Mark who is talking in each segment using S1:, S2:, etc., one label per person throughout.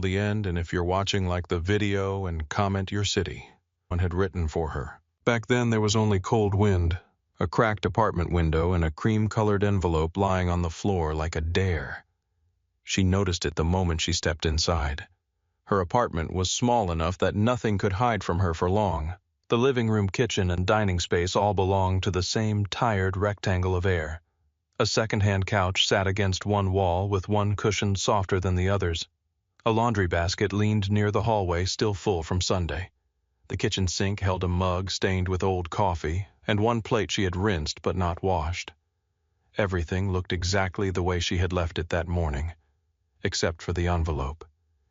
S1: the end, and if you're watching, like the video and comment your city. One had written for her. Back then there was only cold wind, a cracked apartment window, and a cream-colored envelope lying on the floor like a dare. She noticed it the moment she stepped inside. Her apartment was small enough that nothing could hide from her for long. The living room, kitchen, and dining space all belonged to the same tired rectangle of air. A second-hand couch sat against one wall with one cushion softer than the others. A laundry basket leaned near the hallway, still full from Sunday. The kitchen sink held a mug stained with old coffee, and one plate she had rinsed but not washed. Everything looked exactly the way she had left it that morning, except for the envelope.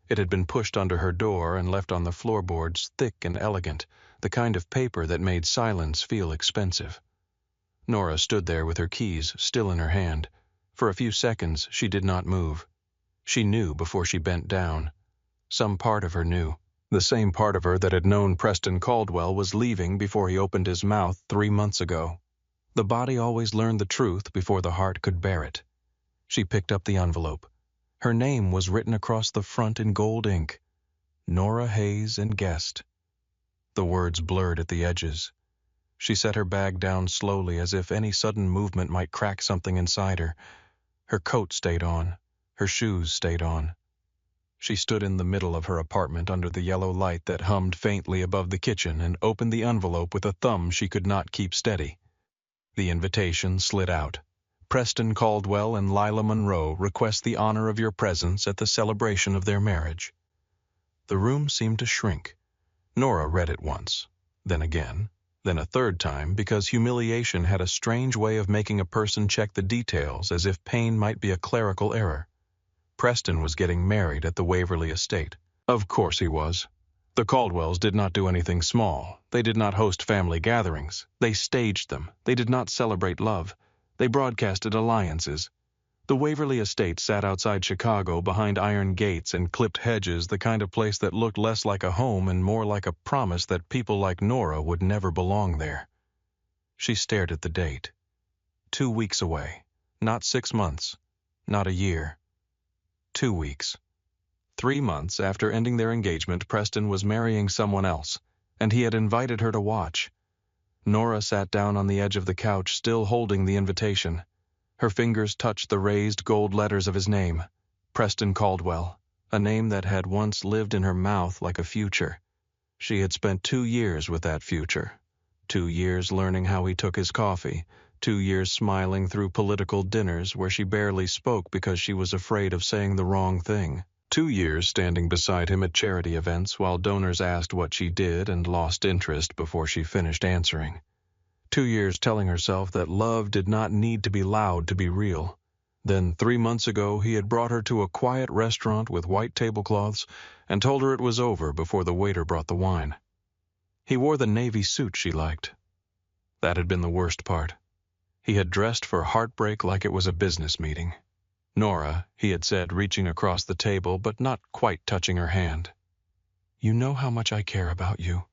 S1: It had been pushed under her door and left on the floorboards, thick and elegant, the kind of paper that made silence feel expensive. Nora stood there with her keys still in her hand. For a few seconds she did not move. She knew before she bent down. Some part of her knew. The same part of her that had known Preston Caldwell was leaving before he opened his mouth 3 months ago. The body always learned the truth before the heart could bear it. She picked up the envelope. Her name was written across the front in gold ink. Nora Hayes and Guest. The words blurred at the edges. She set her bag down slowly, as if any sudden movement might crack something inside her. Her coat stayed on. Her shoes stayed on. She stood in the middle of her apartment under the yellow light that hummed faintly above the kitchen and opened the envelope with a thumb she could not keep steady. The invitation slid out. Preston Caldwell and Lila Monroe request the honor of your presence at the celebration of their marriage. The room seemed to shrink. Nora read it once, then again, then a third time, because humiliation had a strange way of making a person check the details as if pain might be a clerical error. Preston was getting married at the Waverly estate. Of course he was. The Caldwells did not do anything small. They did not host family gatherings. They staged them. They did not celebrate love. They broadcasted alliances. The Waverly estate sat outside Chicago behind iron gates and clipped hedges, the kind of place that looked less like a home and more like a promise that people like Nora would never belong there. She stared at the date. 2 weeks away. Not 6 months. Not a year. 2 weeks. 3 months after ending their engagement, Preston was marrying someone else, and he had invited her to watch. Nora sat down on the edge of the couch, still holding the invitation. Her fingers touched the raised gold letters of his name, Preston Caldwell, a name that had once lived in her mouth like a future. She had spent 2 years with that future. 2 years learning how he took his coffee, 2 years smiling through political dinners where she barely spoke because she was afraid of saying the wrong thing. 2 years standing beside him at charity events while donors asked what she did and lost interest before she finished answering. 2 years telling herself that love did not need to be loud to be real. Then 3 months ago he had brought her to a quiet restaurant with white tablecloths and told her it was over before the waiter brought the wine. He wore the navy suit she liked. That had been the worst part. He had dressed for heartbreak like it was a business meeting. Nora, he had said, reaching across the table but not quite touching her hand. You know how much I care about you.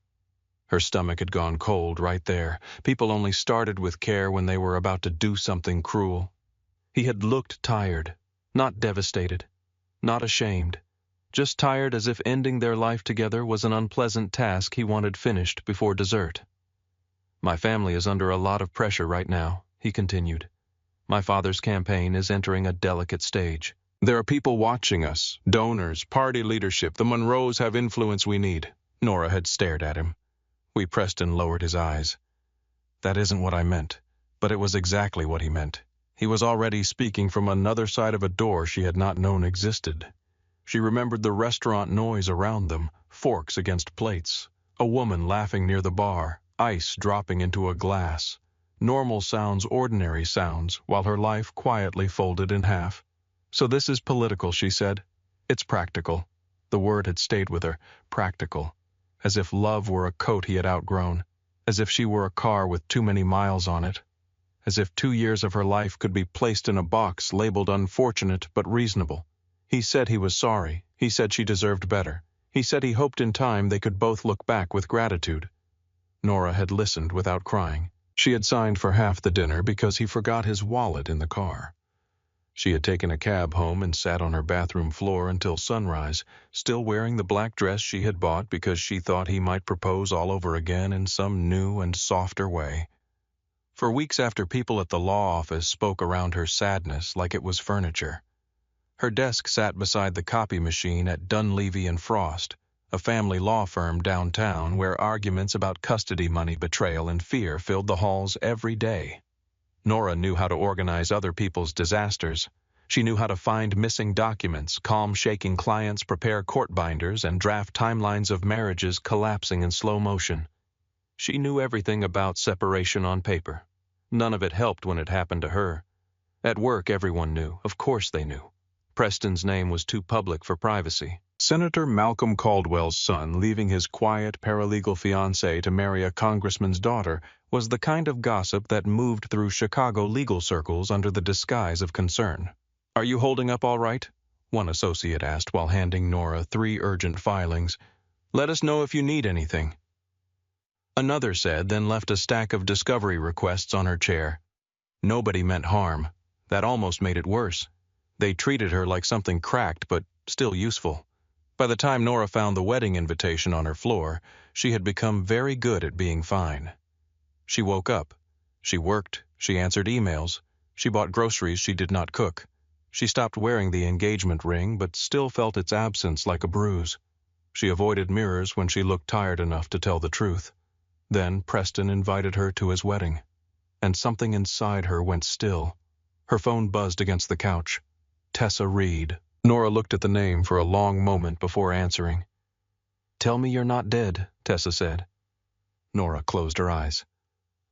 S1: Her stomach had gone cold right there. People only started with care when they were about to do something cruel. He had looked tired, not devastated, not ashamed, just tired, as if ending their life together was an unpleasant task he wanted finished before dessert. My family is under a lot of pressure right now, he continued. My father's campaign is entering a delicate stage. There are people watching us, donors, party leadership. The Monroes have influence we need. Nora had stared at him. Preston lowered his eyes. That isn't what I meant, but it was exactly what he meant. He was already speaking from another side of a door she had not known existed. She remembered the restaurant noise around them, forks against plates, a woman laughing near the bar, ice dropping into a glass. Normal sounds, ordinary sounds, while her life quietly folded in half. So this is political, she said. It's practical. The word had stayed with her, practical. As if love were a coat he had outgrown, as if she were a car with too many miles on it, as if 2 years of her life could be placed in a box labeled unfortunate but reasonable. He said he was sorry. He said she deserved better. He said he hoped in time they could both look back with gratitude. Nora had listened without crying. She had signed for half the dinner because he forgot his wallet in the car. She had taken a cab home and sat on her bathroom floor until sunrise, still wearing the black dress she had bought because she thought he might propose all over again in some new and softer way. For weeks after, people at the law office spoke around her sadness like it was furniture. Her desk sat beside the copy machine at Dunleavy and Frost, a family law firm downtown where arguments about custody money, betrayal, and fear filled the halls every day. Nora knew how to organize other people's disasters. She knew how to find missing documents, calm shaking clients, prepare court binders, and draft timelines of marriages collapsing in slow motion. She knew everything about separation on paper. None of it helped when it happened to her. At work, everyone knew. Of course they knew. Preston's name was too public for privacy. Senator Malcolm Caldwell's son, leaving his quiet paralegal fiancée to marry a congressman's daughter, was the kind of gossip that moved through Chicago legal circles under the disguise of concern. "Are you holding up all right?" one associate asked while handing Nora 3 urgent filings. "Let us know if you need anything." Another said, then left a stack of discovery requests on her chair. Nobody meant harm. That almost made it worse. They treated her like something cracked but still useful. By the time Nora found the wedding invitation on her floor, she had become very good at being fine. She woke up. She worked. She answered emails. She bought groceries she did not cook. She stopped wearing the engagement ring but still felt its absence like a bruise. She avoided mirrors when she looked tired enough to tell the truth. Then Preston invited her to his wedding, and something inside her went still. Her phone buzzed against the couch. Tessa Reed. Nora looked at the name for a long moment before answering. "Tell me you're not dead," Tessa said. Nora closed her eyes.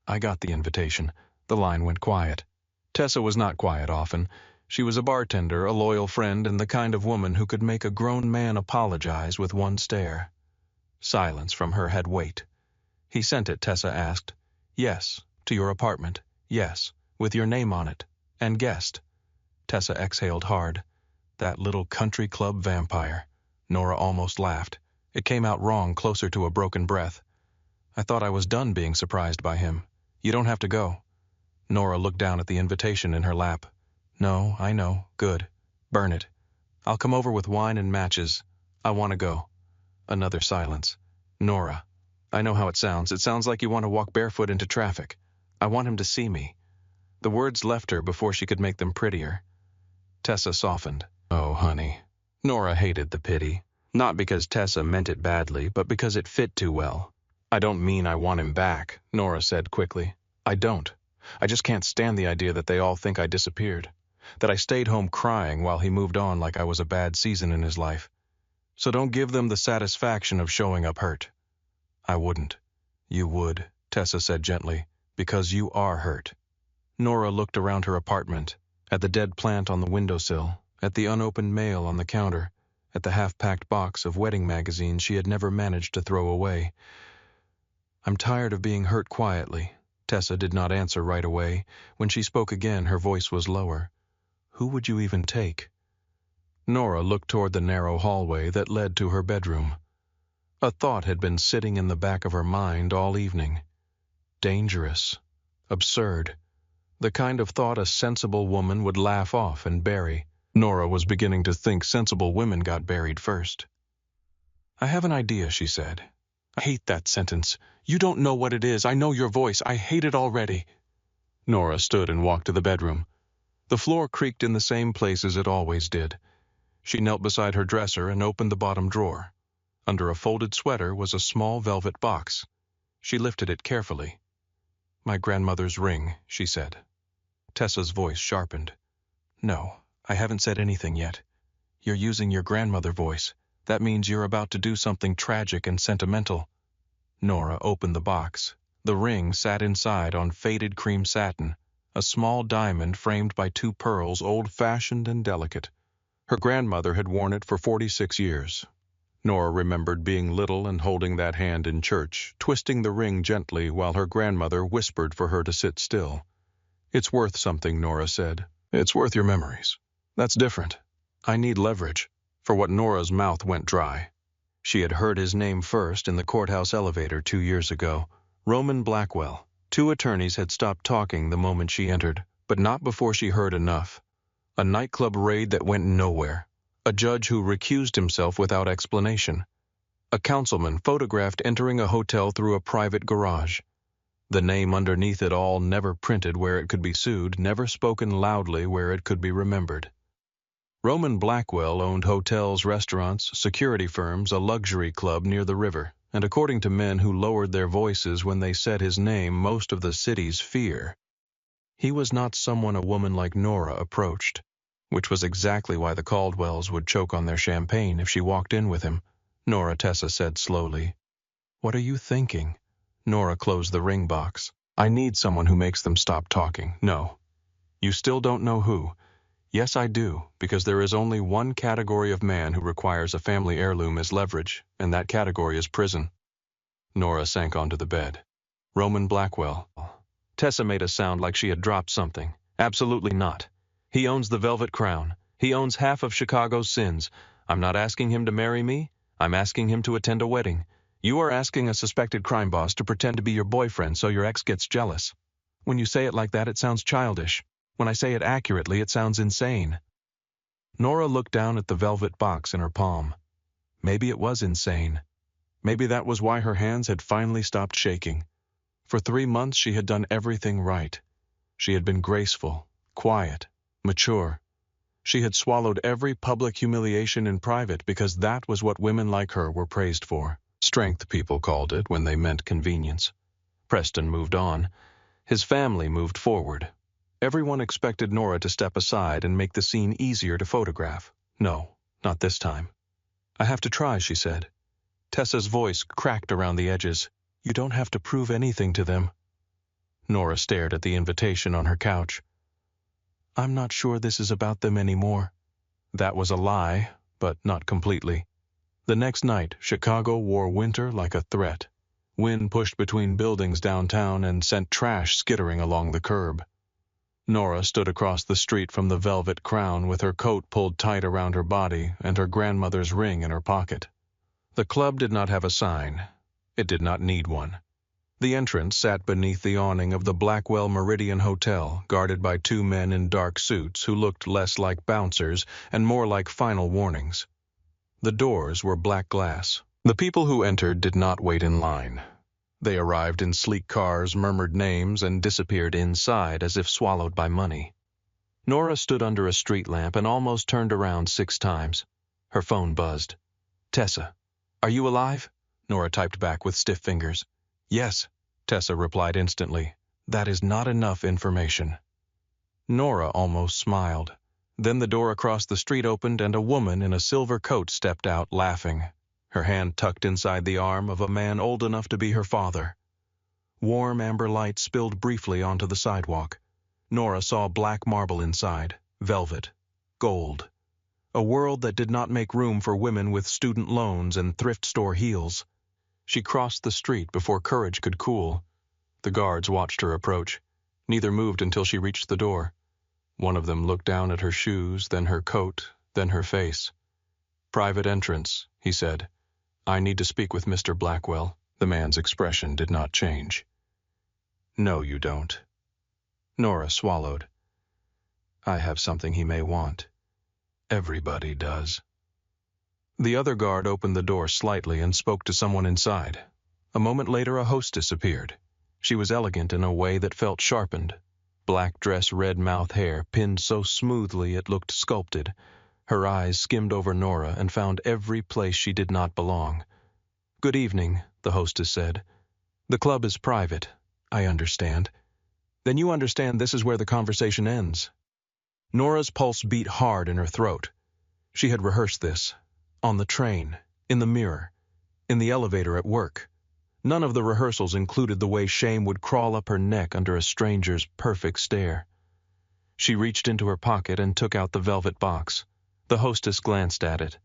S1: "I got the invitation." The line went quiet. Tessa was not quiet often. She was a bartender, a loyal friend, and the kind of woman who could make a grown man apologize with one stare. Silence from her had weight. "He sent it," Tessa asked. "Yes. To your apartment. Yes. With your name on it. And guest." Tessa exhaled hard. That little country club vampire. Nora almost laughed. It came out wrong, closer to a broken breath. "I thought I was done being surprised by him. You don't have to go." Nora looked down at the invitation in her lap. "No, I know. Good. Burn it. I'll come over with wine and matches. I want to go." Another silence. "Nora, I know how it sounds. It sounds like you want to walk barefoot into traffic. I want him to see me." The words left her before she could make them prettier. Tessa softened. "Oh, honey." Nora hated the pity. Not because Tessa meant it badly, but because it fit too well. "I don't mean I want him back," Nora said quickly. "I don't. I just can't stand the idea that they all think I disappeared. That I stayed home crying while he moved on like I was a bad season in his life. So don't give them the satisfaction of showing up hurt." "I wouldn't." "You would," Tessa said gently, "because you are hurt." Nora looked around her apartment, at the dead plant on the windowsill, at the unopened mail on the counter, at the half-packed box of wedding magazines she had never managed to throw away. "I'm tired of being hurt quietly." Tessa did not answer right away. When she spoke again, her voice was lower. "Who would you even take?" Nora looked toward the narrow hallway that led to her bedroom. A thought had been sitting in the back of her mind all evening. Dangerous. Absurd. The kind of thought a sensible woman would laugh off and bury. Nora was beginning to think sensible women got buried first. "I have an idea," she said. "I hate that sentence. You don't know what it is. I know your voice. I hate it already." Nora stood and walked to the bedroom. The floor creaked in the same places it always did. She knelt beside her dresser and opened the bottom drawer. Under a folded sweater was a small velvet box. She lifted it carefully. "My grandmother's ring," she said. Tessa's voice sharpened. "No, I haven't said anything yet. You're using your grandmother voice. That means you're about to do something tragic and sentimental." Nora opened the box. The ring sat inside on faded cream satin, a small diamond framed by 2 pearls, old-fashioned and delicate. Her grandmother had worn it for 46 years. Nora remembered being little and holding that hand in church, twisting the ring gently while her grandmother whispered for her to sit still. "It's worth something," Nora said. "It's worth your memories." "That's different. I need leverage." For what Nora's mouth went dry. She had heard his name first in the courthouse elevator 2 years ago. Roman Blackwell. 2 attorneys had stopped talking the moment she entered, but not before she heard enough. A nightclub raid that went nowhere. A judge who recused himself without explanation. A councilman photographed entering a hotel through a private garage. The name underneath it all never printed where it could be sued, never spoken loudly where it could be remembered. Roman Blackwell owned hotels, restaurants, security firms, a luxury club near the river, and according to men who lowered their voices when they said his name, most of the city's fear. He was not someone a woman like Nora approached, which was exactly why the Caldwells would choke on their champagne if she walked in with him. Nora, Tessa said slowly. "What are you thinking?" Nora closed the ring box. "I need someone who makes them stop talking." "No. You still don't know who." "Yes, I do, because there is only one category of man who requires a family heirloom as leverage, and that category is prison." Nora sank onto the bed. "Roman Blackwell." Tessa made a sound like she had dropped something. "Absolutely not. He owns the Velvet Crown. He owns half of Chicago's sins. I'm not asking him to marry me. I'm asking him to attend a wedding. You are asking a suspected crime boss to pretend to be your boyfriend so your ex gets jealous. When you say it like that, it sounds childish. When I say it accurately, it sounds insane." Nora looked down at the velvet box in her palm. Maybe it was insane. Maybe that was why her hands had finally stopped shaking. For 3 months she had done everything right. She had been graceful, quiet, mature. She had swallowed every public humiliation in private because that was what women like her were praised for. Strength, people called it when they meant convenience. Preston moved on. His family moved forward. Everyone expected Nora to step aside and make the scene easier to photograph. No, not this time. "I have to try," she said. Tessa's voice cracked around the edges. "You don't have to prove anything to them." Nora stared at the invitation on her couch. "I'm not sure this is about them anymore." That was a lie, but not completely. The next night, Chicago wore winter like a threat. Wind pushed between buildings downtown and sent trash skittering along the curb. Nora stood across the street from the Velvet Crown with her coat pulled tight around her body and her grandmother's ring in her pocket. The club did not have a sign. It did not need one. The entrance sat beneath the awning of the Blackwell Meridian Hotel, guarded by 2 men in dark suits who looked less like bouncers and more like final warnings. The doors were black glass. The people who entered did not wait in line. They arrived in sleek cars, murmured names, and disappeared inside as if swallowed by money. Nora stood under a street lamp and almost turned around 6 times. Her phone buzzed. "Tessa, are you alive?" Nora typed back with stiff fingers. "Yes," Tessa replied instantly. "That is not enough information." Nora almost smiled. Then the door across the street opened and a woman in a silver coat stepped out, laughing, her hand tucked inside the arm of a man old enough to be her father. Warm amber light spilled briefly onto the sidewalk. Nora saw black marble inside, velvet, gold. A world that did not make room for women with student loans and thrift store heels. She crossed the street before courage could cool. The guards watched her approach. Neither moved until she reached the door. One of them looked down at her shoes, then her coat, then her face. "Private entrance," he said. "I need to speak with Mr. Blackwell." The man's expression did not change. "No, you don't." Nora swallowed. "I have something he may want. Everybody does." The other guard opened the door slightly and spoke to someone inside. A moment later, a hostess appeared. She was elegant in a way that felt sharpened. Black dress, red mouth hair, pinned so smoothly it looked sculpted. Her eyes skimmed over Nora and found every place she did not belong. "Good evening," the hostess said. "The club is private. I understand." "Then you understand this is where the conversation ends." Nora's pulse beat hard in her throat. She had rehearsed this. On the train, in the mirror, in the elevator at work. None of the rehearsals included the way shame would crawl up her neck under a stranger's perfect stare. She reached into her pocket and took out the velvet box. The hostess glanced at it.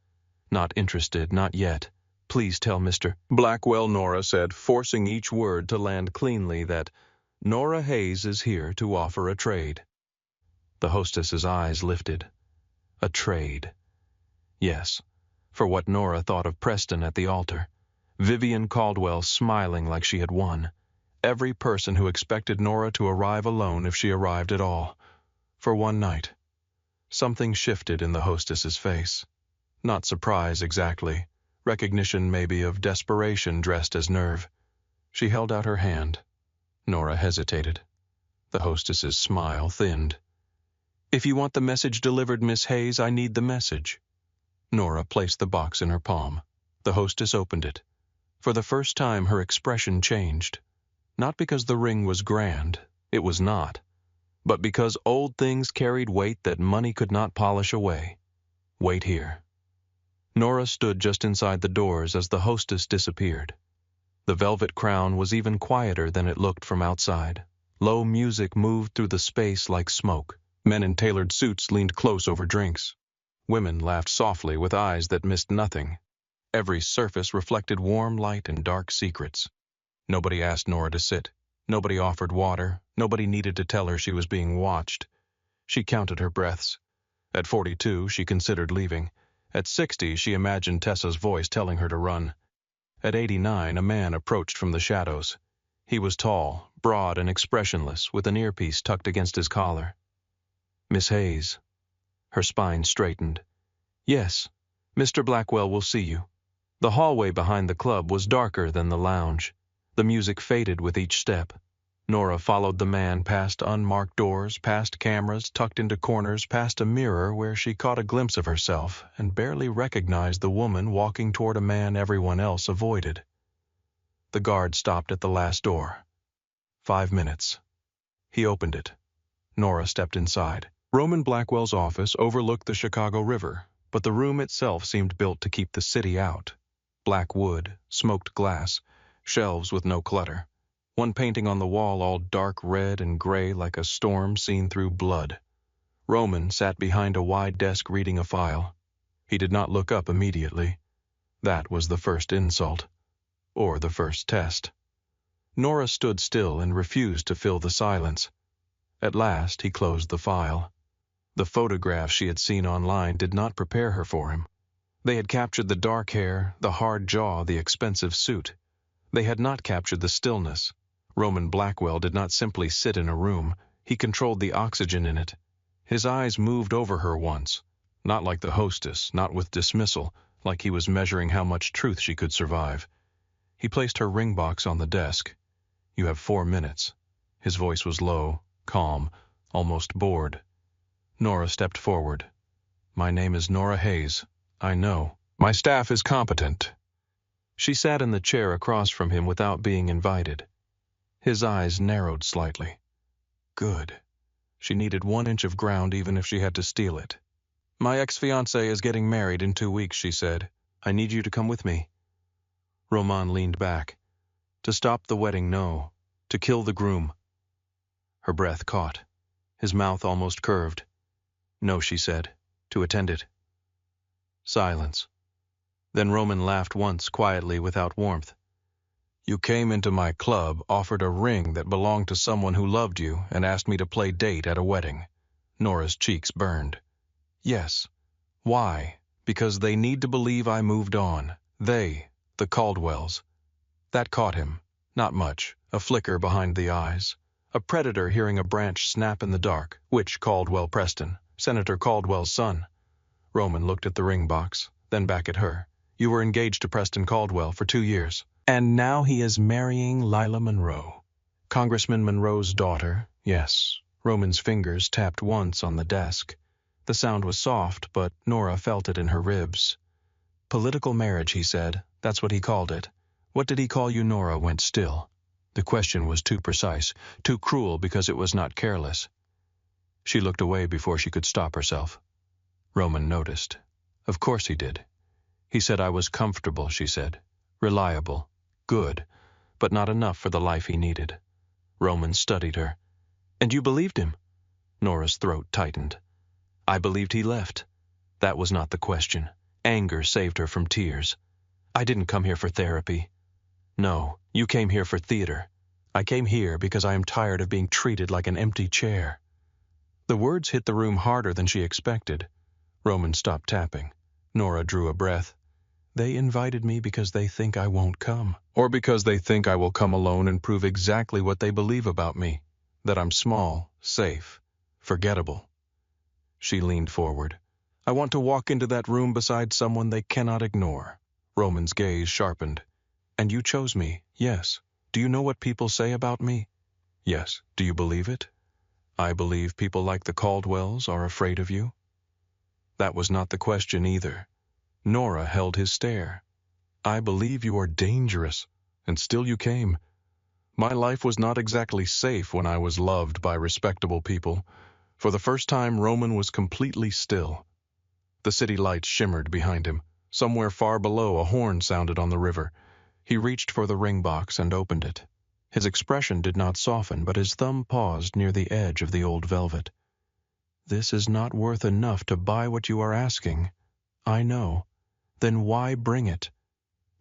S1: "Not interested, not yet. Please tell Mr. Blackwell," Nora said, forcing each word to land cleanly, "that Nora Hayes is here to offer a trade." The hostess's eyes lifted. A trade. Yes, for what Nora thought of Preston at the altar. Vivian Caldwell smiling like she had won. Every person who expected Nora to arrive alone if she arrived at all. For one night. Something shifted in the hostess's face. Not surprise exactly. Recognition maybe of desperation dressed as nerve. She held out her hand. Nora hesitated. The hostess's smile thinned. "If you want the message delivered, Miss Hayes, I need the message." Nora placed the box in her palm. The hostess opened it. For the first time, her expression changed. Not because the ring was grand, it was not, but because old things carried weight that money could not polish away. Wait here. Nora stood just inside the doors as the hostess disappeared. The velvet crown was even quieter than it looked from outside. Low music moved through the space like smoke. Men in tailored suits leaned close over drinks. Women laughed softly with eyes that missed nothing. Every surface reflected warm light and dark secrets. Nobody asked Nora to sit. Nobody offered water. Nobody needed to tell her she was being watched. She counted her breaths. At 42, she considered leaving. At 60, she imagined Tessa's voice telling her to run. At 89, a man approached from the shadows. He was tall, broad, and expressionless, with an earpiece tucked against his collar. "Miss Hayes." Her spine straightened. "Yes, Mr. Blackwell will see you." The hallway behind the club was darker than the lounge. The music faded with each step. Nora followed the man past unmarked doors, past cameras tucked into corners, past a mirror where she caught a glimpse of herself and barely recognized the woman walking toward a man everyone else avoided. The guard stopped at the last door. 5 minutes. He opened it. Nora stepped inside. Roman Blackwell's office overlooked the Chicago River, but the room itself seemed built to keep the city out. Black wood, smoked glass, shelves with no clutter. One painting on the wall all dark red and gray like a storm seen through blood. Roman sat behind a wide desk reading a file. He did not look up immediately. That was the first insult. Or the first test. Nora stood still and refused to fill the silence. At last, he closed the file. The photographs she had seen online did not prepare her for him. They had captured the dark hair, the hard jaw, the expensive suit. They had not captured the stillness. Roman Blackwell did not simply sit in a room. He controlled the oxygen in it. His eyes moved over her once. Not like the hostess, not with dismissal, like he was measuring how much truth she could survive. He placed her ring box on the desk. "You have 4 minutes." His voice was low, calm, almost bored. Nora stepped forward. "My name is Nora Hayes. I know. My staff is competent." She sat in the chair across from him without being invited. His eyes narrowed slightly. Good. She needed 1 inch of ground even if she had to steal it. "My ex-fiancé is getting married in 2 weeks," she said. "I need you to come with me." Roman leaned back. "To stop the wedding, no. To kill the groom." Her breath caught. His mouth almost curved. "No," she said. "To attend it." Silence. Then Roman laughed once, quietly, without warmth. "You came into my club, offered a ring that belonged to someone who loved you, and asked me to play date at a wedding." Nora's cheeks burned. "Yes. Why? Because they need to believe I moved on. They, the Caldwells." That caught him. Not much. A flicker behind the eyes. A predator hearing a branch snap in the dark. Which Caldwell Preston? Senator Caldwell's son. Roman looked at the ring box, then back at her. "You were engaged to Preston Caldwell for 2 years. And now he is marrying Lila Monroe. Congressman Monroe's daughter, yes." Roman's fingers tapped once on the desk. The sound was soft, but Nora felt it in her ribs. "Political marriage," he said. "That's what he called it." "What did he call you?" Nora went still. The question was too precise, too cruel because it was not careless. She looked away before she could stop herself. Roman noticed. Of course he did. "He said I was comfortable," she said. "Reliable. Good. But not enough for the life he needed." Roman studied her. "And you believed him?" Nora's throat tightened. "I believed he left." That was not the question. Anger saved her from tears. "I didn't come here for therapy." "No, you came here for theater." "I came here because I am tired of being treated like an empty chair." The words hit the room harder than she expected. Roman stopped tapping. Nora drew a breath. "They invited me because they think I won't come. Or because they think I will come alone and prove exactly what they believe about me. That I'm small, safe, forgettable." She leaned forward. I want to walk into that room beside someone they cannot ignore. Roman's gaze sharpened. And you chose me, yes. Do you know what people say about me? Yes. Do you believe it? I believe people like the Caldwells are afraid of you. That was not the question either. Nora held his stare. I believe you are dangerous, and still you came. My life was not exactly safe when I was loved by respectable people. For the first time, Roman was completely still. The city lights shimmered behind him. Somewhere far below, a horn sounded on the river. He reached for the ring box and opened it. His expression did not soften, but his thumb paused near the edge of the old velvet. This is not worth enough to buy what you are asking. I know. Then why bring it?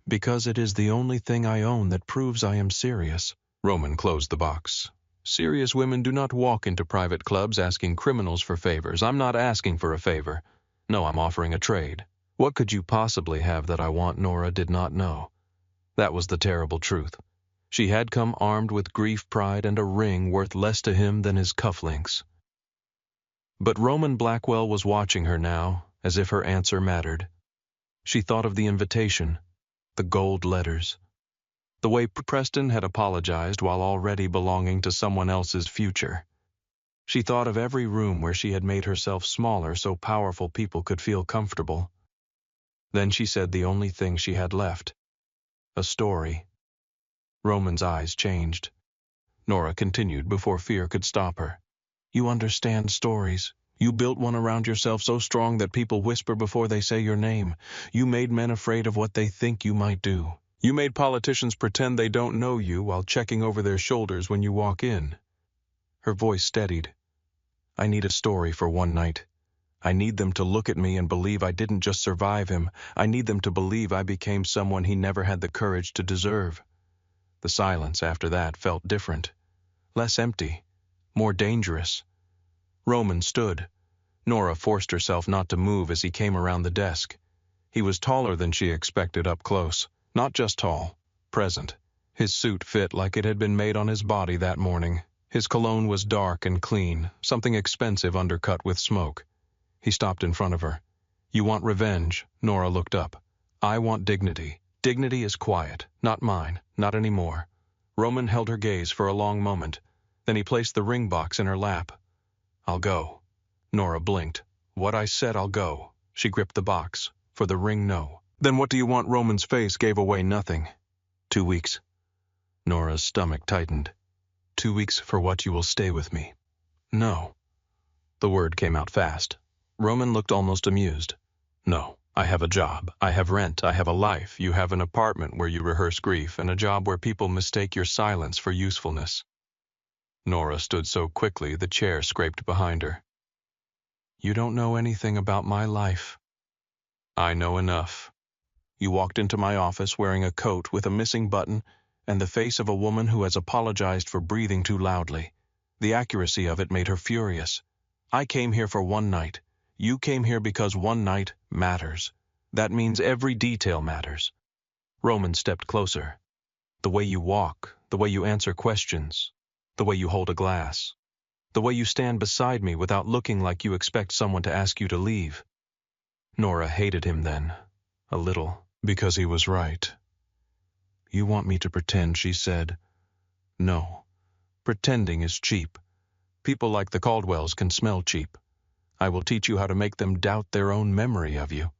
S1: Because it is the only thing I own that proves I am serious. Roman closed the box. Serious women do not walk into private clubs asking criminals for favors. I'm not asking for a favor. No, I'm offering a trade. What could you possibly have that I want? Nora did not know. That was the terrible truth. She had come armed with grief, pride, and a ring worth less to him than his cufflinks. But Roman Blackwell was watching her now, as if her answer mattered. She thought of the invitation, the gold letters, the way Preston had apologized while already belonging to someone else's future. She thought of every room where she had made herself smaller so powerful people could feel comfortable. Then she said the only thing she had left. A story. Roman's eyes changed. Nora continued before fear could stop her. You understand stories. You built one around yourself so strong that people whisper before they say your name. You made men afraid of what they think you might do. You made politicians pretend they don't know you while checking over their shoulders when you walk in. Her voice steadied. I need a story for one night. I need them to look at me and believe I didn't just survive him. I need them to believe I became someone he never had the courage to deserve. The silence after that felt different. Less empty. More dangerous. Roman stood. Nora forced herself not to move as he came around the desk. He was taller than she expected up close. Not just tall. Present. His suit fit like it had been made on his body that morning. His cologne was dark and clean, something expensive undercut with smoke. He stopped in front of her. You want revenge? Nora looked up. I want dignity. Dignity is quiet. Not mine. Not anymore. Roman held her gaze for a long moment. Then he placed the ring box in her lap. I'll go. Nora blinked. What I said, I'll go. She gripped the box. For the ring, no. Then what do you want? Roman's face gave away nothing. 2 weeks. Nora's stomach tightened. 2 weeks for what? You will stay with me? No. The word came out fast. Roman looked almost amused. No. I have a job. I have rent. I have a life. You have an apartment where you rehearse grief and a job where people mistake your silence for usefulness. Nora stood so quickly the chair scraped behind her. You don't know anything about my life. I know enough. You walked into my office wearing a coat with a missing button and the face of a woman who has apologized for breathing too loudly. The accuracy of it made her furious. I came here for one night. You came here because one night matters. That means every detail matters. Roman stepped closer. The way you walk, the way you answer questions, the way you hold a glass, the way you stand beside me without looking like you expect someone to ask you to leave. Nora hated him then, a little. Because he was right. You want me to pretend, she said. No. Pretending is cheap. People like the Caldwells can smell cheap. I will teach you how to make them doubt their own memory of you.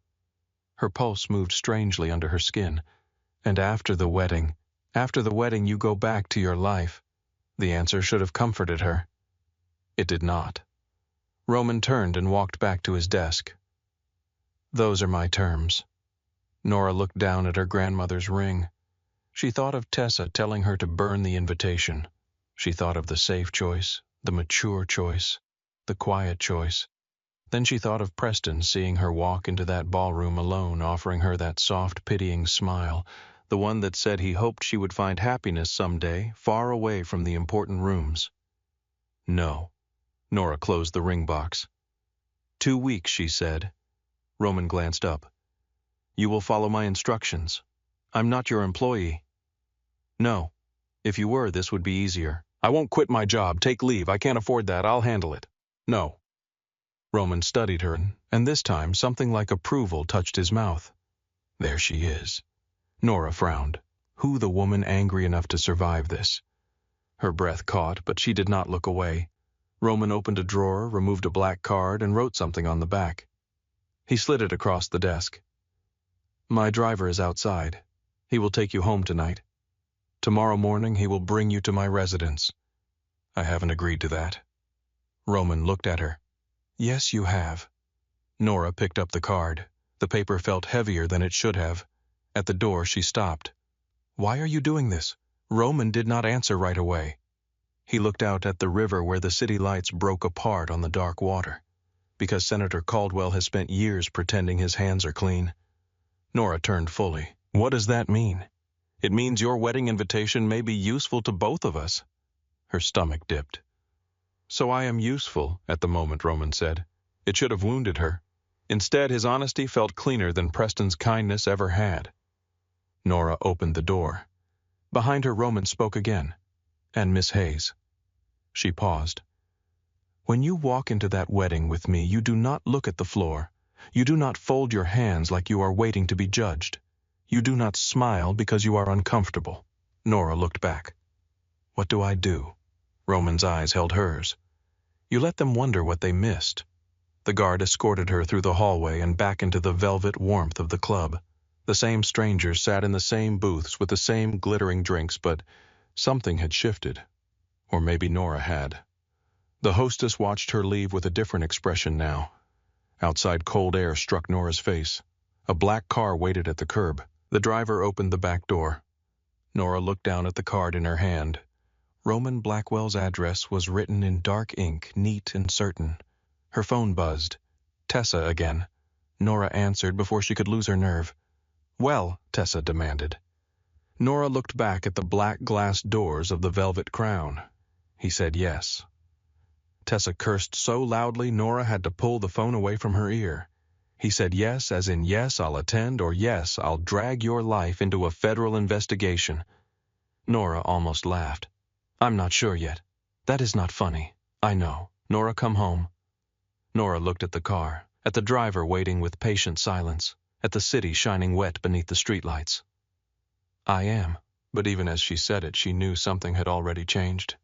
S1: Her pulse moved strangely under her skin. And after the wedding you go back to your life. The answer should have comforted her. It did not. Roman turned and walked back to his desk. Those are my terms. Nora looked down at her grandmother's ring. She thought of Tessa telling her to burn the invitation. She thought of the safe choice, the mature choice, the quiet choice. Then she thought of Preston seeing her walk into that ballroom alone, offering her that soft, pitying smile, the one that said he hoped she would find happiness someday, far away from the important rooms. No. Nora closed the ring box. 2 weeks, she said. Roman glanced up. You will follow my instructions. I'm not your employee. No. If you were, this would be easier. I won't quit my job. Take leave. I can't afford that. I'll handle it. No. Roman studied her, and this time something like approval touched his mouth. There she is. Nora frowned. Who the woman angry enough to survive this? Her breath caught, but she did not look away. Roman opened a drawer, removed a black card, and wrote something on the back. He slid it across the desk. My driver is outside. He will take you home tonight. Tomorrow morning he will bring you to my residence. I haven't agreed to that. Roman looked at her. Yes, you have. Nora picked up the card. The paper felt heavier than it should have. At the door, she stopped. Why are you doing this? Roman did not answer right away. He looked out at the river where the city lights broke apart on the dark water. Because Senator Caldwell has spent years pretending his hands are clean. Nora turned fully. What does that mean? It means your wedding invitation may be useful to both of us. Her stomach dipped. So I am useful, at the moment, Roman said. It should have wounded her. Instead, his honesty felt cleaner than Preston's kindness ever had. Nora opened the door. Behind her, Roman spoke again. And Miss Hayes. She paused. When you walk into that wedding with me, you do not look at the floor. You do not fold your hands like you are waiting to be judged. You do not smile because you are uncomfortable. Nora looked back. What do I do? Roman's eyes held hers. You let them wonder what they missed. The guard escorted her through the hallway and back into the velvet warmth of the club. The same strangers sat in the same booths with the same glittering drinks, but something had shifted. Or maybe Nora had. The hostess watched her leave with a different expression now. Outside, cold air struck Nora's face. A black car waited at the curb. The driver opened the back door. Nora looked down at the card in her hand. Roman Blackwell's address was written in dark ink, neat and certain. Her phone buzzed. Tessa again. Nora answered before she could lose her nerve. Well, Tessa demanded. Nora looked back at the black glass doors of the Velvet Crown. He said yes. Tessa cursed so loudly Nora had to pull the phone away from her ear. He said yes, as in yes, I'll attend, or yes, I'll drag your life into a federal investigation. Nora almost laughed. I'm not sure yet. That is not funny. I know. Nora, come home. Nora looked at the car, at the driver waiting with patient silence, at the city shining wet beneath the streetlights. I am. But even as she said it, she knew something had already changed.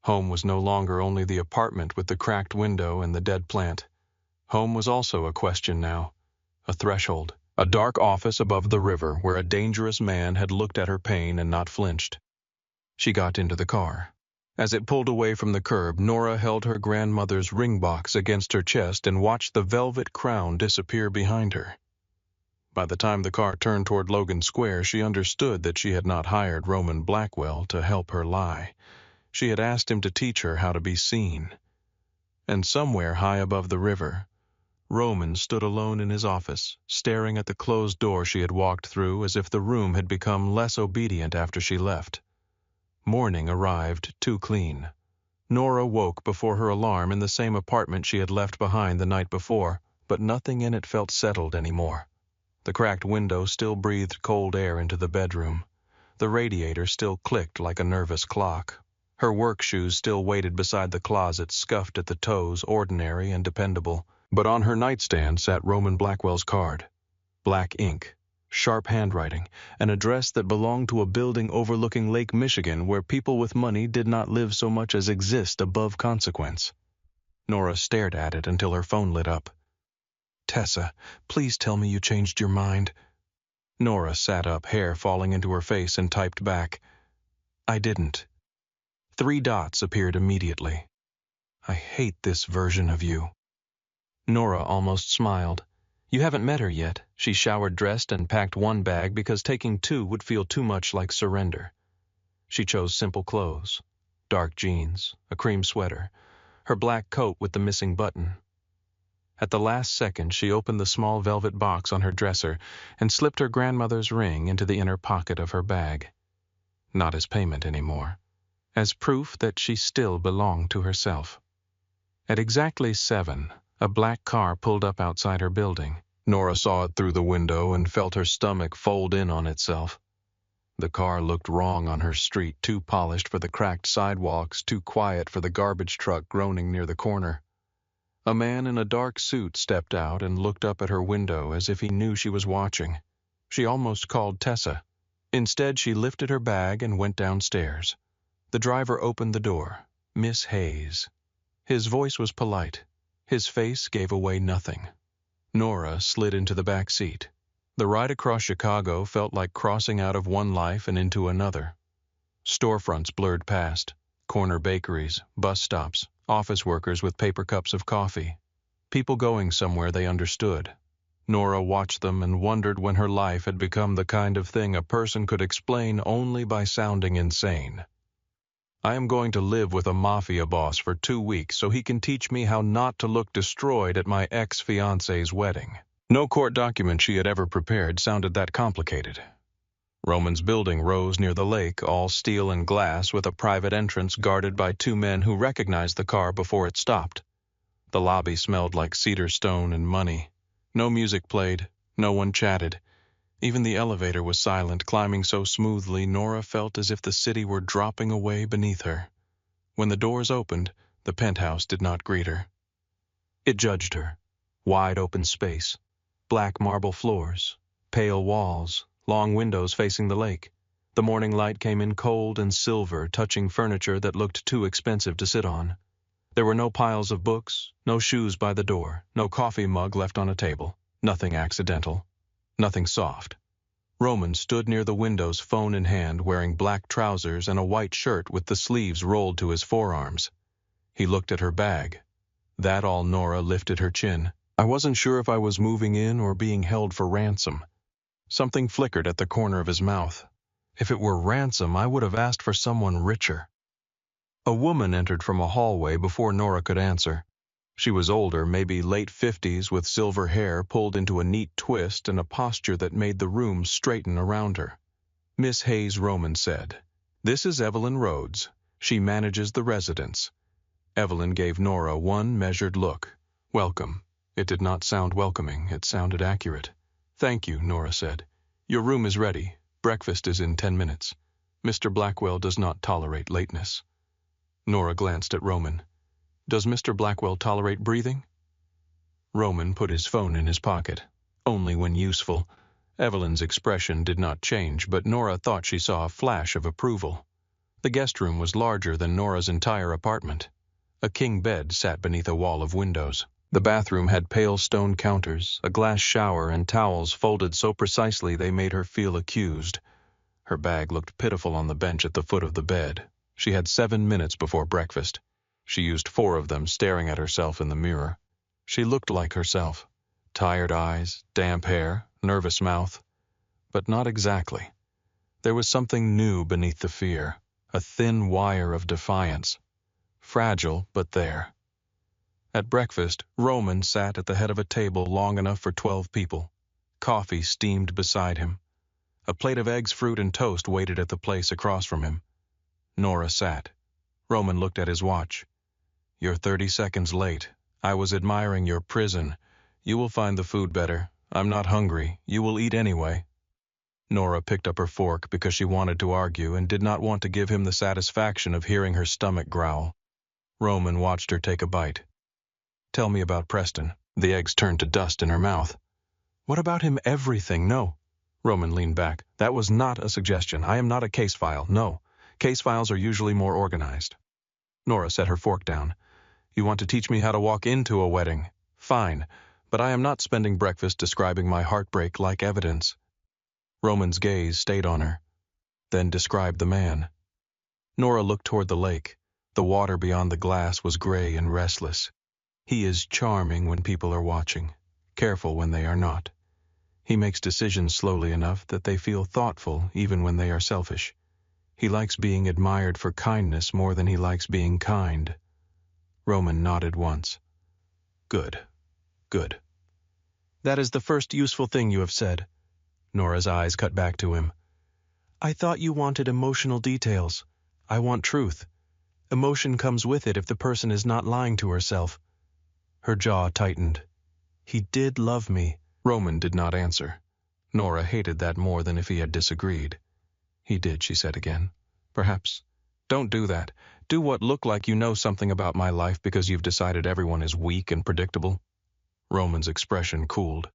S1: Home was no longer only the apartment with the cracked window and the dead plant. Home was also a question now, a threshold, a dark office above the river where a dangerous man had looked at her pain and not flinched. She got into the car. As it pulled away from the curb, Nora held her grandmother's ring box against her chest and watched the Velvet Crown disappear behind her. By the time the car turned toward Logan Square, she understood that she had not hired Roman Blackwell to help her lie. She had asked him to teach her how to be seen. And somewhere high above the river, Roman stood alone in his office, staring at the closed door she had walked through as if the room had become less obedient after she left. Morning arrived too clean. Nora woke before her alarm in the same apartment she had left behind the night before, but nothing in it felt settled anymore. The cracked window still breathed cold air into the bedroom. The radiator still clicked like a nervous clock. Her work shoes still waited beside the closet, scuffed at the toes, ordinary and dependable. But on her nightstand sat Roman Blackwell's card. Black ink, sharp handwriting, an address that belonged to a building overlooking Lake Michigan where people with money did not live so much as exist above consequence. Nora stared at it until her phone lit up. Tessa, please tell me you changed your mind. Nora sat up, hair falling into her face, and typed back, I didn't. 3 dots appeared immediately. I hate this version of you. Nora almost smiled. You haven't met her yet. She showered, dressed, and packed 1 bag because taking 2 would feel too much like surrender. She chose simple clothes, dark jeans, a cream sweater, her black coat with the missing button. At the last second, she opened the small velvet box on her dresser and slipped her grandmother's ring into the inner pocket of her bag. Not as payment anymore, as proof that she still belonged to herself. At exactly 7, a black car pulled up outside her building. Nora saw it through the window and felt her stomach fold in on itself. The car looked wrong on her street, too polished for the cracked sidewalks, too quiet for the garbage truck groaning near the corner. A man in a dark suit stepped out and looked up at her window as if he knew she was watching. She almost called Tessa. Instead, she lifted her bag and went downstairs. The driver opened the door. Miss Hayes. His voice was polite. His face gave away nothing. Nora slid into the back seat. The ride across Chicago felt like crossing out of one life and into another. Storefronts blurred past. Corner bakeries, bus stops, office workers with paper cups of coffee. People going somewhere they understood. Nora watched them and wondered when her life had become the kind of thing a person could explain only by sounding insane. I am going to live with a mafia boss for 2 weeks so he can teach me how not to look destroyed at my ex-fiance's wedding. No court document she had ever prepared sounded that complicated. Roman's building rose near the lake, all steel and glass, with a private entrance guarded by 2 men who recognized the car before it stopped. The lobby smelled like cedar stone and money. No music played, no one chatted. Even the elevator was silent, climbing so smoothly Nora felt as if the city were dropping away beneath her. When the doors opened, the penthouse did not greet her. It judged her. Wide open space, black marble floors, pale walls, long windows facing the lake. The morning light came in cold and silver, touching furniture that looked too expensive to sit on. There were no piles of books, no shoes by the door, no coffee mug left on a table. Nothing accidental. Nothing soft. Roman stood near the windows, phone in hand, wearing black trousers and a white shirt with the sleeves rolled to his forearms. He looked at her bag. That all Nora lifted her chin. I wasn't sure if I was moving in or being held for ransom. Something flickered at the corner of his mouth. If it were ransom, I would have asked for someone richer. A woman entered from a hallway before Nora could answer. She was older, maybe late 50s, with silver hair pulled into a neat twist and a posture that made the room straighten around her. Miss Hayes, Roman said. This is Evelyn Rhodes. She manages the residence. Evelyn gave Nora one measured look. Welcome. It did not sound welcoming. It sounded accurate. Thank you, Nora said. Your room is ready. Breakfast is in 10 minutes. Mr. Blackwell does not tolerate lateness. Nora glanced at Roman. Does Mr. Blackwell tolerate breathing? Roman put his phone in his pocket. Only when useful. Evelyn's expression did not change, but Nora thought she saw a flash of approval. The guest room was larger than Nora's entire apartment. A king bed sat beneath a wall of windows. The bathroom had pale stone counters, a glass shower, and towels folded so precisely they made her feel accused. Her bag looked pitiful on the bench at the foot of the bed. She had 7 minutes before breakfast. She used 4 of them staring at herself in the mirror. She looked like herself. Tired eyes, damp hair, nervous mouth. But not exactly. There was something new beneath the fear, a thin wire of defiance. Fragile, but there. At breakfast, Roman sat at the head of a table long enough for 12 people. Coffee steamed beside him. A plate of eggs, fruit, and toast waited at the place across from him. Nora sat. Roman looked at his watch. You're 30 seconds late. I was admiring your prison. You will find the food better. I'm not hungry. You will eat anyway. Nora picked up her fork because she wanted to argue and did not want to give him the satisfaction of hearing her stomach growl. Roman watched her take a bite. Tell me about Preston. The eggs turned to dust in her mouth. What about him? Everything. No. Roman leaned back. That was not a suggestion. I am not a case file. No. Case files are usually more organized. Nora set her fork down. You want to teach me how to walk into a wedding? Fine, but I am not spending breakfast describing my heartbreak like evidence. Roman's gaze stayed on her. Then describe the man. Nora looked toward the lake. The water beyond the glass was gray and restless. He is charming when people are watching, careful when they are not. He makes decisions slowly enough that they feel thoughtful even when they are selfish. He likes being admired for kindness more than he likes being kind. Roman nodded once. Good. Good. That is the first useful thing you have said. Nora's eyes cut back to him. I thought you wanted emotional details. I want truth. Emotion comes with it if the person is not lying to herself. Her jaw tightened. He did love me. Roman did not answer. Nora hated that more than if he had disagreed. He did, she said again. Perhaps. Don't do that. Do what look like you know something about my life because you've decided everyone is weak and predictable? Roman's expression cooled.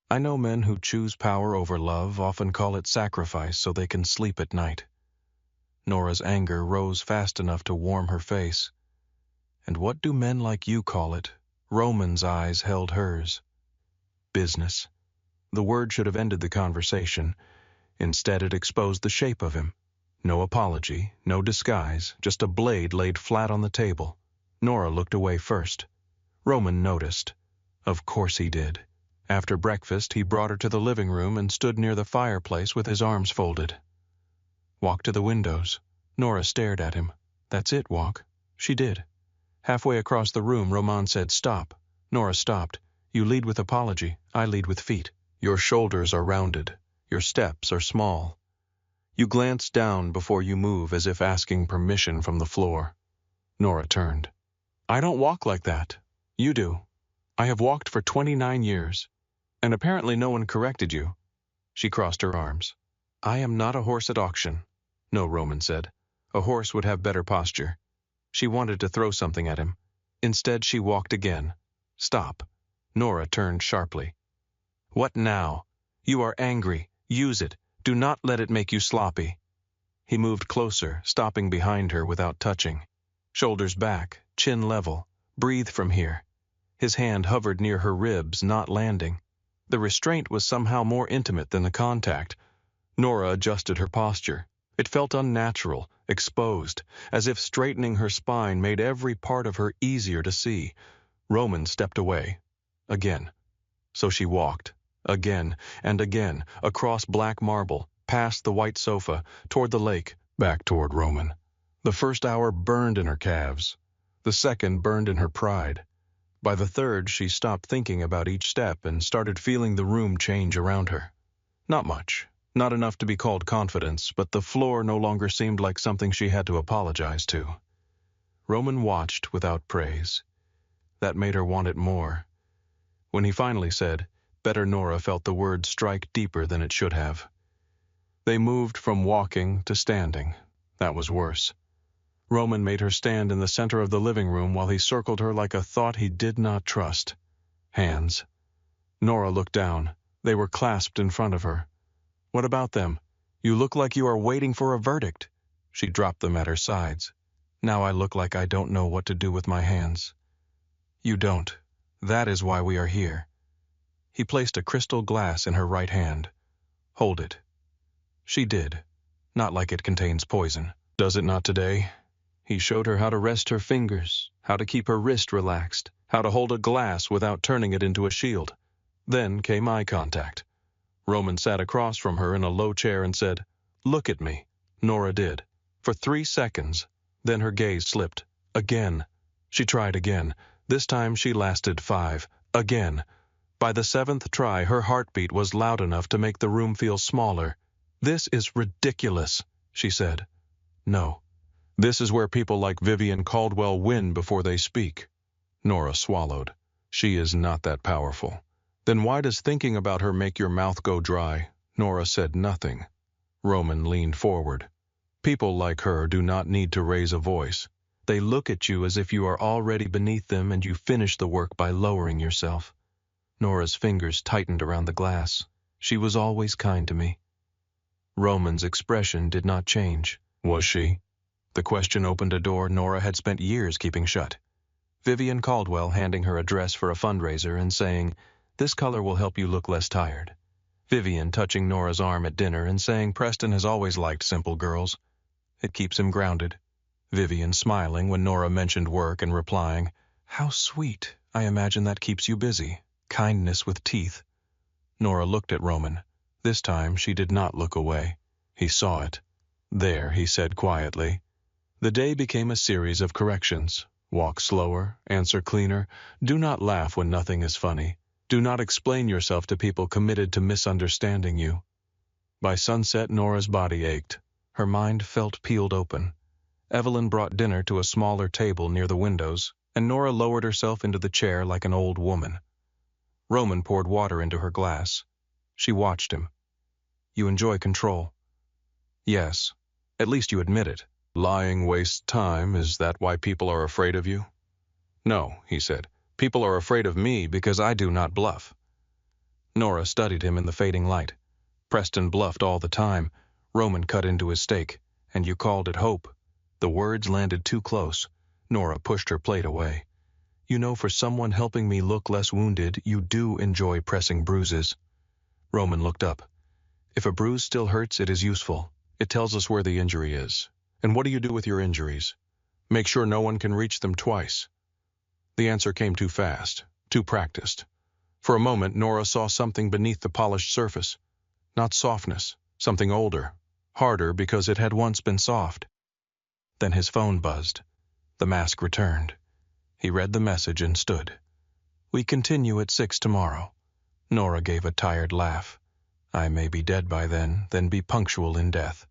S1: I know men who choose power over love often call it sacrifice so they can sleep at night. Nora's anger rose fast enough to warm her face. And what do men like you call it? Roman's eyes held hers. Business. The word should have ended the conversation. Instead, it exposed the shape of him. No apology, no disguise, just a blade laid flat on the table. Nora looked away first. Roman noticed. Of course he did. After breakfast, he brought her to the living room and stood near the fireplace with his arms folded. Walk to the windows. Nora stared at him. That's it, walk. She did. Halfway across the room, Roman said, stop. Nora stopped. You lead with apology, I lead with feet. Your shoulders are rounded. Your steps are small. You glance down before you move as if asking permission from the floor. Nora turned. I don't walk like that. You do. I have walked for 29 years. And apparently no one corrected you. She crossed her arms. I am not a horse at auction. No, Roman said. A horse would have better posture. She wanted to throw something at him. Instead, she walked again. Stop. Nora turned sharply. What now? You are angry. Use it. Do not let it make you sloppy. He moved closer, stopping behind her without touching. Shoulders back, chin level. Breathe from here. His hand hovered near her ribs, not landing. The restraint was somehow more intimate than the contact. Nora adjusted her posture. It felt unnatural, exposed, as if straightening her spine made every part of her easier to see. Roman stepped away. Again. So she walked. Again and again, across black marble, past the white sofa, toward the lake, back toward Roman. The first hour burned in her calves. The second burned in her pride. By the third, she stopped thinking about each step and started feeling the room change around her. Not much. Not enough to be called confidence, but the floor no longer seemed like something she had to apologize to. Roman watched without praise. That made her want it more. When he finally said, better, Nora felt the word strike deeper than it should have. They moved from walking to standing. That was worse. Roman made her stand in the center of the living room while he circled her like a thought he did not trust. Hands. Nora looked down. They were clasped in front of her. What about them? You look like you are waiting for a verdict. She dropped them at her sides. Now I look like I don't know what to do with my hands. You don't. That is why we are here. He placed a crystal glass in her right hand. Hold it. She did. Not like it contains poison. Does it not today? He showed her how to rest her fingers, how to keep her wrist relaxed, how to hold a glass without turning it into a shield. Then came eye contact. Roman sat across from her in a low chair and said, look at me. Nora did. For 3 seconds. Then her gaze slipped. Again. She tried again. This time she lasted 5. Again. By the 7th try, her heartbeat was loud enough to make the room feel smaller. This is ridiculous, she said. No. This is where people like Vivian Caldwell win before they speak. Nora swallowed. She is not that powerful. Then why does thinking about her make your mouth go dry? Nora said nothing. Roman leaned forward. People like her do not need to raise a voice. They look at you as if you are already beneath them and you finish the work by lowering yourself. Nora's fingers tightened around the glass. She was always kind to me. Roman's expression did not change. Was she? The question opened a door Nora had spent years keeping shut. Vivian Caldwell handing her a dress for a fundraiser and saying, this color will help you look less tired. Vivian touching Nora's arm at dinner and saying Preston has always liked simple girls. It keeps him grounded. Vivian smiling when Nora mentioned work and replying, how sweet, I imagine that keeps you busy. Kindness with teeth. Nora looked at Roman. This time she did not look away. He saw it. There, he said quietly. The day became a series of corrections. Walk slower, answer cleaner, do not laugh when nothing is funny. Do not explain yourself to people committed to misunderstanding you. By sunset, Nora's body ached. Her mind felt peeled open. Evelyn brought dinner to a smaller table near the windows, and Nora lowered herself into the chair like an old woman. Roman poured water into her glass. She watched him. You enjoy control. Yes, at least you admit it. Lying wastes time. Is that why people are afraid of you? No, he said. People are afraid of me because I do not bluff. Nora studied him in the fading light. Preston bluffed all the time. Roman cut into his steak. And you called it hope. The words landed too close. Nora pushed her plate away. You know, for someone helping me look less wounded, you do enjoy pressing bruises. Roman looked up. If a bruise still hurts, it is useful. It tells us where the injury is. And what do you do with your injuries? Make sure no one can reach them twice. The answer came too fast, too practiced. For a moment, Nora saw something beneath the polished surface. Not softness, something older, harder because it had once been soft. Then his phone buzzed. The mask returned. He read the message and stood. We continue at 6 tomorrow. Nora gave a tired laugh. I may be dead by then be punctual in death.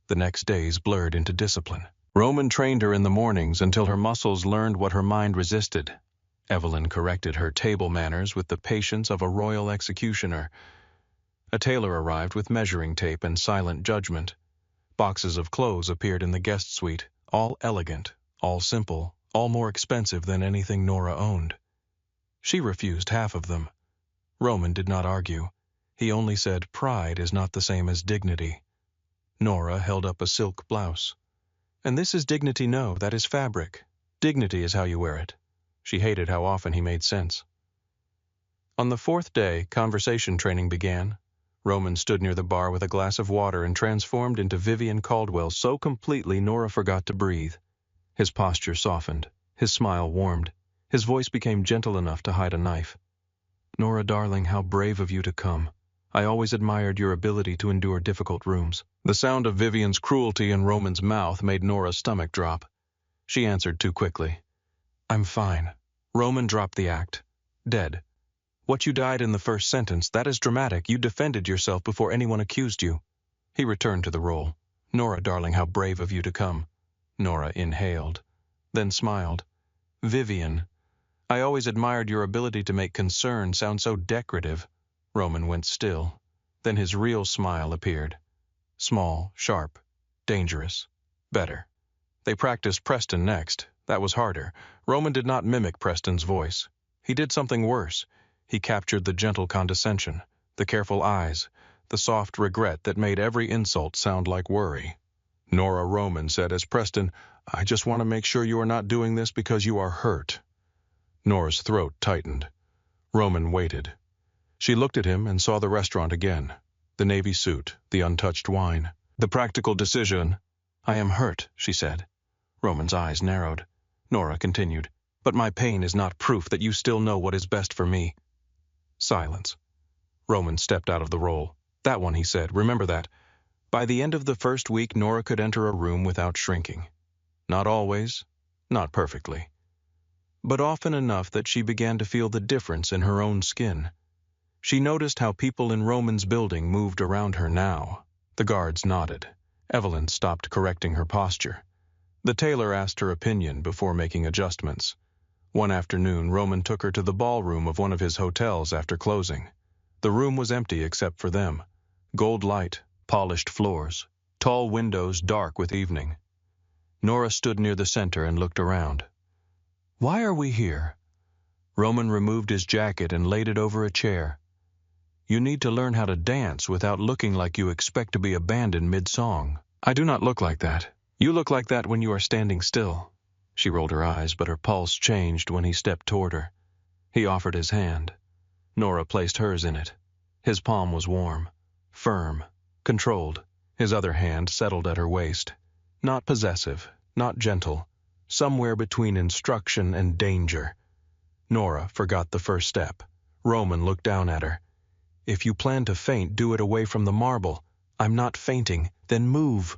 S1: The next days blurred into discipline. Roman trained her in the mornings until her muscles learned what her mind resisted. Evelyn corrected her table manners with the patience of a royal executioner. A tailor arrived with measuring tape and silent judgment. Boxes of clothes appeared in the guest suite, all elegant, all simple, all more expensive than anything Nora owned. She refused half of them. Roman did not argue. He only said pride is not the same as dignity. Nora held up a silk blouse. And this is dignity? No, that is fabric. Dignity is how you wear it. She hated how often he made sense. On the fourth day, conversation training began. Roman stood near the bar with a glass of water and transformed into Vivian Caldwell so completely Nora forgot to breathe. His posture softened. His smile warmed. His voice became gentle enough to hide a knife. Nora, darling, how brave of you to come. I always admired your ability to endure difficult rooms. The sound of Vivian's cruelty in Roman's mouth made Nora's stomach drop. She answered too quickly. I'm fine. Roman dropped the act. Dead. What you died in the first sentence, that is dramatic. You defended yourself before anyone accused you. He returned to the role. Nora, darling, how brave of you to come. Nora inhaled, then smiled. Vivian, I always admired your ability to make concern sound so decorative. Roman went still. Then his real smile appeared. Small, sharp, dangerous, better. They practiced Preston next. That was harder. Roman did not mimic Preston's voice. He did something worse. He captured the gentle condescension, the careful eyes, the soft regret that made every insult sound like worry. Nora, Roman said as Preston, I just want to make sure you are not doing this because you are hurt. Nora's throat tightened. Roman waited. She looked at him and saw the restaurant again. The navy suit, the untouched wine. The practical decision. I am hurt, she said. Roman's eyes narrowed. Nora continued, but my pain is not proof that you still know what is best for me. Silence. Roman stepped out of the role. That one, he said, remember that. By the end of the first week, Nora could enter a room without shrinking. Not always, not perfectly. But often enough that she began to feel the difference in her own skin. She noticed how people in Roman's building moved around her now. The guards nodded. Evelyn stopped correcting her posture. The tailor asked her opinion before making adjustments. One afternoon, Roman took her to the ballroom of one of his hotels after closing. The room was empty except for them. Gold light, polished floors, tall windows dark with evening. Nora stood near the center and looked around. Why are we here? Roman removed his jacket and laid it over a chair. You need to learn how to dance without looking like you expect to be abandoned mid-song. I do not look like that. You look like that when you are standing still. She rolled her eyes, but her pulse changed when he stepped toward her. He offered his hand. Nora placed hers in it. His palm was warm, firm, controlled. His other hand settled at her waist. Not possessive, not gentle. Somewhere between instruction and danger. Nora forgot the first step. Roman looked down at her. If you plan to faint, do it away from the marble. I'm not fainting. Then move.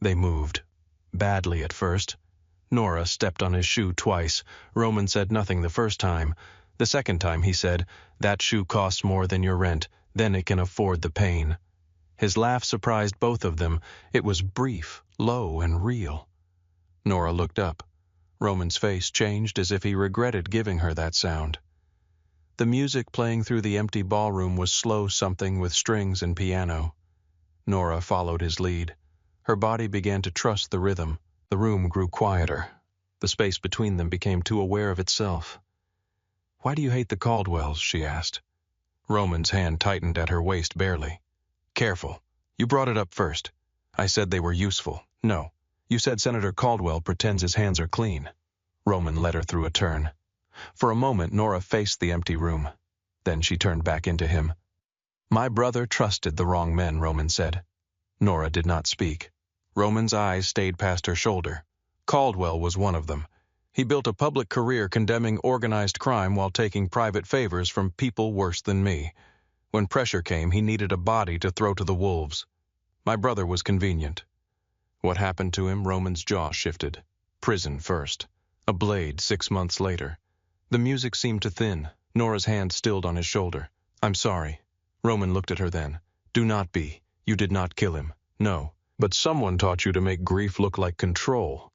S1: They moved. Badly at first. Nora stepped on his shoe twice. Roman said nothing the first time. The second time he said, that shoe costs more than your rent. Then it can afford the pain. His laugh surprised both of them. It was brief, low, and real. Nora looked up. Roman's face changed as if he regretted giving her that sound. The music playing through the empty ballroom was slow something with strings and piano. Nora followed his lead. Her body began to trust the rhythm. The room grew quieter. The space between them became too aware of itself. "Why do you hate the Caldwells?" she asked. Roman's hand tightened at her waist barely. "Careful. You brought it up first. I said they were useful. No. You said Senator Caldwell pretends his hands are clean." Roman led her through a turn. For a moment, Nora faced the empty room. Then she turned back into him. "My brother trusted the wrong men," Roman said. Nora did not speak. Roman's eyes stayed past her shoulder. "Caldwell was one of them. He built a public career condemning organized crime while taking private favors from people worse than me. When pressure came, he needed a body to throw to the wolves. My brother was convenient." What happened to him? Roman's jaw shifted. Prison first. A blade 6 months later. The music seemed to thin. Nora's hand stilled on his shoulder. "I'm sorry." Roman looked at her then. "Do not be. You did not kill him. No. But someone taught you to make grief look like control."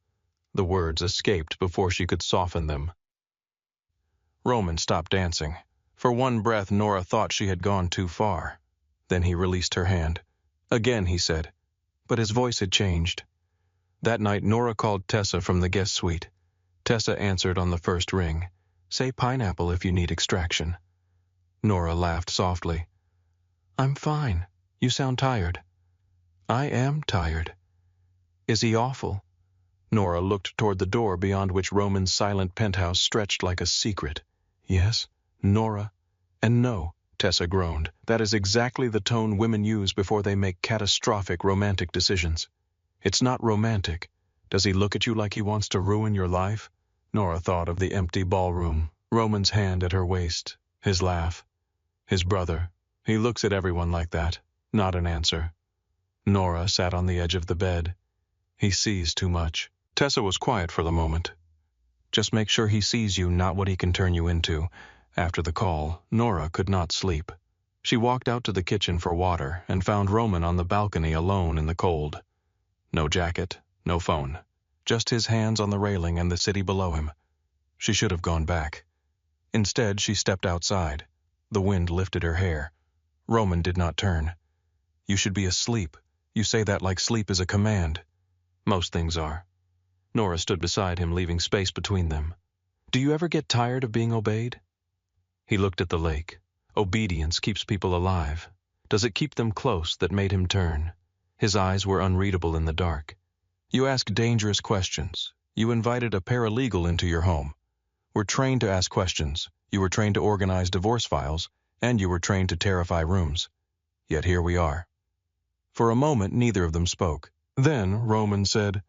S1: The words escaped before she could soften them. Roman stopped dancing. For one breath, Nora thought she had gone too far. Then he released her hand. "Again," he said. But his voice had changed. That night, Nora called Tessa from the guest suite. Tessa answered on the first ring. "Say pineapple if you need extraction." Nora laughed softly. "I'm fine. You sound tired." "I am tired." "Is he awful?" Nora looked toward the door beyond which Roman's silent penthouse stretched like a secret. "Yes, Nora." "And no," Tessa groaned. "That is exactly the tone women use before they make catastrophic romantic decisions. It's not romantic. Does he look at you like he wants to ruin your life?" Nora thought of the empty ballroom, Roman's hand at her waist, his laugh. His brother. He looks at everyone like that. Not an answer. Nora sat on the edge of the bed. He sees too much. Tessa was quiet for the moment. "Just make sure he sees you, not what he can turn you into." After the call, Nora could not sleep. She walked out to the kitchen for water and found Roman on the balcony alone in the cold. No jacket, no phone. Just his hands on the railing and the city below him. She should have gone back. Instead, she stepped outside. The wind lifted her hair. Roman did not turn. "You should be asleep. You say that like sleep is a command." "Most things are." Nora stood beside him, leaving space between them. "Do you ever get tired of being obeyed?" He looked at the lake. Obedience keeps people alive. Does it keep them close? That made him turn. His eyes were unreadable in the dark. "You ask dangerous questions. You invited a paralegal into your home. We're trained to ask questions. You were trained to organize divorce files, and you were trained to terrify rooms. Yet here we are." For a moment, neither of them spoke. Then Roman said,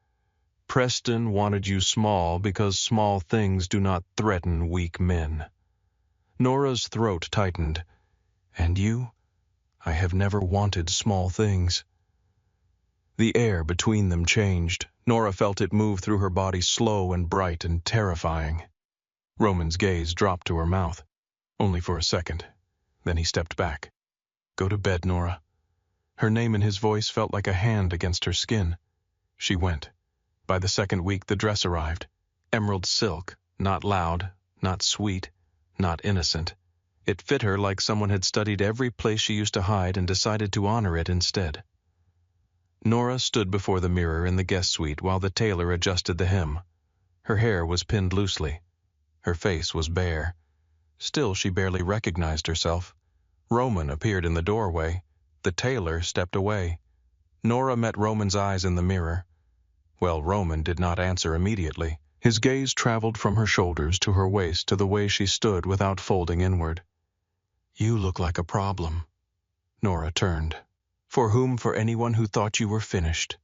S1: "Preston wanted you small because small things do not threaten weak men." Nora's throat tightened. "And you? I have never wanted small things." The air between them changed. Nora felt it move through her body, slow and bright and terrifying. Roman's gaze dropped to her mouth. Only for a second. Then he stepped back. "Go to bed, Nora." Her name in his voice felt like a hand against her skin. She went. By the second week, the dress arrived. Emerald silk, not loud, not sweet, not innocent. It fit her like someone had studied every place she used to hide and decided to honor it instead. Nora stood before the mirror in the guest suite while the tailor adjusted the hem. Her hair was pinned loosely. Her face was bare. Still, she barely recognized herself. Roman appeared in the doorway. The tailor stepped away. Nora met Roman's eyes in the mirror. Well, Roman did not answer immediately. His gaze traveled from her shoulders to her waist to the way she stood without folding inward. "You look like a problem." Nora turned. "For whom? For anyone who thought you were finished."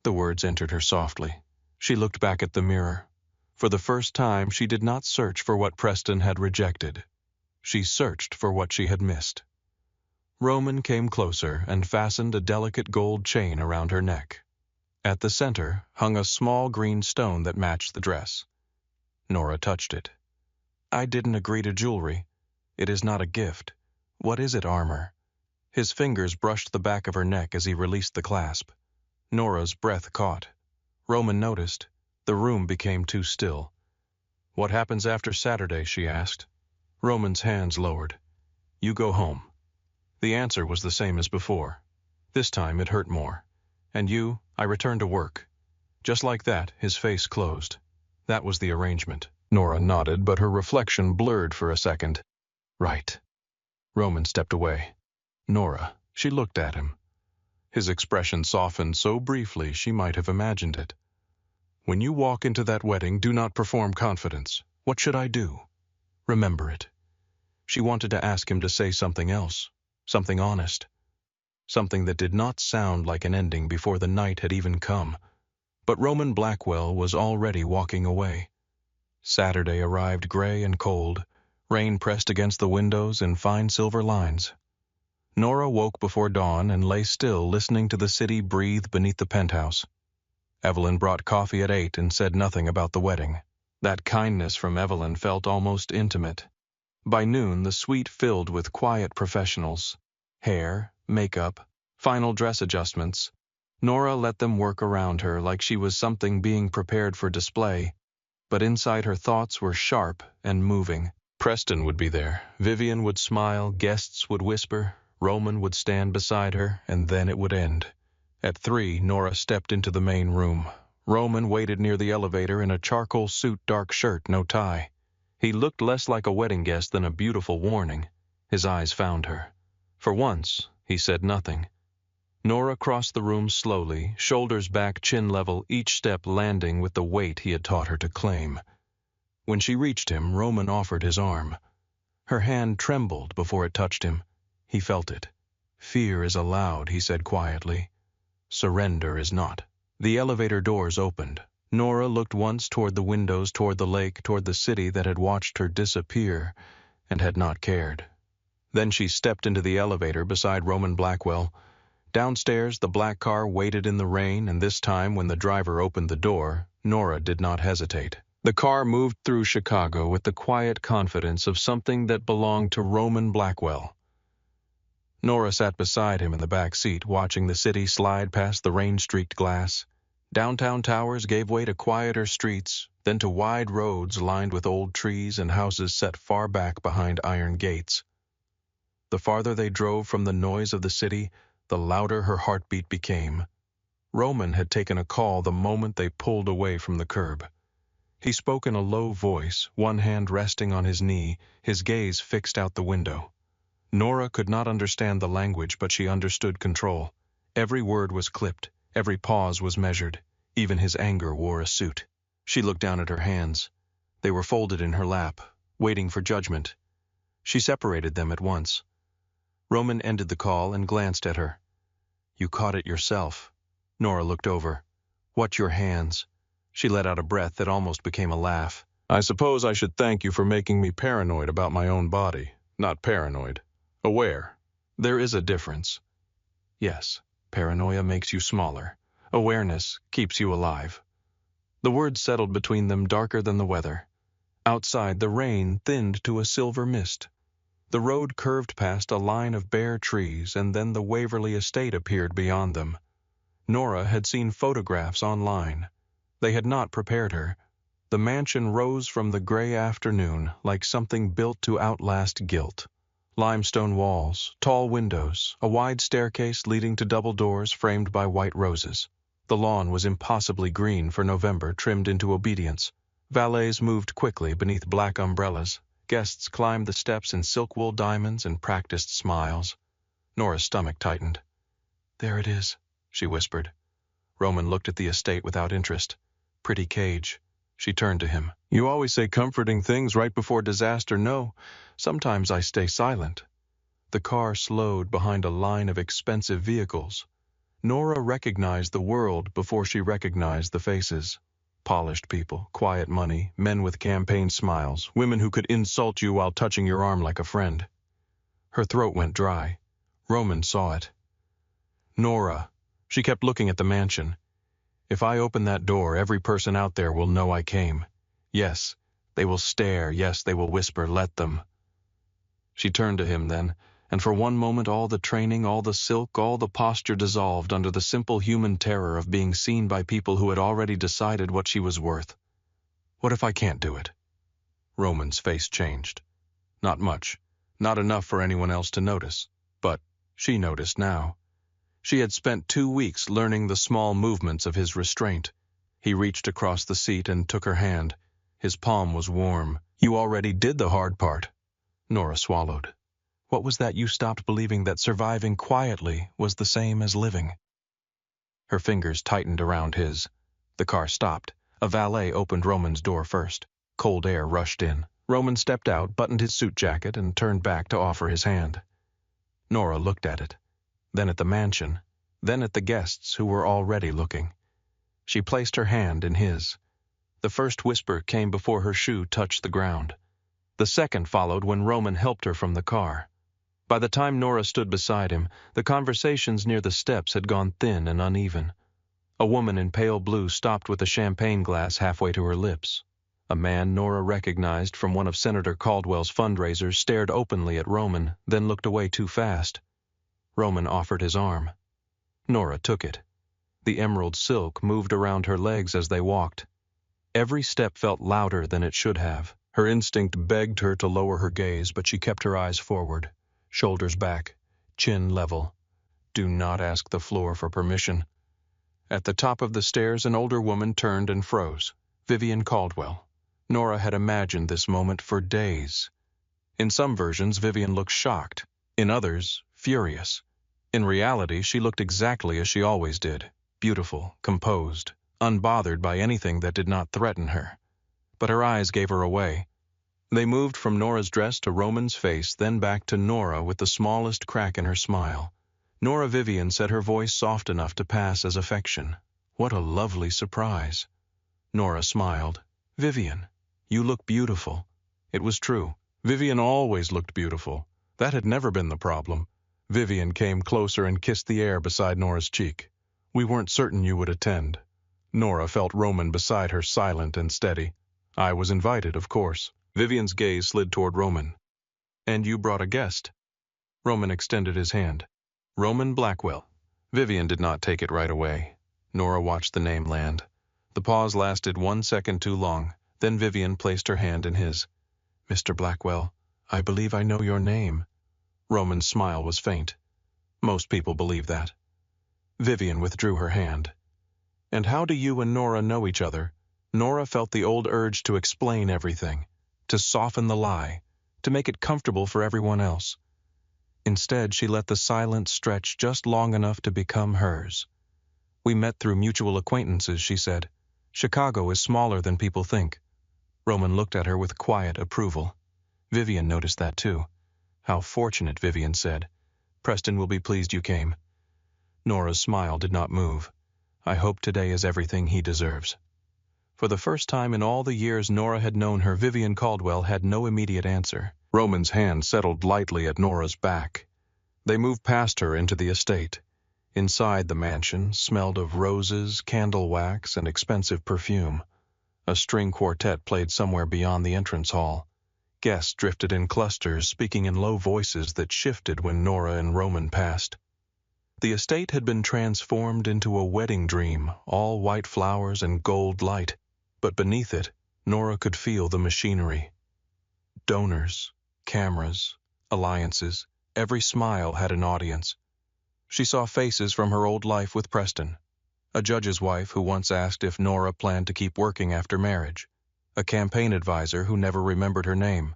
S1: The words entered her softly. She looked back at the mirror. For the first time, she did not search for what Preston had rejected. She searched for what she had missed. Roman came closer and fastened a delicate gold chain around her neck. At the center hung a small green stone that matched the dress. Nora touched it. "I didn't agree to jewelry. It is not a gift. What is it, armor?" His fingers brushed the back of her neck as he released the clasp. Nora's breath caught. Roman noticed. The room became too still. "What happens after Saturday?" she asked. Roman's hands lowered. "You go home." The answer was the same as before. This time it hurt more. And you, I return to work. Just like that, his face closed. That was the arrangement. Nora nodded, but her reflection blurred for a second. Right. Roman stepped away. Nora, she looked at him. His expression softened so briefly she might have imagined it. When you walk into that wedding, do not perform confidence. What should I do? Remember it. She wanted to ask him to say something else, something honest, something that did not sound like an ending before the night had even come. But Roman Blackwell was already walking away. Saturday arrived gray and cold. Rain pressed against the windows in fine silver lines. Nora woke before dawn and lay still, listening to the city breathe beneath the penthouse. Evelyn brought coffee at 8 and said nothing about the wedding. That kindness from Evelyn felt almost intimate. By noon, the suite filled with quiet professionals. Hair, makeup, final dress adjustments. Nora let them work around her like she was something being prepared for display, but inside her thoughts were sharp and moving. Preston would be there. Vivian would smile, guests would whisper, Roman would stand beside her, and then it would end. At 3, Nora stepped into the main room. Roman waited near the elevator in a charcoal suit, dark shirt, no tie. He looked less like a wedding guest than a beautiful warning. His eyes found her. For once, he said nothing. Nora crossed the room slowly, shoulders back, chin level, each step landing with the weight he had taught her to claim. When she reached him, Roman offered his arm. Her hand trembled before it touched him. He felt it. Fear is allowed, he said quietly. Surrender is not. The elevator doors opened. Nora looked once toward the windows, toward the lake, toward the city that had watched her disappear and had not cared. Then she stepped into the elevator beside Roman Blackwell. Downstairs, the black car waited in the rain, and this time when the driver opened the door, Nora did not hesitate. The car moved through Chicago with the quiet confidence of something that belonged to Roman Blackwell. Nora sat beside him in the back seat, watching the city slide past the rain-streaked glass. Downtown towers gave way to quieter streets, then to wide roads lined with old trees and houses set far back behind iron gates. The farther they drove from the noise of the city, the louder her heartbeat became. Roman had taken a call the moment they pulled away from the curb. He spoke in a low voice, one hand resting on his knee, his gaze fixed out the window. Nora could not understand the language, but she understood control. Every word was clipped, every pause was measured. Even his anger wore a suit. She looked down at her hands. They were folded in her lap, waiting for judgment. She separated them at once. Roman ended the call and glanced at her. You caught it yourself. Nora looked over. What, your hands? She let out a breath that almost became a laugh. I suppose I should thank you for making me paranoid about my own body. Not paranoid. Aware. There is a difference. Yes, paranoia makes you smaller. Awareness keeps you alive. The words settled between them, darker than the weather. Outside, the rain thinned to a silver mist. The road curved past a line of bare trees, and then the Waverly estate appeared beyond them. Nora had seen photographs online. They had not prepared her. The mansion rose from the gray afternoon like something built to outlast guilt. Limestone walls, tall windows, a wide staircase leading to double doors framed by white roses. The lawn was impossibly green for November, trimmed into obedience. Valets moved quickly beneath black umbrellas. Guests climbed the steps in silk wool diamonds and practiced smiles. Nora's stomach tightened. There it is, she whispered. Roman looked at the estate without interest. Pretty cage. She turned to him. You always say comforting things right before disaster. No, sometimes I stay silent. The car slowed behind a line of expensive vehicles. Nora recognized the world before she recognized the faces. Polished people, quiet money, men with campaign smiles, women who could insult you while touching your arm like a friend. Her throat went dry. Roman saw it. Nora. She kept looking at the mansion. If I open that door, every person out there will know I came. Yes, they will stare. Yes, they will whisper, let them. She turned to him then, and for one moment all the training, all the silk, all the posture dissolved under the simple human terror of being seen by people who had already decided what she was worth. What if I can't do it? Roman's face changed. Not much. Not enough for anyone else to notice. But she noticed now. She had spent 2 weeks learning the small movements of his restraint. He reached across the seat and took her hand. His palm was warm. "You already did the hard part." Nora swallowed. What was that you stopped believing that surviving quietly was the same as living? Her fingers tightened around his. The car stopped. A valet opened Roman's door first. Cold air rushed in. Roman stepped out, buttoned his suit jacket, and turned back to offer his hand. Nora looked at it, then at the mansion, then at the guests who were already looking. She placed her hand in his. The first whisper came before her shoe touched the ground. The second followed when Roman helped her from the car. By the time Nora stood beside him, the conversations near the steps had gone thin and uneven. A woman in pale blue stopped with a champagne glass halfway to her lips. A man Nora recognized from one of Senator Caldwell's fundraisers stared openly at Roman, then looked away too fast. Roman offered his arm. Nora took it. The emerald silk moved around her legs as they walked. Every step felt louder than it should have. Her instinct begged her to lower her gaze, but she kept her eyes forward, shoulders back, chin level. Do not ask the floor for permission. At the top of the stairs, an older woman turned and froze. Vivian Caldwell. Nora had imagined this moment for days. In some versions, Vivian looked shocked. In others, furious. In reality, she looked exactly as she always did. Beautiful, composed, unbothered by anything that did not threaten her. But her eyes gave her away. They moved from Nora's dress to Roman's face, then back to Nora with the smallest crack in her smile. Nora Vivian said, her voice soft enough to pass as affection. What a lovely surprise. Nora smiled. Vivian, you look beautiful. It was true. Vivian always looked beautiful. That had never been the problem. Vivian came closer and kissed the air beside Nora's cheek. We weren't certain you would attend. Nora felt Roman beside her, silent and steady. I was invited, of course. Vivian's gaze slid toward Roman. And you brought a guest. Roman extended his hand. Roman Blackwell. Vivian did not take it right away. Nora watched the name land. The pause lasted 1 second too long. Then Vivian placed her hand in his. Mr. Blackwell, I believe I know your name. Roman's smile was faint. Most people believe that. Vivian withdrew her hand. And how do you and Nora know each other? Nora felt the old urge to explain everything, to soften the lie, to make it comfortable for everyone else. Instead, she let the silence stretch just long enough to become hers. We met through mutual acquaintances, she said. Chicago is smaller than people think. Roman looked at her with quiet approval. Vivian noticed that too. How fortunate, Vivian said. Preston will be pleased you came. Nora's smile did not move. I hope today is everything he deserves. For the first time in all the years Nora had known her, Vivian Caldwell had no immediate answer. Roman's hand settled lightly at Nora's back. They moved past her into the estate. Inside the mansion smelled of roses, candle wax, and expensive perfume. A string quartet played somewhere beyond the entrance hall. Guests drifted in clusters, speaking in low voices that shifted when Nora and Roman passed. The estate had been transformed into a wedding dream, all white flowers and gold light. But beneath it, Nora could feel the machinery. Donors, cameras, alliances, every smile had an audience. She saw faces from her old life with Preston. A judge's wife who once asked if Nora planned to keep working after marriage. A campaign advisor who never remembered her name.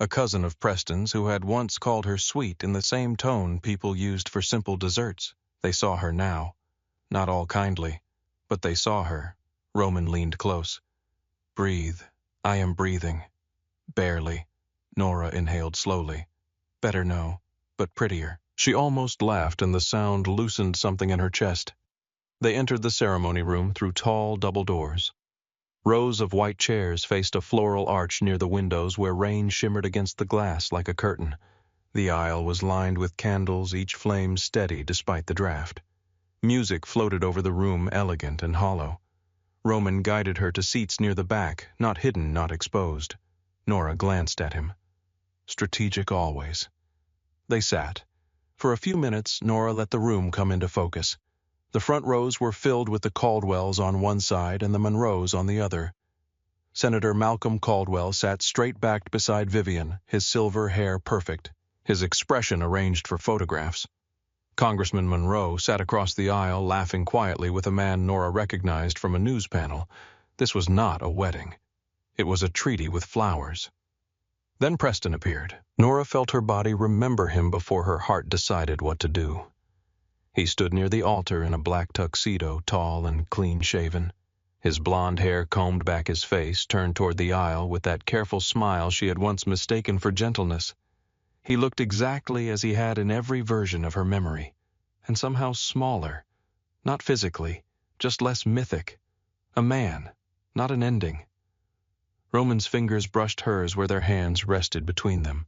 S1: A cousin of Preston's who had once called her sweet in the same tone people used for simple desserts. They saw her now. Not all kindly, but they saw her. Roman leaned close. Breathe. I am breathing. Barely. Nora inhaled slowly. Better no, but prettier. She almost laughed, and the sound loosened something in her chest. They entered the ceremony room through tall double doors. Rows of white chairs faced a floral arch near the windows where rain shimmered against the glass like a curtain. The aisle was lined with candles, each flame steady despite the draft. Music floated over the room, elegant and hollow. Roman guided her to seats near the back, not hidden, not exposed. Nora glanced at him. Strategic always. They sat. For a few minutes, Nora let the room come into focus. The front rows were filled with the Caldwells on one side and the Monroes on the other. Senator Malcolm Caldwell sat straight-backed beside Vivian, his silver hair perfect, his expression arranged for photographs. Congressman Monroe sat across the aisle laughing quietly with a man Nora recognized from a news panel. This was not a wedding. It was a treaty with flowers. Then Preston appeared. Nora felt her body remember him before her heart decided what to do. He stood near the altar in a black tuxedo, tall and clean-shaven. His blonde hair combed back his face, turned toward the aisle with that careful smile she had once mistaken for gentleness. He looked exactly as he had in every version of her memory, and somehow smaller, not physically, just less mythic. A man, not an ending. Roman's fingers brushed hers where their hands rested between them.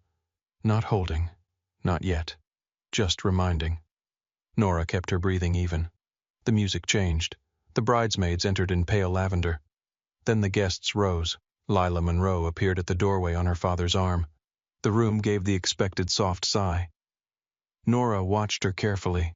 S1: Not holding, not yet, just reminding. Nora kept her breathing even. The music changed. The bridesmaids entered in pale lavender. Then the guests rose. Lila Monroe appeared at the doorway on her father's arm. The room gave the expected soft sigh. Nora watched her carefully.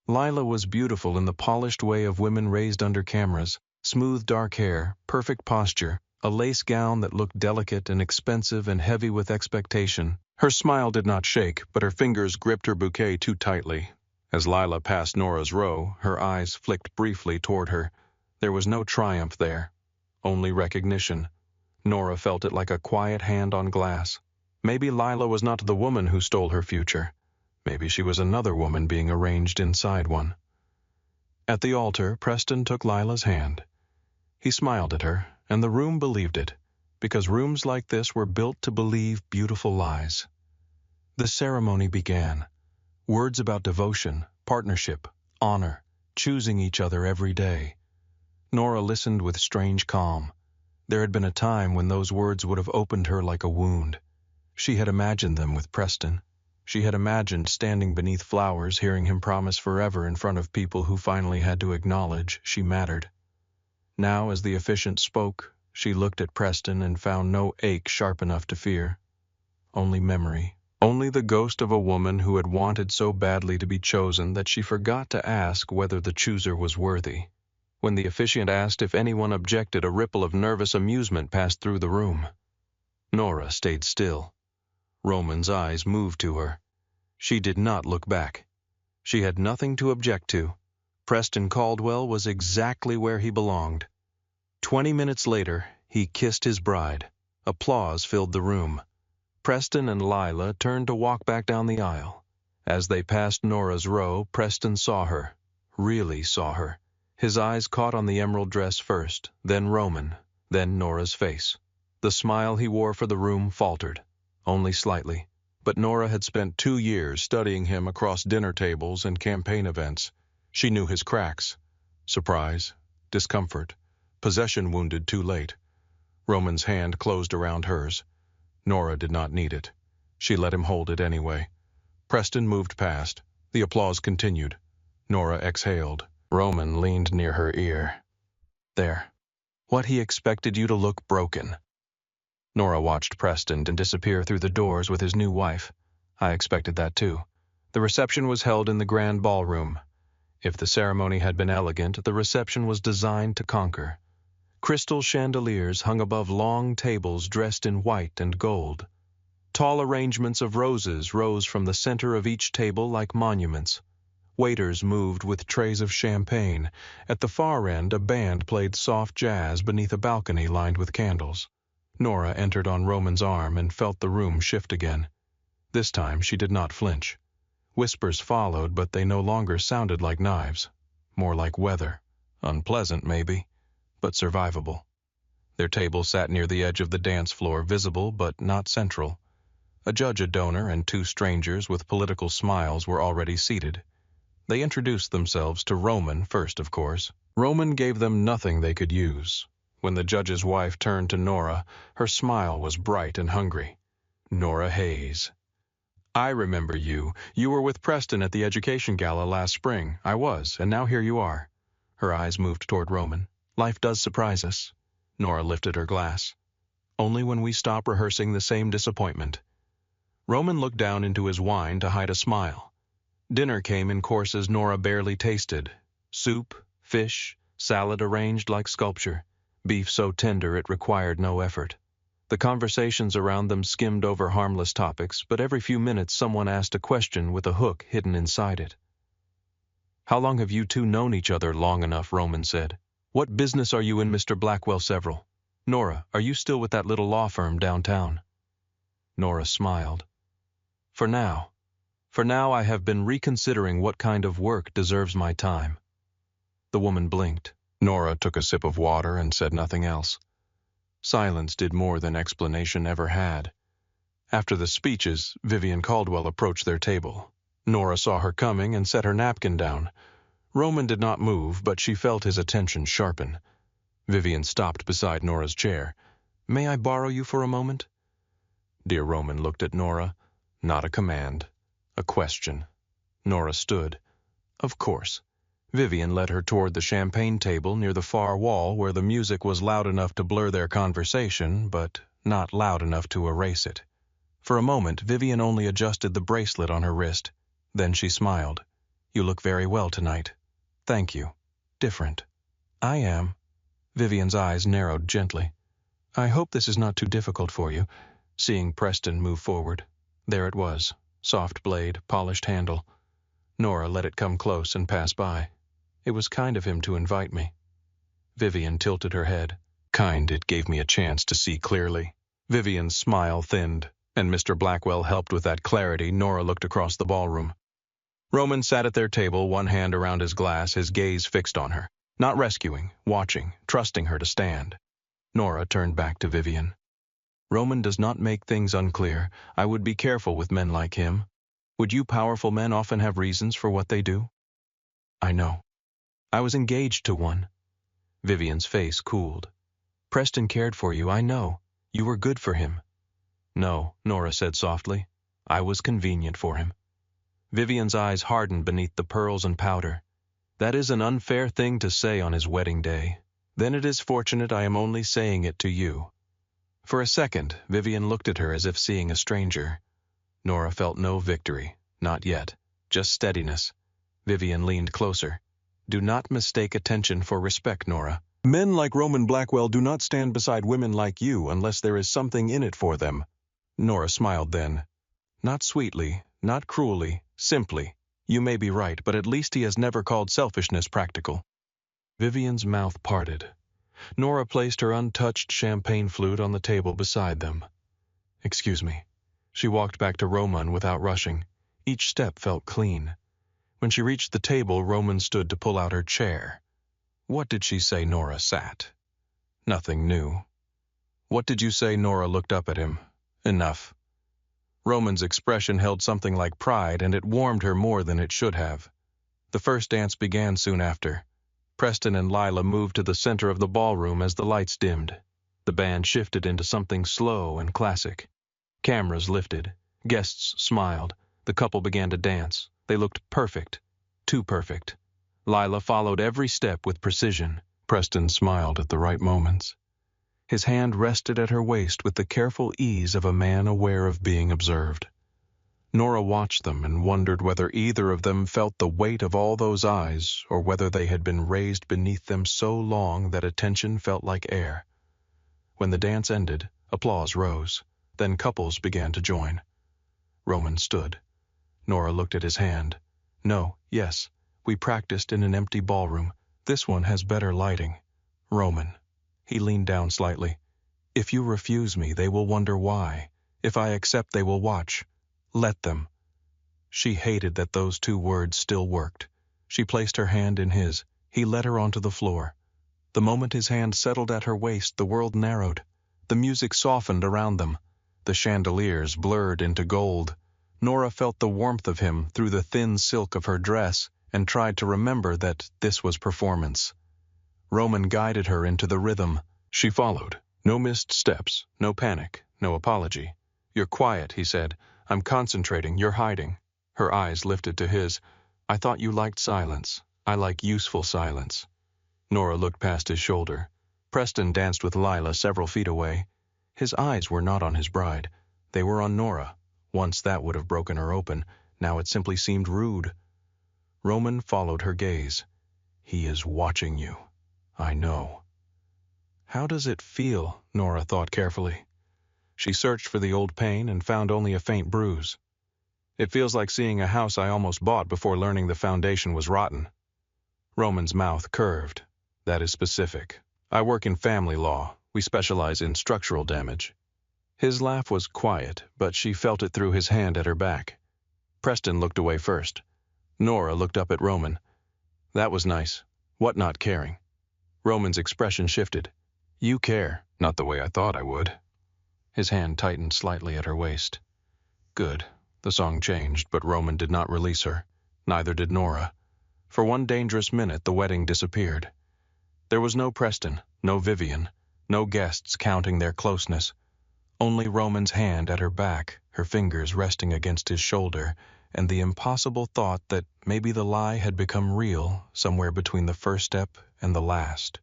S1: Lila was beautiful in the polished way of women raised under cameras. Smooth dark hair, perfect posture, a lace gown that looked delicate and expensive and heavy with expectation. Her smile did not shake, but her fingers gripped her bouquet too tightly. As Lila passed Nora's row, her eyes flicked briefly toward her. There was no triumph there, only recognition. Nora felt it like a quiet hand on glass. Maybe Lila was not the woman who stole her future. Maybe she was another woman being arranged inside one. At the altar, Preston took Lila's hand. He smiled at her, and the room believed it, because rooms like this were built to believe beautiful lies. The ceremony began. Words about devotion, partnership, honor, choosing each other every day. Nora listened with strange calm. There had been a time when those words would have opened her like a wound. She had imagined them with Preston. She had imagined standing beneath flowers, hearing him promise forever in front of people who finally had to acknowledge she mattered. Now, as the officiant spoke, she looked at Preston and found no ache sharp enough to fear. Only memory. Only the ghost of a woman who had wanted so badly to be chosen that she forgot to ask whether the chooser was worthy. When the officiant asked if anyone objected, a ripple of nervous amusement passed through the room. Nora stayed still. Roman's eyes moved to her. She did not look back. She had nothing to object to. Preston Caldwell was exactly where he belonged. 20 minutes later, he kissed his bride. Applause filled the room. Preston and Lila turned to walk back down the aisle. As they passed Nora's row, Preston saw her. Really saw her. His eyes caught on the emerald dress first, then Roman, then Nora's face. The smile he wore for the room faltered, only slightly. But Nora had spent 2 years studying him across dinner tables and campaign events. She knew his cracks. Surprise, discomfort, possession wounded too late. Roman's hand closed around hers. Nora did not need it. She let him hold it anyway. Preston moved past. The applause continued. Nora exhaled. Roman leaned near her ear. There. What he expected you to look broken. Nora watched Preston disappear through the doors with his new wife. I expected that too. The reception was held in the grand ballroom. If the ceremony had been elegant, the reception was designed to conquer. Crystal chandeliers hung above long tables dressed in white and gold. Tall arrangements of roses rose from the center of each table like monuments. Waiters moved with trays of champagne. At the far end, a band played soft jazz beneath a balcony lined with candles. Nora entered on Roman's arm and felt the room shift again. This time she did not flinch. Whispers followed, but they no longer sounded like knives. More like weather. Unpleasant, maybe, but survivable. Their table sat near the edge of the dance floor, visible but not central. A judge, a donor, and 2 strangers with political smiles were already seated. They introduced themselves to Roman first, of course. Roman gave them nothing they could use. When the judge's wife turned to Nora, her smile was bright and hungry. Nora Hayes. I remember you. You were with Preston at the education gala last spring. I was, and now here you are. Her eyes moved toward Roman. Life does surprise us. Nora lifted her glass. Only when we stop rehearsing the same disappointment. Roman looked down into his wine to hide a smile. Dinner came in courses Nora barely tasted. Soup, fish, salad arranged like sculpture. Beef so tender it required no effort. The conversations around them skimmed over harmless topics, but every few minutes someone asked a question with a hook hidden inside it. How long have you two known each other? Long enough, Roman said. What business are you in Mr. Blackwell several? Nora, are you still with that little law firm downtown? Nora smiled. For now. For now I have been reconsidering what kind of work deserves my time. The woman blinked. Nora took a sip of water and said nothing else. Silence did more than explanation ever had. After the speeches, Vivian Caldwell approached their table. Nora saw her coming and set her napkin down. Roman did not move, but she felt his attention sharpen. Vivian stopped beside Nora's chair. May I borrow you for a moment? Dear Roman looked at Nora. Not a command. A question. Nora stood. Of course. Vivian led her toward the champagne table near the far wall where the music was loud enough to blur their conversation, but not loud enough to erase it. For a moment, Vivian only adjusted the bracelet on her wrist. Then she smiled. You look very well tonight. Thank you. Different. I am. Vivian's eyes narrowed gently. I hope this is not too difficult for you. Seeing Preston move forward. There it was. Soft blade, polished handle. Nora let it come close and pass by. It was kind of him to invite me. Vivian tilted her head. Kind, it gave me a chance to see clearly. Vivian's smile thinned, and Mr. Blackwell helped with that clarity. Nora looked across the ballroom. Roman sat at their table, one hand around his glass, his gaze fixed on her. Not rescuing, watching, trusting her to stand. Nora turned back to Vivian. Roman does not make things unclear. I would be careful with men like him. Would you powerful men often have reasons for what they do? I know. I was engaged to one. Vivian's face cooled. Preston cared for you, I know. You were good for him. No, Nora said softly. I was convenient for him. Vivian's eyes hardened beneath the pearls and powder. That is an unfair thing to say on his wedding day. Then it is fortunate I am only saying it to you. For a second, Vivian looked at her as if seeing a stranger. Nora felt no victory, not yet, just steadiness. Vivian leaned closer. Do not mistake attention for respect, Nora. Men like Roman Blackwell do not stand beside women like you unless there is something in it for them. Nora smiled then. Not sweetly, not cruelly, simply. You may be right, but at least he has never called selfishness practical. Vivian's mouth parted. Nora placed her untouched champagne flute on the table beside them. Excuse me. She walked back to Roman without rushing. Each step felt clean. When she reached the table, Roman stood to pull out her chair. What did she say? Nora sat. Nothing new. What did you say? Nora looked up at him. Enough. Roman's expression held something like pride, and it warmed her more than it should have. The first dance began soon after. Preston and Lila moved to the center of the ballroom as the lights dimmed. The band shifted into something slow and classic. Cameras lifted. Guests smiled. The couple began to dance. They looked perfect. Too perfect. Lila followed every step with precision. Preston smiled at the right moments. His hand rested at her waist with the careful ease of a man aware of being observed. Nora watched them and wondered whether either of them felt the weight of all those eyes or whether they had been raised beneath them so long that attention felt like air. When the dance ended, applause rose. Then couples began to join. Roman stood. Nora looked at his hand. No, yes, we practiced in an empty ballroom. This one has better lighting. Roman. He leaned down slightly. If you refuse me, they will wonder why. If I accept, they will watch. Let them. She hated that those two words still worked. She placed her hand in his. He led her onto the floor. The moment his hand settled at her waist, the world narrowed. The music softened around them. The chandeliers blurred into gold. Nora felt the warmth of him through the thin silk of her dress and tried to remember that this was performance. Roman guided her into the rhythm. She followed. No missed steps, no panic, no apology. You're quiet, he said. I'm concentrating, you're hiding. Her eyes lifted to his. I thought you liked silence. I like useful silence. Nora looked past his shoulder. Preston danced with Lila several feet away. His eyes were not on his bride. They were on Nora. Once that would have broken her open. Now it simply seemed rude. Roman followed her gaze. He is watching you. I know. How does it feel? Nora thought carefully. She searched for the old pain and found only a faint bruise. It feels like seeing a house I almost bought before learning the foundation was rotten. Roman's mouth curved. That is specific. I work in family law. We specialize in structural damage. His laugh was quiet, but she felt it through his hand at her back. Preston looked away first. Nora looked up at Roman. That was nice. What not caring? Roman's expression shifted. You care, not the way I thought I would. His hand tightened slightly at her waist. Good. The song changed, but Roman did not release her. Neither did Nora. For one dangerous minute, the wedding disappeared. There was no Preston, no Vivian, no guests counting their closeness. Only Roman's hand at her back, her fingers resting against his shoulder, and the impossible thought that maybe the lie had become real somewhere between the first step and the last.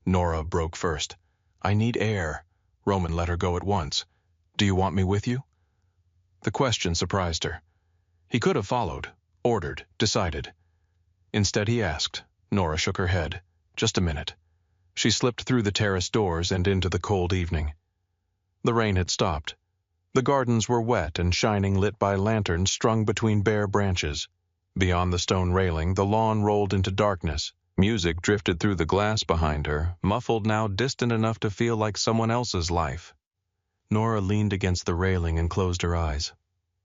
S1: Nora broke first. I need air. Roman let her go at once. Do you want me with you? The question surprised her. He could have followed, ordered, decided. Instead he asked. Nora shook her head. Just a minute. She slipped through the terrace doors and into the cold evening. The rain had stopped. The gardens were wet and shining, lit by lanterns strung between bare branches. Beyond the stone railing, the lawn rolled into darkness. Music drifted through the glass behind her, muffled now distant enough to feel like someone else's life. Nora leaned against the railing and closed her eyes.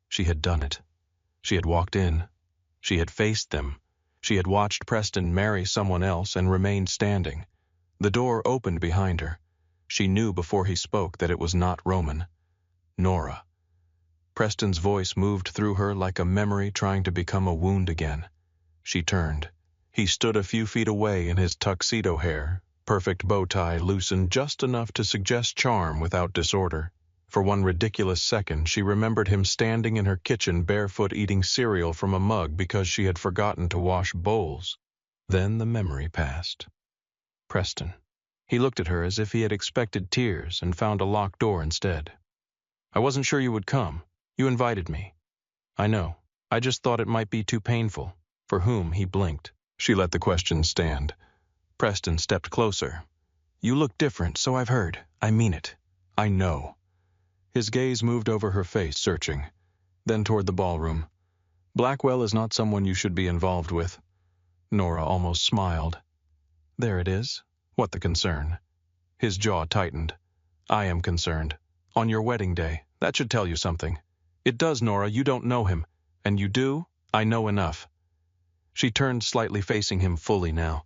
S1: She had done it. She had walked in. She had faced them. She had watched Preston marry someone else and remained standing. The door opened behind her. She knew before he spoke that it was not Roman. Nora. Preston's voice moved through her like a memory trying to become a wound again. She turned. He stood a few feet away in his tuxedo hair, perfect bow tie loosened just enough to suggest charm without disorder. For one ridiculous second, she remembered him standing in her kitchen barefoot eating cereal from a mug because she had forgotten to wash bowls. Then the memory passed. Preston. He looked at her as if he had expected tears and found a locked door instead. I wasn't sure you would come. You invited me. I know. I just thought it might be too painful. For whom? He blinked. She let the question stand. Preston stepped closer. You look different, so I've heard. I mean it. I know. His gaze moved over her face, searching. Then toward the ballroom. Blackwell is not someone you should be involved with. Nora almost smiled. There it is. What the concern? His jaw tightened. I am concerned. On your wedding day. That should tell you something. It does, Nora. You don't know him. And you do? I know enough. She turned slightly, facing him fully now.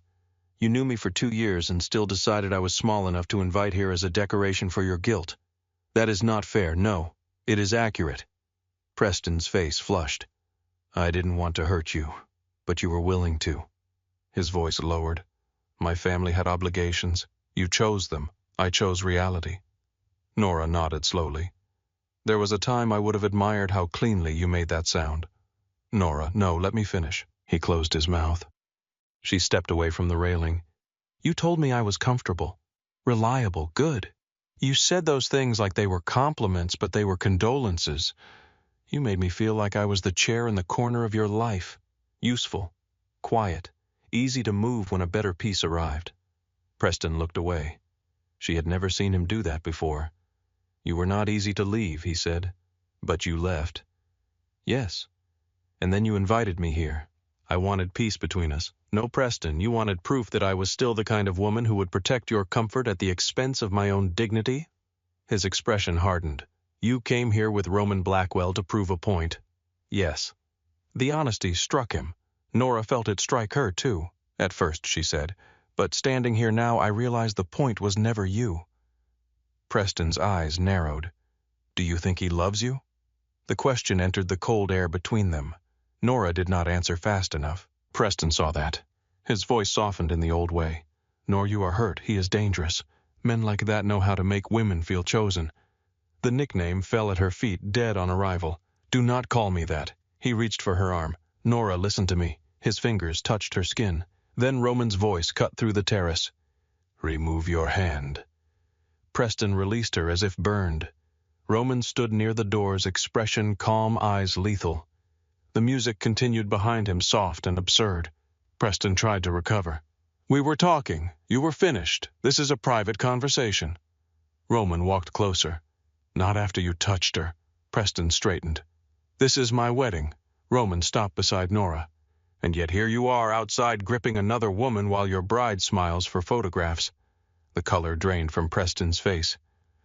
S1: You knew me for 2 years and still decided I was small enough to invite here as a decoration for your guilt. That is not fair. No, it is accurate. Preston's face flushed. I didn't want to hurt you, but you were willing to. His voice lowered. My family had obligations. You chose them. I chose reality. Nora nodded slowly. There was a time I would have admired how cleanly you made that sound. Nora, no, let me finish. He closed his mouth. She stepped away from the railing. You told me I was comfortable, reliable, good. You said those things like they were compliments, but they were condolences. You made me feel like I was the chair in the corner of your life. Useful, quiet, easy to move when a better piece arrived. Preston looked away. She had never seen him do that before. You were not easy to leave, he said. But you left. Yes. And then you invited me here. I wanted peace between us. No, Preston, you wanted proof that I was still the kind of woman who would protect your comfort at the expense of my own dignity? His expression hardened. You came here with Roman Blackwell to prove a point. Yes. The honesty struck him. Nora felt it strike her, too. At first, she said. But standing here now, I realize the point was never you. Preston's eyes narrowed. Do you think he loves you? The question entered the cold air between them. Nora did not answer fast enough. Preston saw that. His voice softened in the old way. Nor you are hurt. He is dangerous. Men like that know how to make women feel chosen. The nickname fell at her feet, dead on arrival. Do not call me that. He reached for her arm. Nora, listen to me. His fingers touched her skin. Then Roman's voice cut through the terrace. Remove your hand. Preston released her as if burned. Roman stood near the doors, expression calm, eyes lethal. The music continued behind him, soft and absurd. Preston tried to recover. We were talking. You were finished. This is a private conversation. Roman walked closer. Not after you touched her. Preston straightened. This is my wedding." Roman stopped beside Nora. "And yet here you are outside gripping another woman while your bride smiles for photographs." The color drained from Preston's face.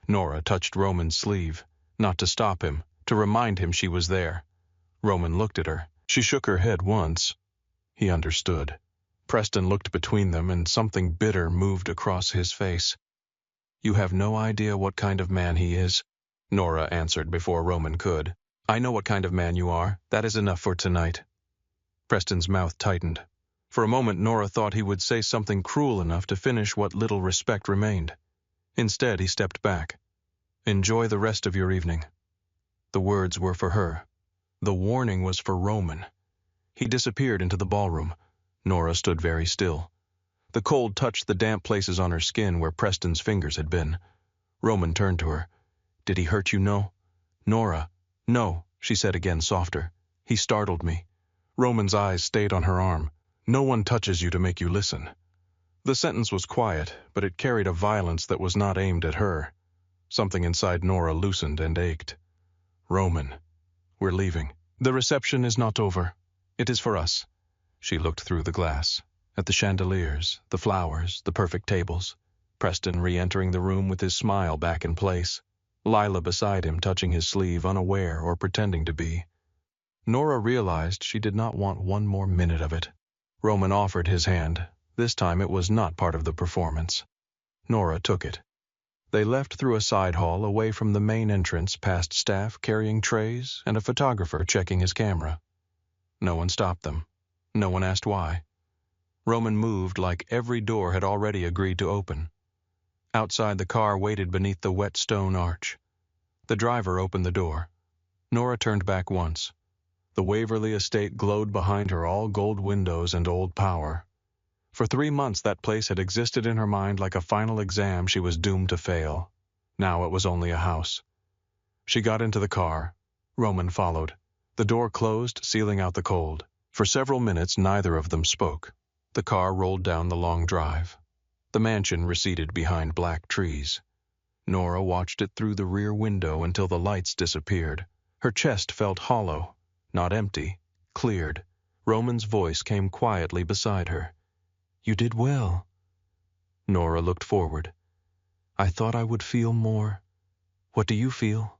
S1: Nora touched Roman's sleeve, not to stop him, to remind him she was there. Roman looked at her. She shook her head once. He understood. Preston looked between them, and something bitter moved across his face. "You have no idea what kind of man he is," Nora answered before Roman could. "I know what kind of man you are. That is enough for tonight." Preston's mouth tightened. For a moment Nora thought he would say something cruel enough to finish what little respect remained. Instead, he stepped back. "Enjoy the rest of your evening." The words were for her. The warning was for Roman. He disappeared into the ballroom. Nora stood very still. The cold touched the damp places on her skin where Preston's fingers had been. Roman turned to her. "Did he hurt you, no?" "Nora." "No," she said again, softer. "He startled me." Roman's eyes stayed on her arm. "No one touches you to make you listen." The sentence was quiet, but it carried a violence that was not aimed at her. Something inside Nora loosened and ached. "Roman, we're leaving. The reception is not over. It is for us." She looked through the glass, at the chandeliers, the flowers, the perfect tables. Preston re-entering the room with his smile back in place. Lila beside him touching his sleeve, unaware or pretending to be. Nora realized she did not want one more minute of it. Roman offered his hand. This time it was not part of the performance. Nora took it. They left through a side hall away from the main entrance, past staff carrying trays and a photographer checking his camera. No one stopped them. No one asked why. Roman moved like every door had already agreed to open. Outside, the car waited beneath the wet stone arch. The driver opened the door. Nora turned back once. The Waverly estate glowed behind her, all gold windows and old power. For 3 months that place had existed in her mind like a final exam she was doomed to fail. Now it was only a house. She got into the car. Roman followed. The door closed, sealing out the cold. For several minutes neither of them spoke. The car rolled down the long drive. The mansion receded behind black trees. Nora watched it through the rear window until the lights disappeared. Her chest felt hollow, not empty, cleared. Roman's voice came quietly beside her. "You did well." Nora looked forward. "I thought I would feel more. What do you feel?"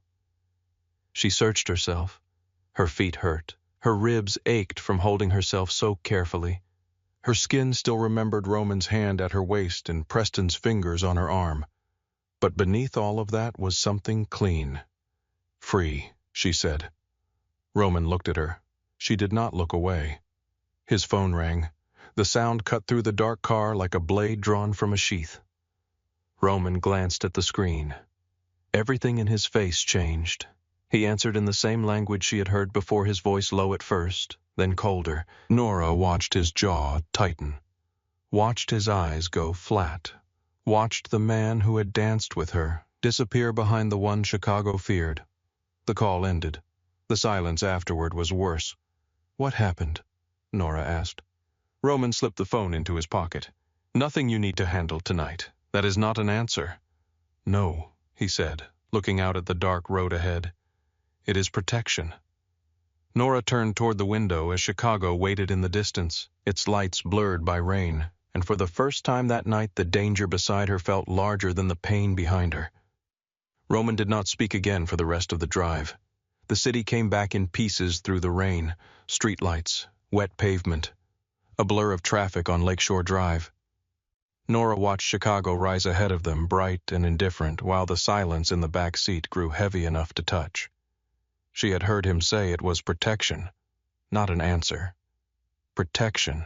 S1: She searched herself. Her feet hurt. Her ribs ached from holding herself so carefully. Her skin still remembered Roman's hand at her waist and Preston's fingers on her arm. But beneath all of that was something clean. "Free," she said. Roman looked at her. She did not look away. His phone rang. The sound cut through the dark car like a blade drawn from a sheath. Roman glanced at the screen. Everything in his face changed. He answered in the same language she had heard before, his voice low at first, then colder. Nora watched his jaw tighten, watched his eyes go flat, watched the man who had danced with her disappear behind the one Chicago feared. The call ended. The silence afterward was worse. "What happened?" Nora asked. Roman slipped the phone into his pocket. "Nothing you need to handle tonight. That is not an answer." "No," he said, looking out at the dark road ahead. "It is protection." Nora turned toward the window as Chicago waited in the distance, its lights blurred by rain, and for the first time that night the danger beside her felt larger than the pain behind her. Roman did not speak again for the rest of the drive. The city came back in pieces through the rain, streetlights, wet pavement, a blur of traffic on Lakeshore Drive. Nora watched Chicago rise ahead of them, bright and indifferent, while the silence in the back seat grew heavy enough to touch. She had heard him say it was protection, not an answer. Protection.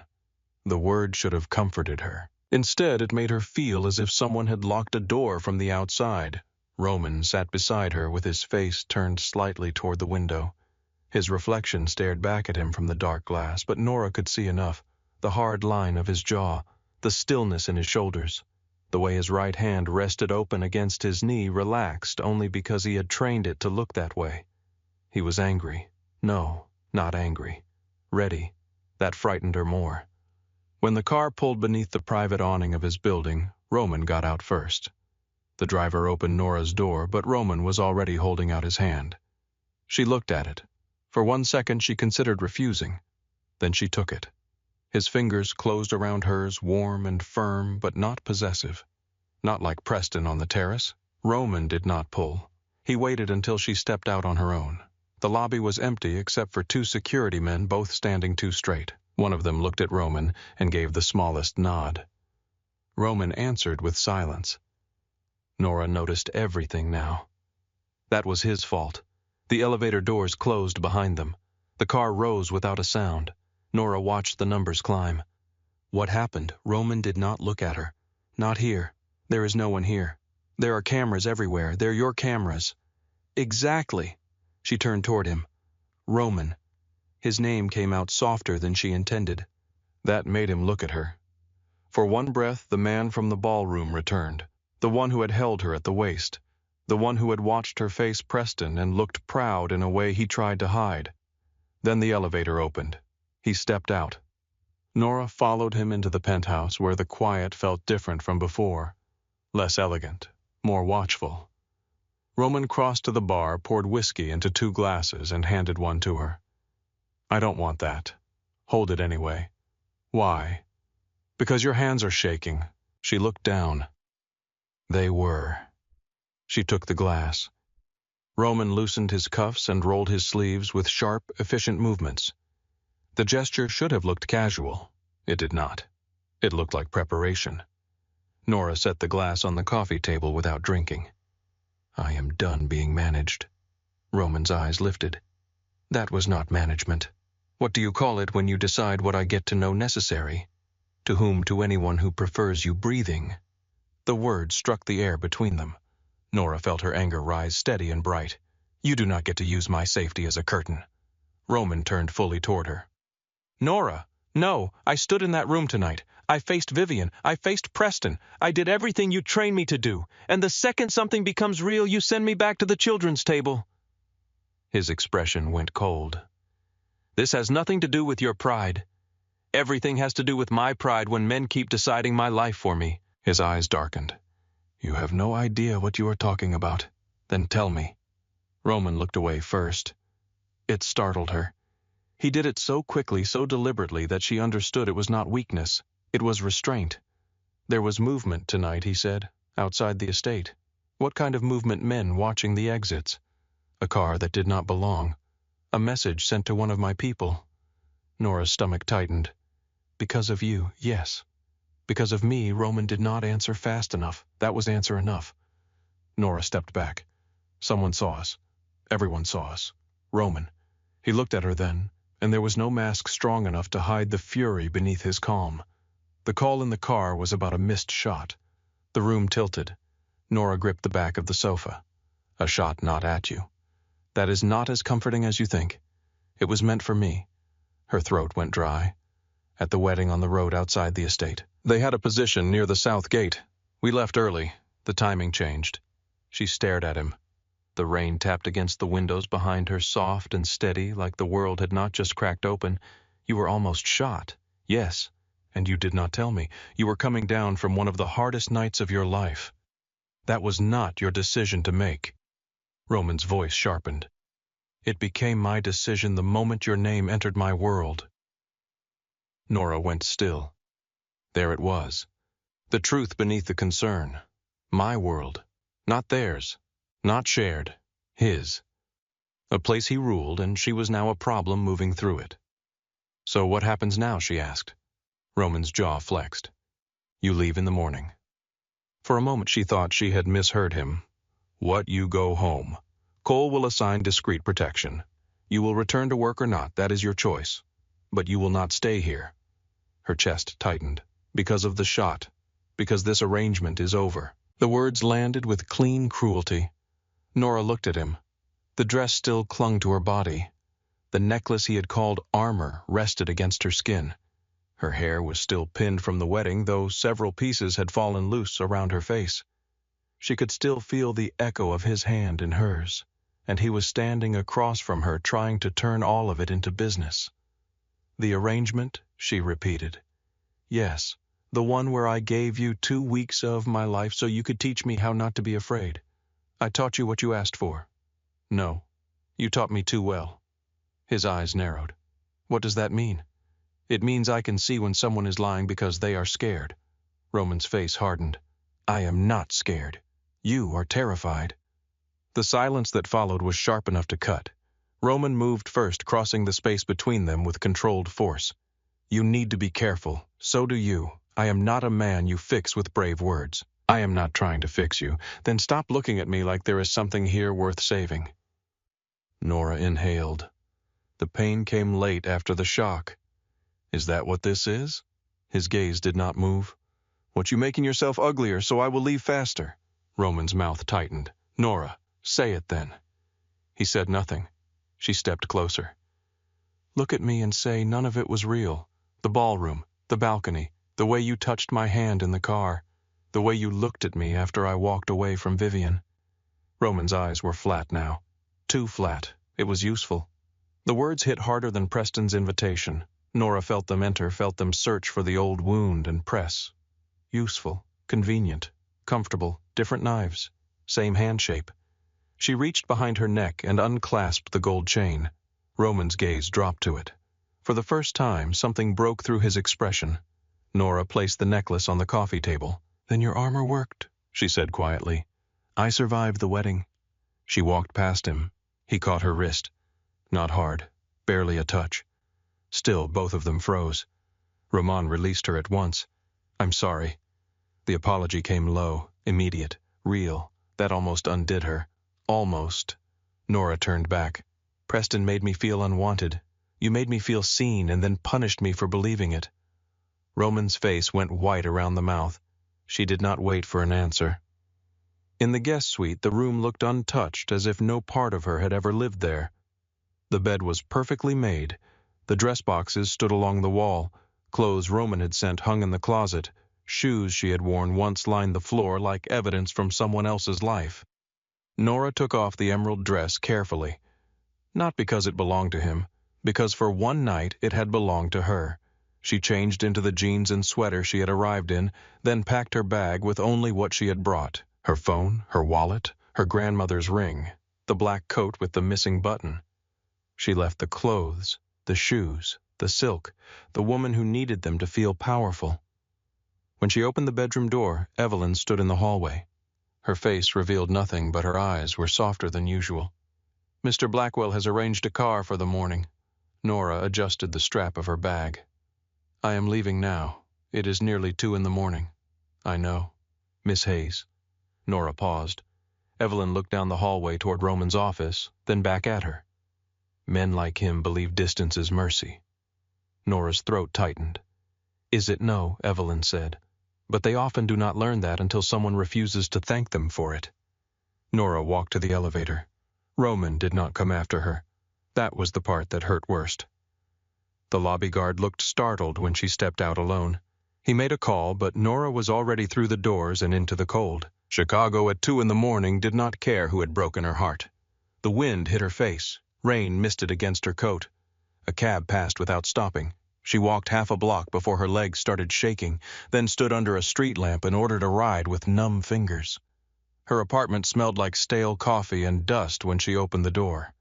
S1: The word should have comforted her. Instead, it made her feel as if someone had locked a door from the outside. Roman sat beside her with his face turned slightly toward the window. His reflection stared back at him from the dark glass, but Nora could see enough. The hard line of his jaw, the stillness in his shoulders, the way his right hand rested open against his knee relaxed only because he had trained it to look that way. He was angry. No, not angry. Ready. That frightened her more. When the car pulled beneath the private awning of his building, Roman got out first. The driver opened Nora's door, but Roman was already holding out his hand. She looked at it. For 1 second she considered refusing, then she took it. His fingers closed around hers, warm and firm, but not possessive. Not like Preston on the terrace. Roman did not pull. He waited until she stepped out on her own. The lobby was empty except for 2 security men, both standing too straight. One of them looked at Roman and gave the smallest nod. Roman answered with silence. Nora noticed everything now. That was his fault. The elevator doors closed behind them. The car rose without a sound. Nora watched the numbers climb. What happened? Roman did not look at her. Not here. There is no one here. There are cameras everywhere. They're your cameras. Exactly. She turned toward him. Roman. His name came out softer than she intended. That made him look at her. For one breath, the man from the ballroom returned. The one who had held her at the waist. The one who had watched her face Preston and looked proud in a way he tried to hide. Then the elevator opened. He stepped out. Nora followed him into the penthouse where the quiet felt different from before. Less elegant, more watchful. Roman crossed to the bar, poured whiskey into 2 glasses, and handed one to her. I don't want that. Hold it anyway. Why? Because your hands are shaking. She looked down. They were. She took the glass. Roman loosened his cuffs and rolled his sleeves with sharp, efficient movements. The gesture should have looked casual. It did not. It looked like preparation. Nora set the glass on the coffee table without drinking. I am done being managed. Roman's eyes lifted. That was not management. What do you call it when you decide what I get to know necessary? To whom? To anyone who prefers you breathing. The words struck the air between them. Nora felt her anger rise steady and bright. You do not get to use my safety as a curtain. Roman turned fully toward her. Nora, no, I stood in that room tonight. I faced Vivian. I faced Preston. I did everything you trained me to do. And the second something becomes real, you send me back to the children's table. His expression went cold. This has nothing to do with your pride. Everything has to do with my pride when men keep deciding my life for me. His eyes darkened. You have no idea what you are talking about. Then tell me. Roman looked away first. It startled her. He did it so quickly, so deliberately, that she understood it was not weakness. It was restraint. There was movement tonight, he said, outside the estate. What kind of movement? Men watching the exits. A car that did not belong. A message sent to one of my people. Nora's stomach tightened. Because of you, yes. Because of me, Roman did not answer fast enough. That was answer enough. Nora stepped back. Someone saw us. Everyone saw us. Roman. He looked at her then, and there was no mask strong enough to hide the fury beneath his calm. The call in the car was about a missed shot. The room tilted. Nora gripped the back of the sofa. A shot not at you. That is not as comforting as you think. It was meant for me. Her throat went dry. At the wedding on the road outside the estate. They had a position near the south gate. We left early. The timing changed. She stared at him. The rain tapped against the windows behind her, soft and steady, like the world had not just cracked open. You were almost shot. Yes. And you did not tell me. You were coming down from one of the hardest nights of your life. That was not your decision to make. Roman's voice sharpened. It became my decision the moment your name entered my world. Nora went still. There it was. The truth beneath the concern. My world. Not theirs. Not shared. His. A place he ruled, and she was now a problem moving through it. So what happens now, she asked. Roman's jaw flexed. You leave in the morning. For a moment she thought she had misheard him. What? You go home. Cole will assign discreet protection. You will return to work or not, that is your choice. But you will not stay here. Her chest tightened. Because of the shot. Because this arrangement is over. The words landed with clean cruelty. Nora looked at him. The dress still clung to her body. The necklace he had called armor rested against her skin. Her hair was still pinned from the wedding, though several pieces had fallen loose around her face. She could still feel the echo of his hand in hers, and he was standing across from her trying to turn all of it into business. The arrangement, she repeated. Yes, the one where I gave you 2 weeks of my life so you could teach me how not to be afraid. I taught you what you asked for. No, you taught me too well. His eyes narrowed. What does that mean? It means I can see when someone is lying because they are scared. Roman's face hardened. I am not scared. You are terrified. The silence that followed was sharp enough to cut. Roman moved first, crossing the space between them with controlled force. You need to be careful. So do you. I am not a man you fix with brave words. I am not trying to fix you. Then stop looking at me like there is something here worth saving. Nora inhaled. The pain came late after the shock. Is that what this is? His gaze did not move. What, you making yourself uglier so I will leave faster? Roman's mouth tightened. Nora, say it then. He said nothing. She stepped closer. Look at me and say none of it was real. The ballroom, the balcony, the way you touched my hand in the car, the way you looked at me after I walked away from Vivian. Roman's eyes were flat now. Too flat. It was useful. The words hit harder than Preston's invitation. Nora felt them enter, felt them search for the old wound and press. Useful, convenient, comfortable, different knives, same hand shape. She reached behind her neck and unclasped the gold chain. Roman's gaze dropped to it. For the first time, something broke through his expression. Nora placed the necklace on the coffee table. Then your armor worked, she said quietly. I survived the wedding. She walked past him. He caught her wrist. Not hard, barely a touch. Still, both of them froze. Roman released her at once. I'm sorry. The apology came low, immediate, real. That almost undid her. Almost. Nora turned back. Preston made me feel unwanted. You made me feel seen and then punished me for believing it. Roman's face went white around the mouth. She did not wait for an answer. In the guest suite, the room looked untouched, as if no part of her had ever lived there. The bed was perfectly made. The dress boxes stood along the wall. Clothes Roman had sent hung in the closet. Shoes she had worn once lined the floor like evidence from someone else's life. Nora took off the emerald dress carefully. Not because it belonged to him, because for one night it had belonged to her. She changed into the jeans and sweater she had arrived in, then packed her bag with only what she had brought: her phone, her wallet, her grandmother's ring, the black coat with the missing button. She left the clothes, the shoes, the silk, the woman who needed them to feel powerful. When she opened the bedroom door, Evelyn stood in the hallway. Her face revealed nothing, but her eyes were softer than usual. Mr. Blackwell has arranged a car for the morning. Nora adjusted the strap of her bag. I am leaving now. It is nearly 2 in the morning. I know. Miss Hayes. Nora paused. Evelyn looked down the hallway toward Roman's office, then back at her. Men like him believe distance is mercy. Nora's throat tightened. Is it no, Evelyn said. But they often do not learn that until someone refuses to thank them for it. Nora walked to the elevator. Roman did not come after her. That was the part that hurt worst. The lobby guard looked startled when she stepped out alone. He made a call, but Nora was already through the doors and into the cold. Chicago at 2 in the morning did not care who had broken her heart. The wind hit her face. Rain misted against her coat. A cab passed without stopping. She walked half a block before her legs started shaking, then stood under a street lamp and ordered a ride with numb fingers. Her apartment smelled like stale coffee and dust when she opened the door.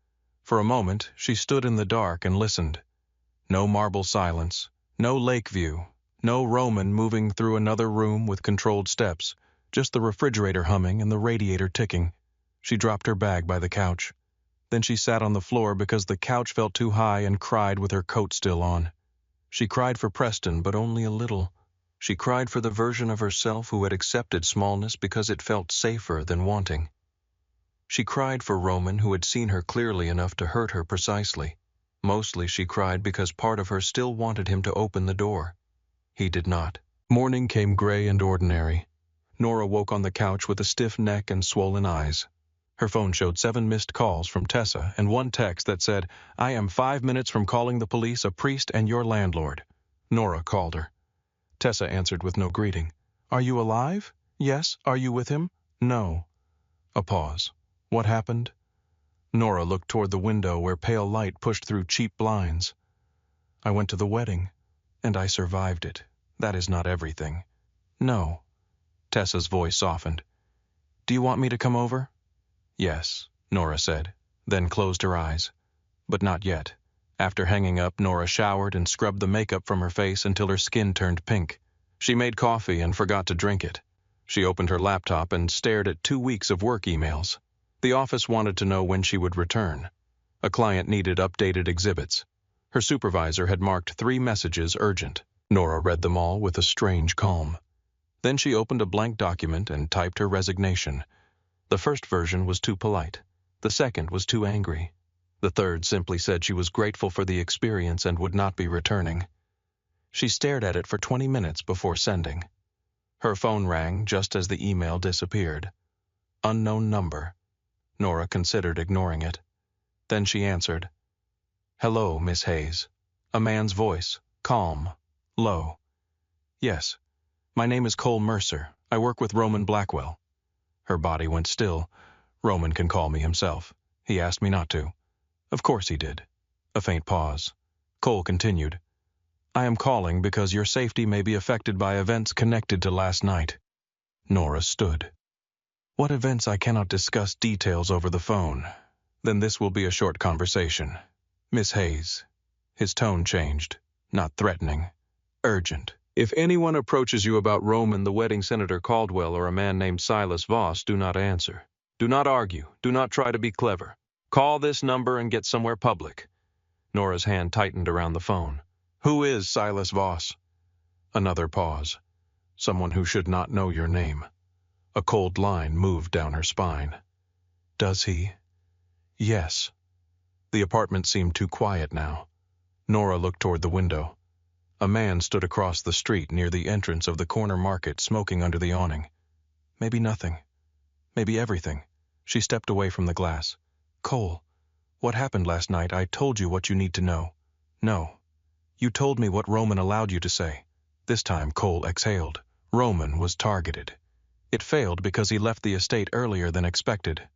S1: For a moment, she stood in the dark and listened. No marble silence, no lake view, no Roman moving through another room with controlled steps, just the refrigerator humming and the radiator ticking. She dropped her bag by the couch. Then she sat on the floor because the couch felt too high and cried with her coat still on. She cried for Preston, but only a little. She cried for the version of herself who had accepted smallness because it felt safer than wanting. She cried for Roman, who had seen her clearly enough to hurt her precisely. Mostly she cried because part of her still wanted him to open the door. He did not. Morning came gray and ordinary. Nora woke on the couch with a stiff neck and swollen eyes. Her phone showed 7 missed calls from Tessa and 1 text that said, I am 5 minutes from calling the police, a priest, and your landlord. Nora called her. Tessa answered with no greeting. Are you alive? Yes. Are you with him? No. A pause. What happened? Nora looked toward the window where pale light pushed through cheap blinds. I went to the wedding, and I survived it. That is not everything. No. Tessa's voice softened. Do you want me to come over? Yes, Nora said, then closed her eyes. But not yet. After hanging up, Nora showered and scrubbed the makeup from her face until her skin turned pink. She made coffee and forgot to drink it. She opened her laptop and stared at 2 weeks of work emails. The office wanted to know when she would return. A client needed updated exhibits. Her supervisor had marked 3 messages urgent. Nora read them all with a strange calm. Then she opened a blank document and typed her resignation. The first version was too polite. The second was too angry. The third simply said she was grateful for the experience and would not be returning. She stared at it for 20 minutes before sending. Her phone rang just as the email disappeared. Unknown number. Nora considered ignoring it. Then she answered. "Hello, Miss Hayes." A man's voice, calm, low. "Yes. My name is Cole Mercer. I work with Roman Blackwell." Her body went still. "Roman can call me himself. He asked me not to." "Of course he did." A faint pause. Cole continued. "I am calling because your safety may be affected by events connected to last night." Nora stood. "What events? I cannot discuss details over the phone." "Then this will be a short conversation. Miss Hayes." His tone changed. Not threatening. Urgent. "If anyone approaches you about Roman, the wedding Senator Caldwell, or a man named Silas Voss, do not answer. Do not argue. Do not try to be clever. Call this number and get somewhere public." Nora's hand tightened around the phone. "Who is Silas Voss?" Another pause. "Someone who should not know your name." A cold line moved down her spine. "Does he?" "Yes." The apartment seemed too quiet now. Nora looked toward the window. A man stood across the street near the entrance of the corner market, smoking under the awning. Maybe nothing. Maybe everything. She stepped away from the glass. "Cole, what happened last night? I told you what you need to know." "No. You told me what Roman allowed you to say." This time Cole exhaled. Roman was targeted. It failed because he left the estate earlier than expected.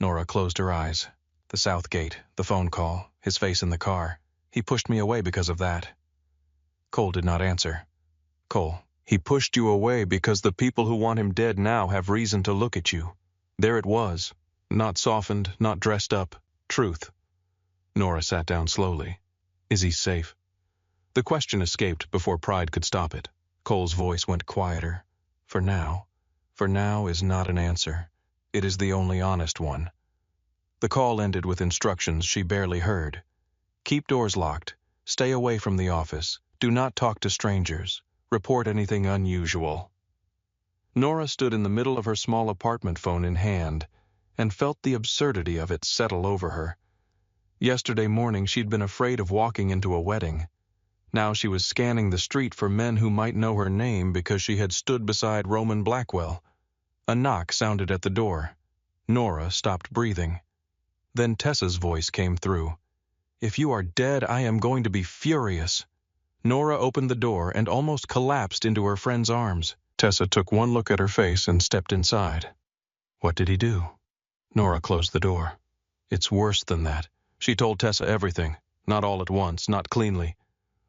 S1: Nora closed her eyes. The south gate, the phone call, his face in the car. He pushed me away because of that. Cole did not answer. "Cole, he pushed you away because the people who want him dead now have reason to look at you." There it was. Not softened, not dressed up. Truth. Nora sat down slowly. "Is he safe?" The question escaped before pride could stop it. Cole's voice went quieter. For now is not an answer. It is the only honest one." The call ended with instructions she barely heard. "Keep doors locked. Stay away from the office. Do not talk to strangers. Report anything unusual." Nora stood in the middle of her small apartment, phone in hand, and felt the absurdity of it settle over her. Yesterday morning she'd been afraid of walking into a wedding. Now she was scanning the street for men who might know her name because she had stood beside Roman Blackwell. A knock sounded at the door. Nora stopped breathing. Then Tessa's voice came through. "If you are dead, I am going to be furious." Nora opened the door and almost collapsed into her friend's arms. Tessa took one look at her face and stepped inside. "What did he do?" Nora closed the door. "It's worse than that." She told Tessa everything, not all at once, not cleanly.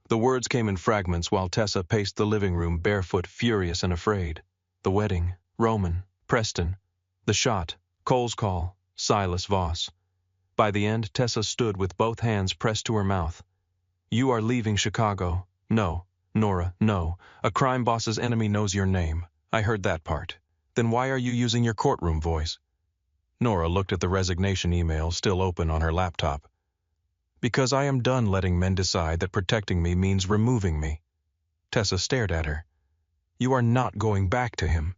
S1: The words came in fragments while Tessa paced the living room barefoot, furious and afraid. The wedding, Roman, Preston, the shot, Cole's call, Silas Voss. By the end, Tessa stood with both hands pressed to her mouth. "You are leaving Chicago." "No, Nora, no. A crime boss's enemy knows your name. I heard that part. Then why are you using your courtroom voice?" Nora looked at the resignation email still open on her laptop. "Because I am done letting men decide that protecting me means removing me." Tessa stared at her. "You are not going back to him."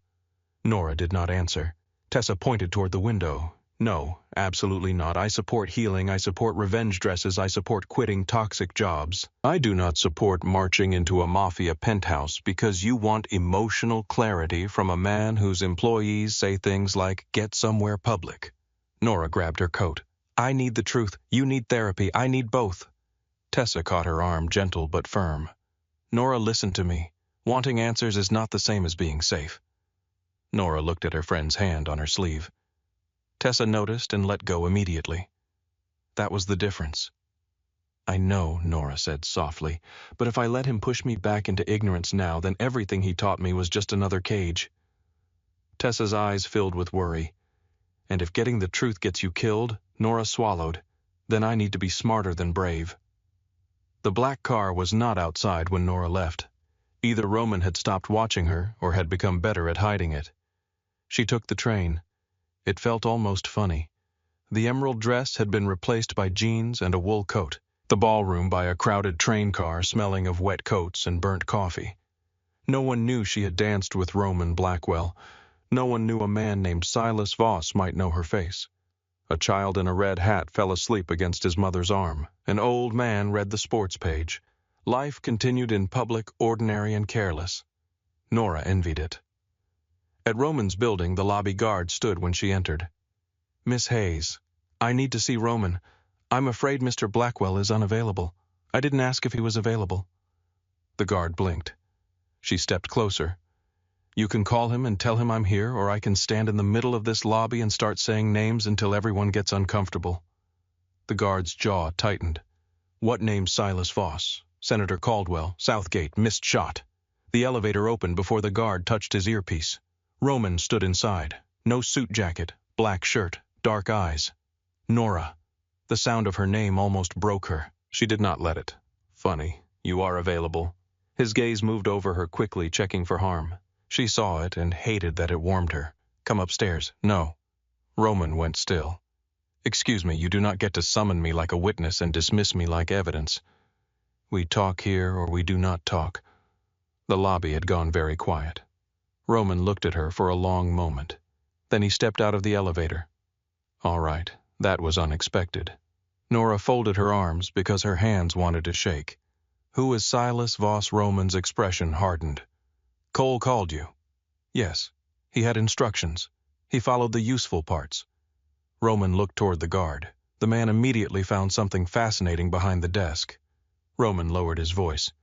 S1: Nora did not answer. Tessa pointed toward the window. "No, absolutely not. I support healing. I support revenge dresses. I support quitting toxic jobs. I do not support marching into a Mafia penthouse because you want emotional clarity from a man whose employees say things like, 'Get somewhere public.'" Nora grabbed her coat. "I need the truth. You need therapy. I need both." Tessa caught her arm, gentle but firm. "Nora, listen to me. Wanting answers is not the same as being safe." Nora looked at her friend's hand on her sleeve. Tessa noticed and let go immediately. That was the difference. "I know," Nora said softly, "but if I let him push me back into ignorance now, then everything he taught me was just another cage." Tessa's eyes filled with worry. "And if getting the truth gets you killed," Nora swallowed, "then I need to be smarter than brave." The black car was not outside when Nora left. Either Roman had stopped watching her or had become better at hiding it. She took the train. It felt almost funny. The emerald dress had been replaced by jeans and a wool coat. The ballroom by a crowded train car smelling of wet coats and burnt coffee. No one knew she had danced with Roman Blackwell. No one knew a man named Silas Voss might know her face. A child in a red hat fell asleep against his mother's arm. An old man read the sports page. Life continued in public, ordinary and careless. Nora envied it. At Roman's building, the lobby guard stood when she entered. "Miss Hayes, I need to see Roman. I'm afraid Mr. Blackwell is unavailable. I didn't ask if he was available." The guard blinked. She stepped closer. "You can call him and tell him I'm here, or I can stand in the middle of this lobby and start saying names until everyone gets uncomfortable." The guard's jaw tightened. "What name's Silas Voss? Senator Caldwell, Southgate, missed shot." The elevator opened before the guard touched his earpiece. Roman stood inside. No suit jacket, black shirt, dark eyes. Nora. The sound of her name almost broke her. She did not let it. "Funny, you are available." His gaze moved over her quickly, checking for harm. She saw it and hated that it warmed her. "Come upstairs." "No." Roman went still. "Excuse me, you do not get to summon me like a witness and dismiss me like evidence. We talk here or we do not talk." The lobby had gone very quiet. Roman looked at her for a long moment. Then he stepped out of the elevator. All right, that was unexpected. Nora folded her arms because her hands wanted to shake. "Who is Silas Voss?" Roman's expression hardened. "Cole called you." "Yes. He had instructions. He followed the useful parts." Roman looked toward the guard. The man immediately found something fascinating behind the desk. Roman lowered his voice.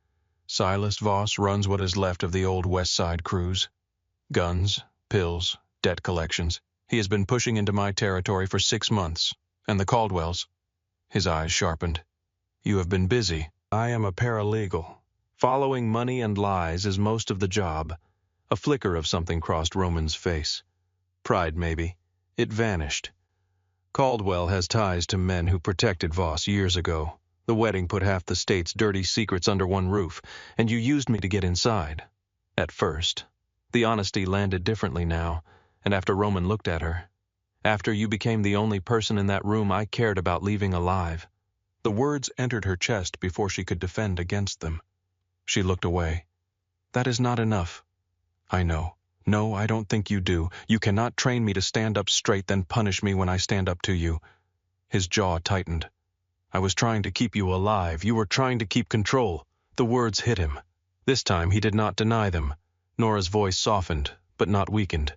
S1: "Silas Voss runs what is left of the old West Side cruise. Guns, pills, debt collections. He has been pushing into my territory for 6 months. And the Caldwells." His eyes sharpened. "You have been busy." "I am a paralegal. Following money and lies is most of the job." A flicker of something crossed Roman's face. Pride, maybe. It vanished. "Caldwell has ties to men who protected Voss years ago. The wedding put half the state's dirty secrets under one roof, and you used me to get inside. At first. The honesty landed differently now, and after Roman looked at her. After you became the only person in that room I cared about leaving alive." The words entered her chest before she could defend against them. She looked away. "That is not enough." "I know. No, I don't think you do. You cannot train me to stand up straight, then punish me when I stand up to you." His jaw tightened. "I was trying to keep you alive. You were trying to keep control." The words hit him. This time he did not deny them. Nora's voice softened, but not weakened.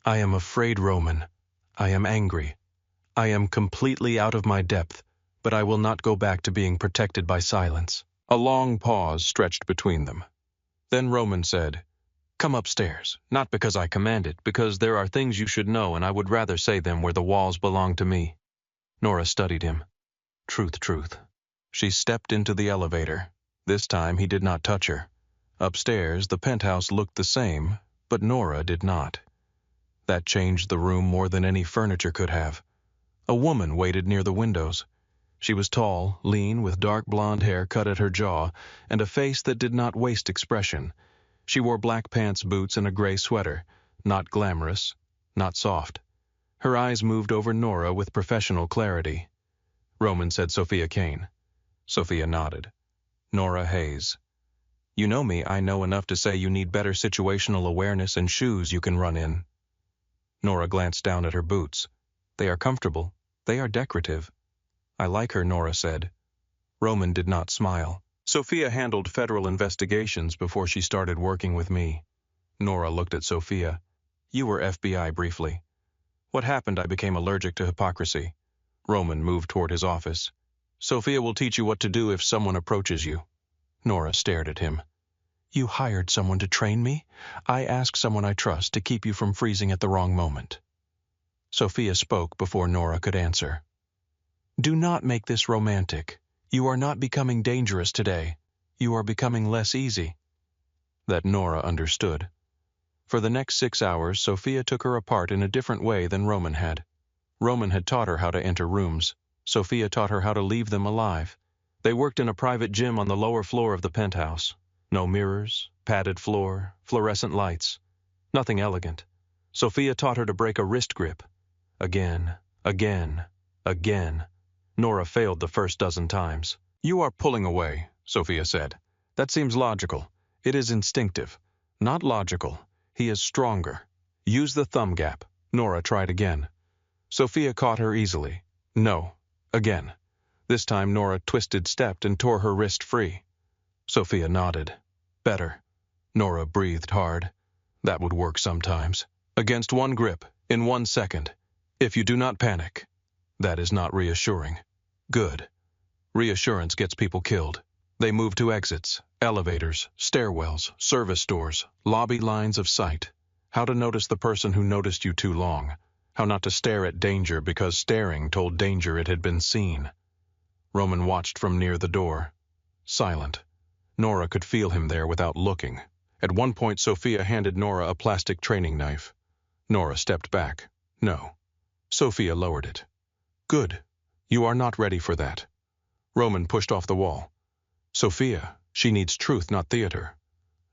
S1: "I am afraid, Roman. I am angry. I am completely out of my depth, but I will not go back to being protected by silence." A long pause stretched between them. Then Roman said, "Come upstairs, not because I command it, because there are things you should know and I would rather say them where the walls belong to me." Nora studied him. Truth, truth. She stepped into the elevator. This time he did not touch her. Upstairs, the penthouse looked the same, but Nora did not. That changed the room more than any furniture could have. A woman waited near the windows. She was tall, lean, with dark blonde hair cut at her jaw, and a face that did not waste expression. She wore black pants, boots, and a gray sweater. Not glamorous, not soft. Her eyes moved over Nora with professional clarity. Roman said Sophia Kane. Sophia nodded. "Nora Hayes. You know me, I know enough to say you need better situational awareness and shoes you can run in." Nora glanced down at her boots. "They are comfortable. They are decorative." "I like her," Nora said. Roman did not smile. "Sophia handled federal investigations before she started working with me." Nora looked at Sophia. "You were FBI briefly. What happened? I became allergic to hypocrisy." Roman moved toward his office. "Sophia will teach you what to do if someone approaches you." Nora stared at him. "You hired someone to train me? I asked someone I trust to keep you from freezing at the wrong moment." Sophia spoke before Nora could answer. "Do not make this romantic. You are not becoming dangerous today. You are becoming less easy." That Nora understood. For the next 6 hours, Sophia took her apart in a different way than Roman had. Roman had taught her how to enter rooms. Sophia taught her how to leave them alive. They worked in a private gym on the lower floor of the penthouse. No mirrors, padded floor, fluorescent lights. Nothing elegant. Sophia taught her to break a wrist grip. Again, again, again. Nora failed the first dozen times. "You are pulling away," Sophia said. "That seems logical. It is instinctive. Not logical. He is stronger. Use the thumb gap." Nora tried again. Sophia caught her easily. "No. Again." This time Nora stepped and tore her wrist free. Sophia nodded. "Better." Nora breathed hard. That would work sometimes. Against one grip, in 1 second. If you do not panic. That is not reassuring. Good. Reassurance gets people killed. They move to exits, elevators, stairwells, service doors, lobby lines of sight. How to notice the person who noticed you too long. How not to stare at danger because staring told danger it had been seen. Roman watched from near the door. Silent. Nora could feel him there without looking. At one point, Sophia handed Nora a plastic training knife. Nora stepped back. No. Sophia lowered it. "Good. You are not ready for that." Roman pushed off the wall. "Sophia, she needs truth, not theater."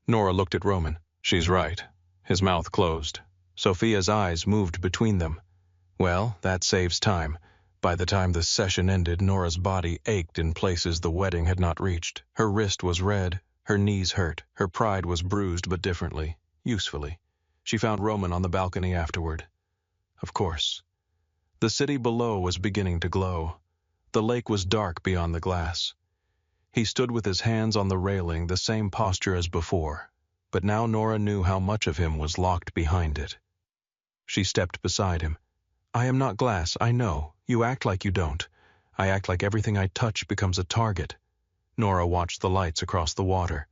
S1: Nora looked at Roman. "She's right." His mouth closed. Sophia's eyes moved between them. Well, that saves time. By the time the session ended, Nora's body ached in places the wedding had not reached. Her wrist was red, her knees hurt, her pride was bruised but differently, usefully. She found Roman on the balcony afterward. Of course. The city below was beginning to glow. The lake was dark beyond the glass. He stood with his hands on the railing, the same posture as before, but now Nora knew how much of him was locked behind it. She stepped beside him. "I am not glass, I know. You act like you don't. I act like everything I touch becomes a target." Nora watched the lights across the water.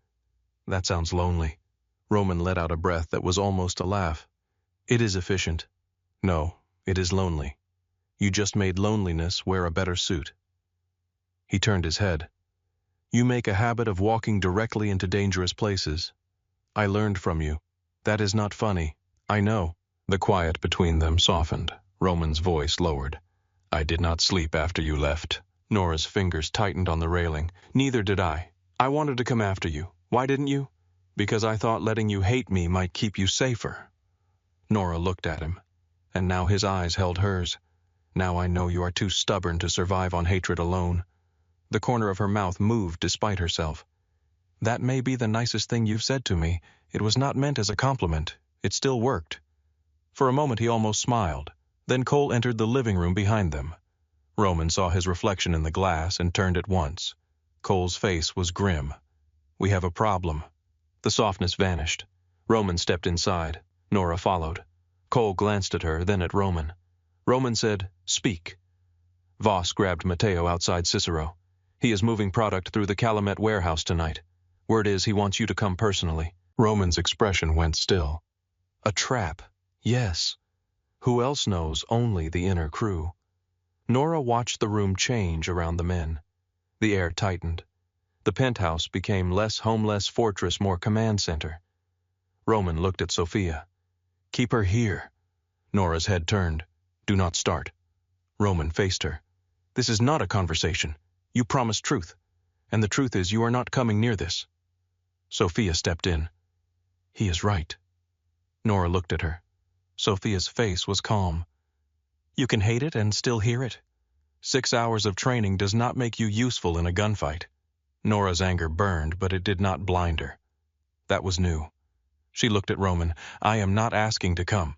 S1: "That sounds lonely." Roman let out a breath that was almost a laugh. "It is efficient. No, it is lonely. You just made loneliness wear a better suit." He turned his head. "You make a habit of walking directly into dangerous places. I learned from you. That is not funny. I know." The quiet between them softened. Roman's voice lowered. "I did not sleep after you left." Nora's fingers tightened on the railing. "Neither did I. I wanted to come after you. Why didn't you? Because I thought letting you hate me might keep you safer." Nora looked at him, and now his eyes held hers. "Now I know you are too stubborn to survive on hatred alone." The corner of her mouth moved despite herself. "That may be the nicest thing you've said to me. It was not meant as a compliment. It still worked." For a moment he almost smiled. Then Cole entered the living room behind them. Roman saw his reflection in the glass and turned at once. Cole's face was grim. "We have a problem." The softness vanished. Roman stepped inside. Nora followed. Cole glanced at her, then at Roman. Roman said, "Speak." Voss grabbed Matteo outside Cicero. "He is moving product through the Calumet warehouse tonight. Word is he wants you to come personally." Roman's expression went still. A trap. Yes. Who else knows? Only the inner crew. Nora watched the room change around the men. The air tightened. The penthouse became less home, less fortress, more command center. Roman looked at Sophia. "Keep her here." Nora's head turned. "Do not start." Roman faced her. "This is not a conversation. You promised truth. And the truth is you are not coming near this." Sophia stepped in. "He is right." Nora looked at her. Sophia's face was calm. "You can hate it and still hear it. 6 hours of training does not make you useful in a gunfight." Nora's anger burned, but it did not blind her. That was new. She looked at Roman. "I am not asking to come."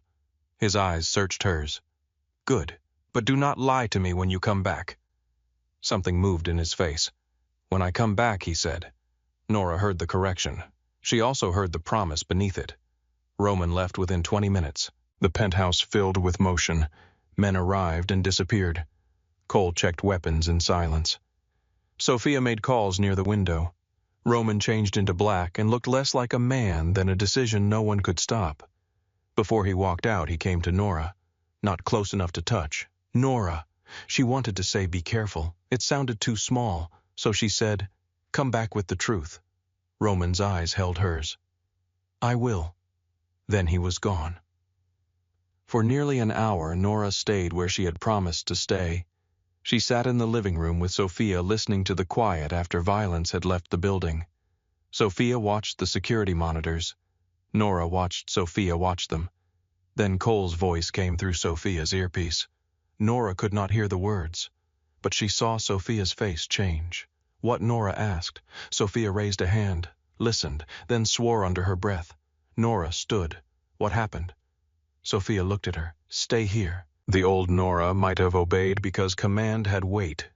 S1: His eyes searched hers. "Good, but do not lie to me when you come back." Something moved in his face. "When I come back," he said. Nora heard the correction. She also heard the promise beneath it. Roman left within 20 minutes. The penthouse filled with motion. Men arrived and disappeared. Cole checked weapons in silence. Sophia made calls near the window. Roman changed into black and looked less like a man than a decision no one could stop. Before he walked out, he came to Nora. Not close enough to touch. Nora. She wanted to say be careful. It sounded too small, so she said, "Come back with the truth." Roman's eyes held hers. "I will." Then he was gone. For nearly an hour, Nora stayed where she had promised to stay. She sat in the living room with Sophia, listening to the quiet after violence had left the building. Sophia watched the security monitors. Nora watched Sophia watch them. Then Cole's voice came through Sophia's earpiece. Nora could not hear the words, but she saw Sophia's face change. What Nora asked. Sophia raised a hand, listened, then swore under her breath. Nora stood. What happened? Sophia looked at her. Stay here. The old Nora might have obeyed because command had weight.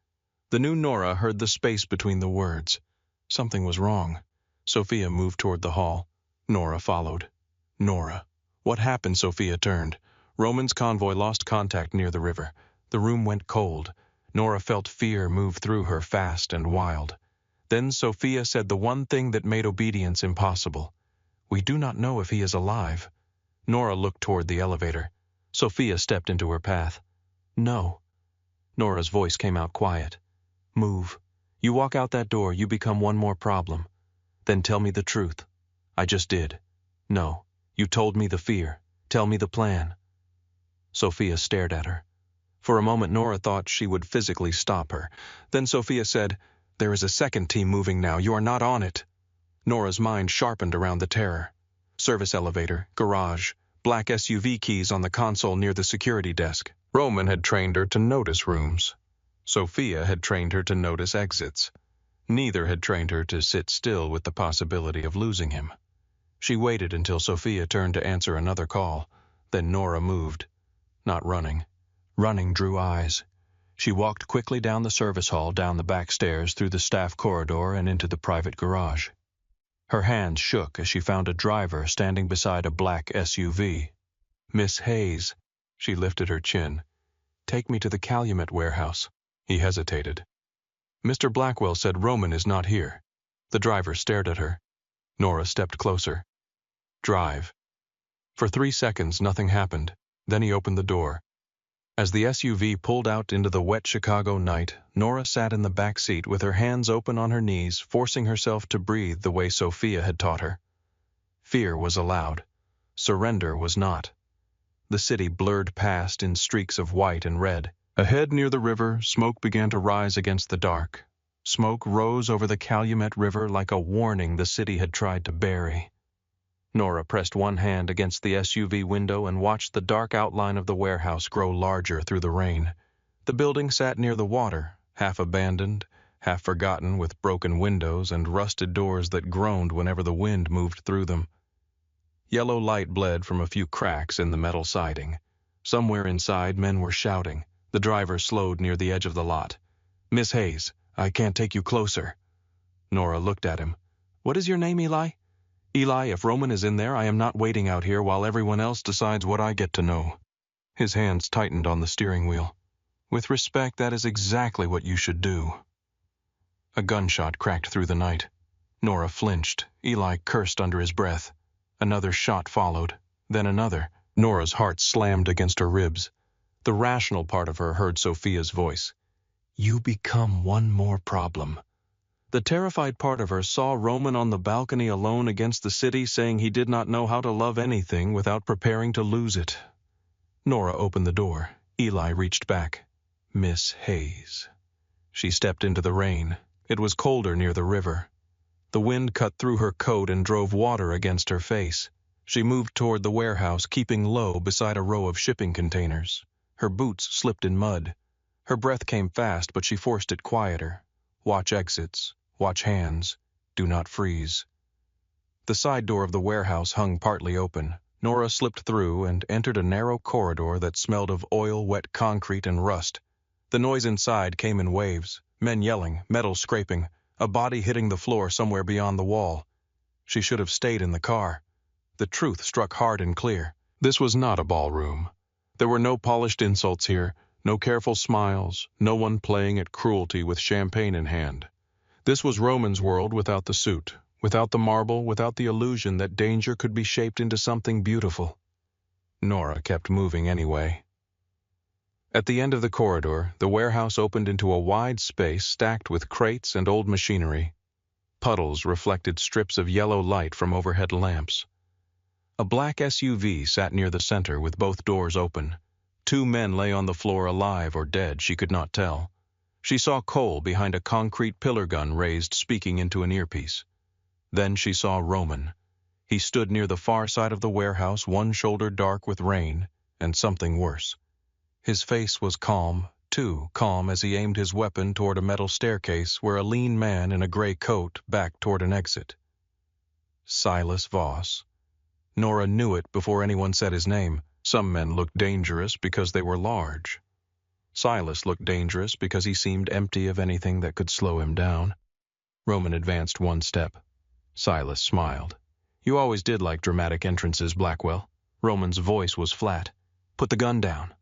S1: The new Nora heard the space between the words. Something was wrong. Sophia moved toward the hall. Nora followed. Nora. What happened? Sophia turned. Roman's convoy lost contact near the river. The room went cold. Nora felt fear move through her, fast and wild. Then Sophia said the one thing that made obedience impossible. We do not know if he is alive. Nora looked toward the elevator. Sophia stepped into her path. No. Nora's voice came out quiet. Move. You walk out that door, you become one more problem. Then tell me the truth. I just did. No. You told me the fear. Tell me the plan. Sophia stared at her. For a moment Nora thought she would physically stop her. Then Sophia said, There is a second team moving now. You are not on it. Nora's mind sharpened around the terror. Service elevator, garage, black SUV keys on the console near the security desk. Roman had trained her to notice rooms. Sophia had trained her to notice exits. Neither had trained her to sit still with the possibility of losing him. She waited until Sophia turned to answer another call. Then Nora moved. Not running. Running drew eyes. She walked quickly down the service hall, down the back stairs, through the staff corridor, and into the private garage. Her hands shook as she found a driver standing beside a black SUV. Miss Hayes. She lifted her chin. Take me to the Calumet warehouse. He hesitated. Mr. Blackwell said Roman is not here. The driver stared at her. Nora stepped closer. Drive. For 3 seconds, nothing happened. Then he opened the door. As the SUV pulled out into the wet Chicago night, Nora sat in the back seat with her hands open on her knees, forcing herself to breathe the way Sophia had taught her. Fear was allowed. Surrender was not. The city blurred past in streaks of white and red. Ahead near the river, smoke began to rise against the dark. Smoke rose over the Calumet River like a warning the city had tried to bury. Nora pressed one hand against the SUV window and watched the dark outline of the warehouse grow larger through the rain. The building sat near the water, half abandoned, half forgotten, with broken windows and rusted doors that groaned whenever the wind moved through them. Yellow light bled from a few cracks in the metal siding. Somewhere inside, men were shouting. The driver slowed near the edge of the lot. Miss Hayes, I can't take you closer. Nora looked at him. What is your name, Eli? Eli, if Roman is in there, I am not waiting out here while everyone else decides what I get to know. His hands tightened on the steering wheel. With respect, that is exactly what you should do. A gunshot cracked through the night. Nora flinched. Eli cursed under his breath. Another shot followed, then another. Nora's heart slammed against her ribs. The rational part of her heard Sophia's voice. You become one more problem. The terrified part of her saw Roman on the balcony alone against the city, saying he did not know how to love anything without preparing to lose it. Nora opened the door. Eli reached back. Miss Hayes. She stepped into the rain. It was colder near the river. The wind cut through her coat and drove water against her face. She moved toward the warehouse, keeping low beside a row of shipping containers. Her boots slipped in mud. Her breath came fast, but she forced it quieter. Watch exits. Watch hands. Do not freeze. The side door of the warehouse hung partly open. Nora slipped through and entered a narrow corridor that smelled of oil, wet concrete, and rust. The noise inside came in waves. Men yelling, metal scraping, a body hitting the floor somewhere beyond the wall. She should have stayed in the car. The truth struck hard and clear. This was not a ballroom. There were no polished insults here, no careful smiles, no one playing at cruelty with champagne in hand. This was Roman's world without the suit, without the marble, without the illusion that danger could be shaped into something beautiful. Nora kept moving anyway. At the end of the corridor, the warehouse opened into a wide space stacked with crates and old machinery. Puddles reflected strips of yellow light from overhead lamps. A black SUV sat near the center with both doors open. 2 men lay on the floor, alive or dead, she could not tell. She saw Cole behind a concrete pillar gun raised, speaking into an earpiece. Then she saw Roman. He stood near the far side of the warehouse, one shoulder dark with rain, and something worse. His face was calm, too calm as he aimed his weapon toward a metal staircase where a lean man in a gray coat backed toward an exit. Silas Voss. Nora knew it before anyone said his name. Some men looked dangerous because they were large. Silas looked dangerous because he seemed empty of anything that could slow him down. Roman advanced one step. Silas smiled. "You always did like dramatic entrances, Blackwell." Roman's voice was flat. "Put the gun down."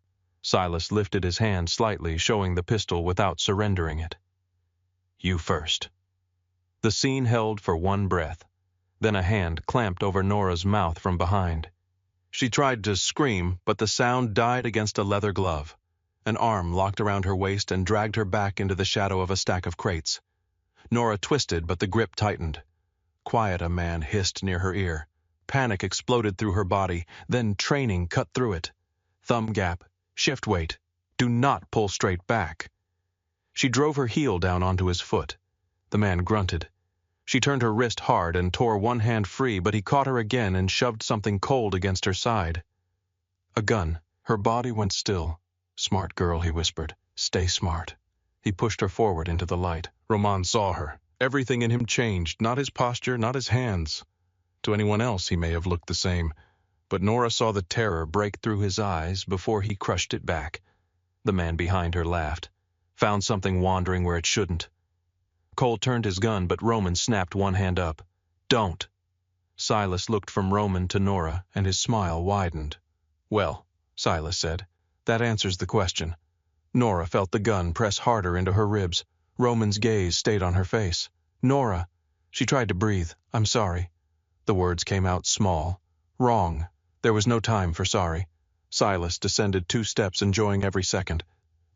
S1: Silas lifted his hand slightly, showing the pistol without surrendering it. "You first." The scene held for one breath. Then a hand clamped over Nora's mouth from behind. She tried to scream, but the sound died against a leather glove. An arm locked around her waist and dragged her back into the shadow of a stack of crates. Nora twisted, but the grip tightened. "Quiet," a man hissed near her ear. Panic exploded through her body, then training cut through it. Thumb gap, shift weight, do not pull straight back. She drove her heel down onto his foot. The man grunted. She turned her wrist hard and tore one hand free, but he caught her again and shoved something cold against her side. A gun. Her body went still. "Smart girl," he whispered. "Stay smart." He pushed her forward into the light. Roman saw her. Everything in him changed, not his posture, not his hands. To anyone else he may have looked the same, but Nora saw the terror break through his eyes before he crushed it back. The man behind her laughed, found something wandering where it shouldn't. Cole turned his gun, but Roman snapped one hand up. "Don't." Silas looked from Roman to Nora, and his smile widened. "Well," Silas said, "that answers the question." Nora felt the gun press harder into her ribs. Roman's gaze stayed on her face. "Nora." She tried to breathe. "I'm sorry." The words came out small. Wrong. There was no time for sorry. Silas descended 2 steps, enjoying every second.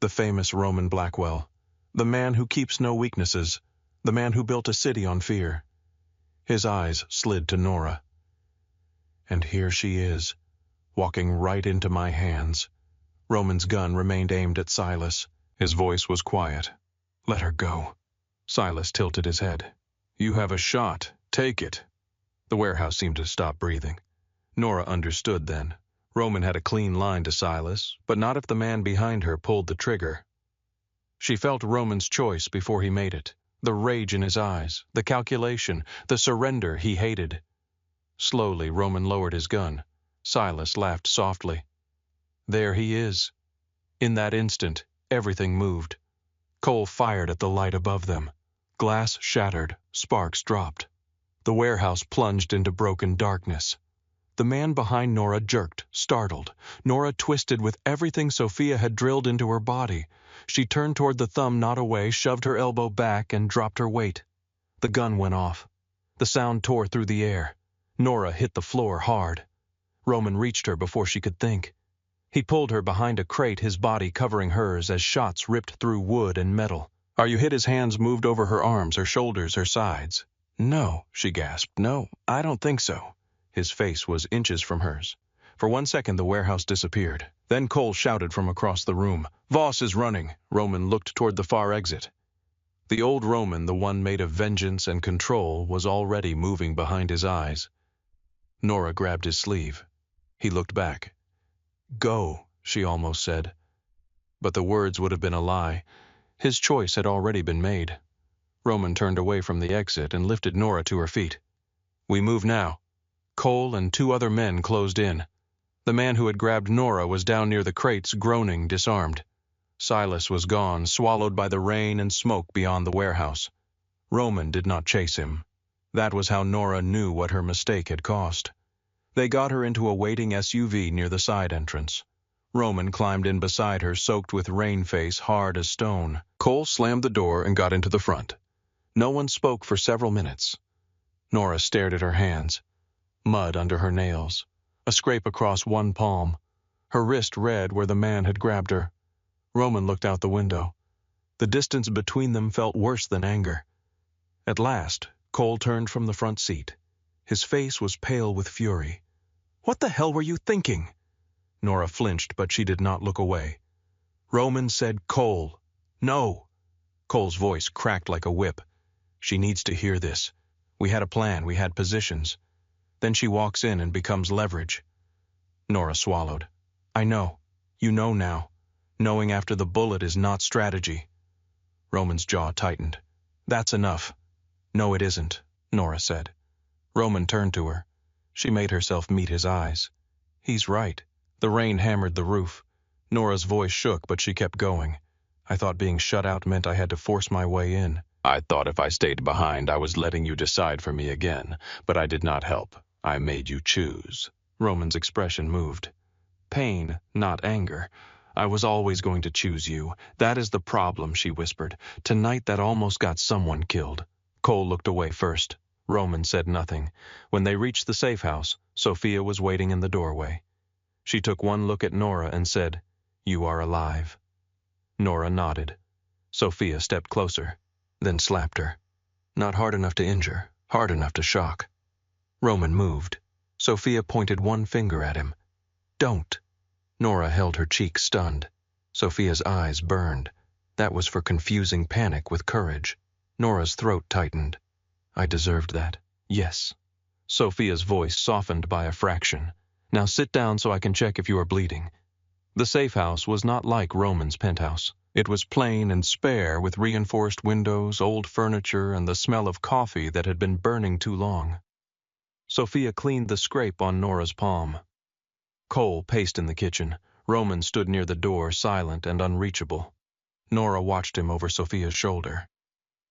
S1: The famous Roman Blackwell. The man who keeps no weaknesses. The man who built a city on fear. His eyes slid to Nora. "And here she is, walking right into my hands." Roman's gun remained aimed at Silas. His voice was quiet. "Let her go." Silas tilted his head. "You have a shot. Take it." The warehouse seemed to stop breathing. Nora understood then. Roman had a clean line to Silas, but not if the man behind her pulled the trigger. She felt Roman's choice before he made it. The rage in his eyes, the calculation, the surrender he hated. Slowly, Roman lowered his gun. Silas laughed softly. "There he is." In that instant, everything moved. Cole fired at the light above them. Glass shattered, sparks dropped. The warehouse plunged into broken darkness. The man behind Nora jerked, startled. Nora twisted with everything Sophia had drilled into her body. She turned toward the thumb, not away, shoved her elbow back, and dropped her weight. The gun went off. The sound tore through the air. Nora hit the floor hard. Roman reached her before she could think. He pulled her behind a crate, his body covering hers as shots ripped through wood and metal. "Are you hit?" His hands moved over her arms, her shoulders, her sides. "No," she gasped. "No, I don't think so." His face was inches from hers. For 1 second the warehouse disappeared. Then Cole shouted from across the room, "Voss is running." Roman looked toward the far exit. The old Roman, the one made of vengeance and control, was already moving behind his eyes. Nora grabbed his sleeve. He looked back. "Go," she almost said. But the words would have been a lie. His choice had already been made. Roman turned away from the exit and lifted Nora to her feet. "We move now." Cole and 2 other men closed in. The man who had grabbed Nora was down near the crates, groaning, disarmed. Silas was gone, swallowed by the rain and smoke beyond the warehouse. Roman did not chase him. That was how Nora knew what her mistake had cost. They got her into a waiting SUV near the side entrance. Roman climbed in beside her, soaked with rain, face hard as stone. Cole slammed the door and got into the front. No one spoke for several minutes. Nora stared at her hands. Mud under her nails. A scrape across one palm. Her wrist red where the man had grabbed her. Roman looked out the window. The distance between them felt worse than anger. At last, Cole turned from the front seat. His face was pale with fury. "What the hell were you thinking?" Nora flinched, but she did not look away. Roman said, "Cole." "No." Cole's voice cracked like a whip. She needs to hear this. We had a plan, we had positions. Then she walks in and becomes leverage. Nora swallowed. I know. You know now. Knowing after the bullet is not strategy. Roman's jaw tightened. That's enough. No, it isn't, Nora said. Roman turned to her. She made herself meet his eyes. He's right. The rain hammered the roof. Nora's voice shook, but she kept going. I thought being shut out meant I had to force my way in. I thought if I stayed behind, I was letting you decide for me again, but I did not help. I made you choose. Roman's expression moved. Pain, not anger. I was always going to choose you. That is the problem, she whispered. Tonight that almost got someone killed. Cole looked away first. Roman said nothing. When they reached the safe house, Sophia was waiting in the doorway. She took one look at Nora and said, You are alive. Nora nodded. Sophia stepped closer, then slapped her. Not hard enough to injure, hard enough to shock. Roman moved. Sophia pointed one finger at him. Don't. Nora held her cheek stunned. Sophia's eyes burned. That was for confusing panic with courage. Nora's throat tightened. I deserved that. Yes. Sophia's voice softened by a fraction. Now sit down so I can check if you are bleeding. The safe house was not like Roman's penthouse. It was plain and spare with reinforced windows, old furniture, and the smell of coffee that had been burning too long. Sophia cleaned the scrape on Nora's palm. Cole paced in the kitchen. Roman stood near the door, silent and unreachable. Nora watched him over Sophia's shoulder.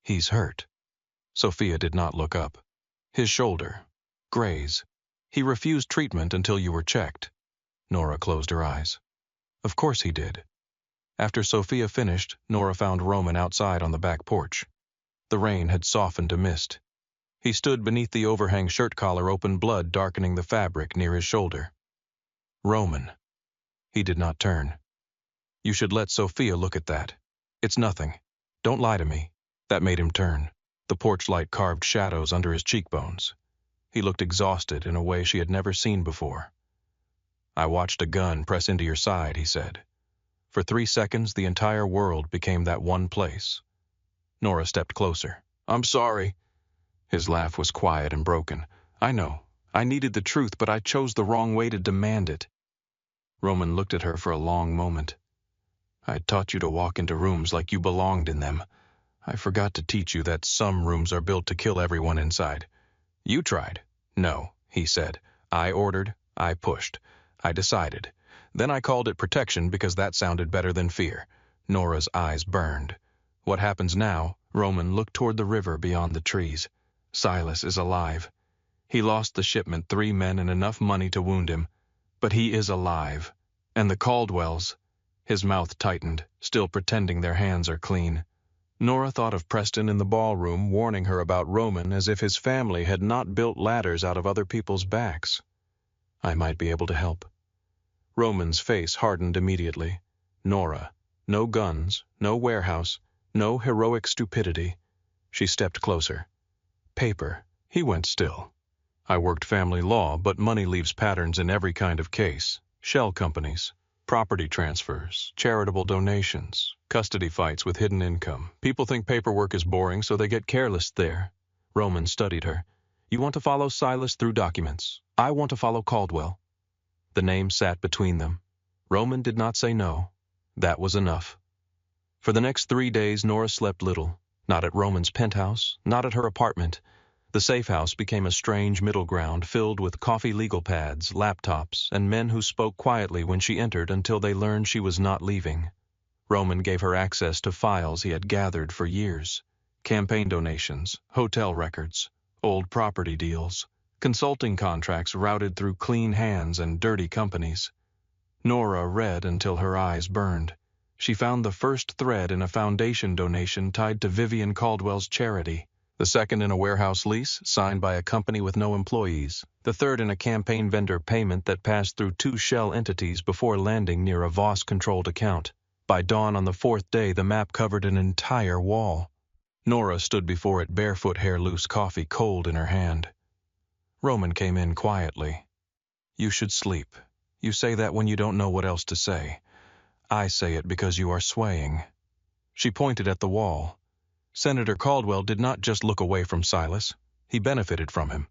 S1: He's hurt. Sophia did not look up. His shoulder. Graze. He refused treatment until you were checked. Nora closed her eyes. Of course he did. After Sophia finished, Nora found Roman outside on the back porch. The rain had softened to mist. He stood beneath the overhang shirt collar, open blood darkening the fabric near his shoulder. Roman. He did not turn. You should let Sophia look at that. It's nothing. Don't lie to me. That made him turn. The porch light carved shadows under his cheekbones. He looked exhausted in a way she had never seen before. I watched a gun press into your side, he said. For 3 seconds, the entire world became that one place. Nora stepped closer. I'm sorry. His laugh was quiet and broken. I know. I needed the truth, but I chose the wrong way to demand it. Roman looked at her for a long moment. I taught you to walk into rooms like you belonged in them. I forgot to teach you that some rooms are built to kill everyone inside. You tried. No, he said. I ordered. I pushed. I decided. Then I called it protection because that sounded better than fear. Nora's eyes burned. What happens now? Roman looked toward the river beyond the trees. Silas is alive. He lost the shipment, 3 men and enough money to wound him. But he is alive. And the Caldwells. His mouth tightened, still pretending their hands are clean. Nora thought of Preston in the ballroom warning her about Roman as if his family had not built ladders out of other people's backs. I might be able to help. Roman's face hardened immediately. Nora. No guns, no warehouse, no heroic stupidity. She stepped closer. Paper. He went still. I worked family law, but money leaves patterns in every kind of case. Shell companies, property transfers, charitable donations, custody fights with hidden income. People think paperwork is boring, so they get careless there. Roman studied her. You want to follow Silas through documents. I want to follow Caldwell. The name sat between them. Roman did not say no. That was enough. For the next 3 days, Nora slept little. Not at Roman's penthouse, not at her apartment. The safe house became a strange middle ground filled with coffee legal pads, laptops, and men who spoke quietly when she entered until they learned she was not leaving. Roman gave her access to files he had gathered for years. Campaign donations, hotel records, old property deals, consulting contracts routed through clean hands and dirty companies. Nora read until her eyes burned. She found the first thread in a foundation donation tied to Vivian Caldwell's charity, the second in a warehouse lease signed by a company with no employees, the third in a campaign vendor payment that passed through 2 shell entities before landing near a Voss-controlled account. By dawn on the 4th day, the map covered an entire wall. Nora stood before it, barefoot, hair loose, coffee cold in her hand. Roman came in quietly. You should sleep. You say that when you don't know what else to say. I say it because you are swaying. She pointed at the wall. Senator Caldwell did not just look away from Silas, he benefited from him.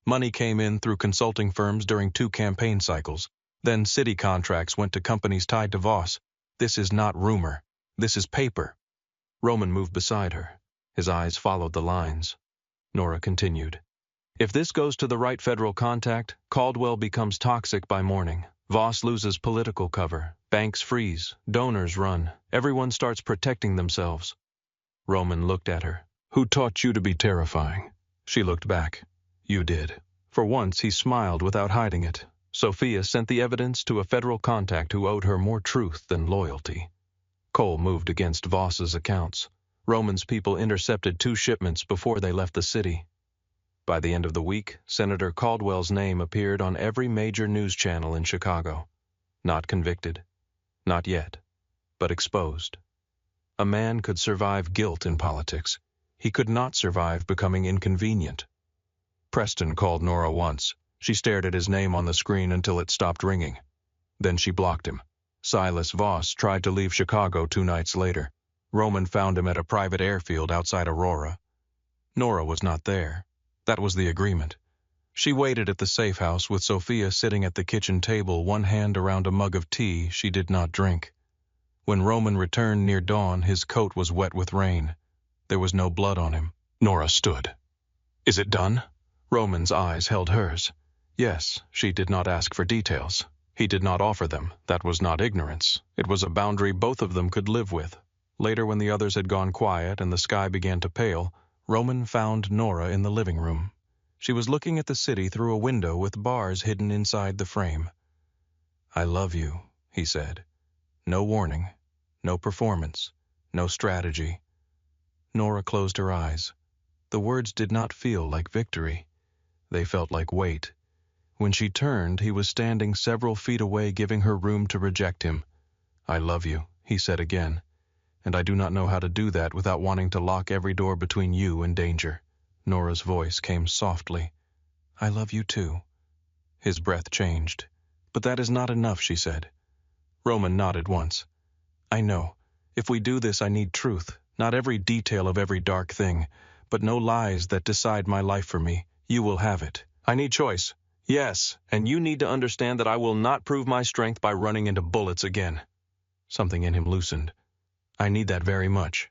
S1: Money came in through consulting firms during 2 campaign cycles. Then city contracts went to companies tied to Voss. This is not rumor. This is paper. Roman moved beside her. His eyes followed the lines. Nora continued. If this goes to the right federal contact, Caldwell becomes toxic by morning. Voss loses political cover. Banks freeze. Donors run. Everyone starts protecting themselves. Roman looked at her. Who taught you to be terrifying? She looked back. You did. For once, he smiled without hiding it. Sophia sent the evidence to a federal contact who owed her more truth than loyalty. Cole moved against Voss's accounts. Roman's people intercepted 2 shipments before they left the city. By the end of the week, Senator Caldwell's name appeared on every major news channel in Chicago. Not convicted. Not yet. But exposed. A man could survive guilt in politics. He could not survive becoming inconvenient. Preston called Nora once. She stared at his name on the screen until it stopped ringing. Then she blocked him. Silas Voss tried to leave Chicago 2 nights later. Roman found him at a private airfield outside Aurora. Nora was not there. That was the agreement. She waited at the safe house with Sophia sitting at the kitchen table, one hand around a mug of tea she did not drink. When Roman returned near dawn, his coat was wet with rain. There was no blood on him. Nora stood. Is it done? Roman's eyes held hers. Yes, she did not ask for details. He did not offer them. That was not ignorance. It was a boundary both of them could live with. Later, when the others had gone quiet and the sky began to pale, Roman found Nora in the living room. She was looking at the city through a window with bars hidden inside the frame. I love you, he said. No warning, no performance, no strategy. Nora closed her eyes. The words did not feel like victory. They felt like weight. When she turned, he was standing several feet away, giving her room to reject him. I love you, he said again, and I do not know how to do that without wanting to lock every door between you and danger. Nora's voice came softly. I love you too. His breath changed. But that is not enough, she said. Roman nodded once. I know. If we do this, I need truth. Not every detail of every dark thing, but no lies that decide my life for me. You will have it. I need choice. Yes, and you need to understand that I will not prove my strength by running into bullets again. Something in him loosened. I need that very much.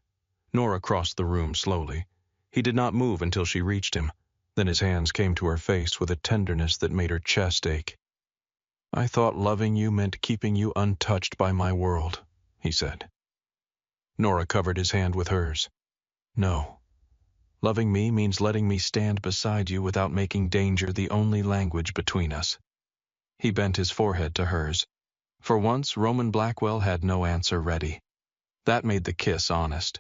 S1: Nora crossed the room slowly. He did not move until she reached him. Then his hands came to her face with a tenderness that made her chest ache. I thought loving you meant keeping you untouched by my world, he said. Nora covered his hand with hers. No. Loving me means letting me stand beside you without making danger the only language between us. He bent his forehead to hers. For once, Roman Blackwell had no answer ready. That made the kiss honest.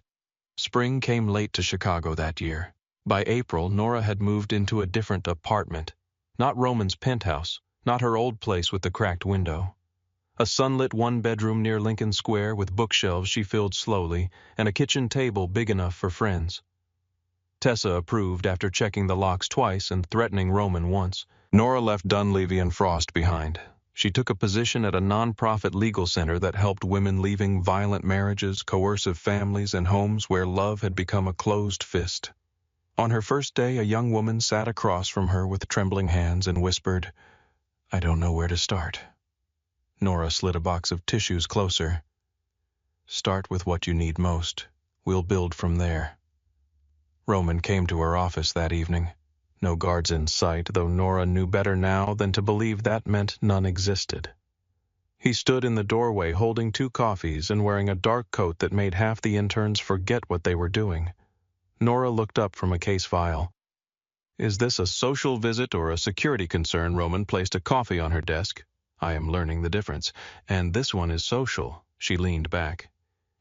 S1: Spring came late to Chicago that year. By April, Nora had moved into a different apartment. Not Roman's penthouse, not her old place with the cracked window. A sunlit 1-bedroom near Lincoln Square with bookshelves she filled slowly and a kitchen table big enough for friends. Tessa approved after checking the locks twice and threatening Roman once. Nora left Dunleavy and Frost behind. She took a position at a non-profit legal center that helped women leaving violent marriages, coercive families, and homes where love had become a closed fist. On her first day, a young woman sat across from her with trembling hands and whispered, I don't know where to start. Nora slid a box of tissues closer. Start with what you need most. We'll build from there. Roman came to her office that evening. No guards in sight, though Nora knew better now than to believe that meant none existed. He stood in the doorway holding 2 coffees and wearing a dark coat that made half the interns forget what they were doing. Nora looked up from a case file. Is this a social visit or a security concern? Roman placed a coffee on her desk. I am learning the difference. And this one is social. She leaned back.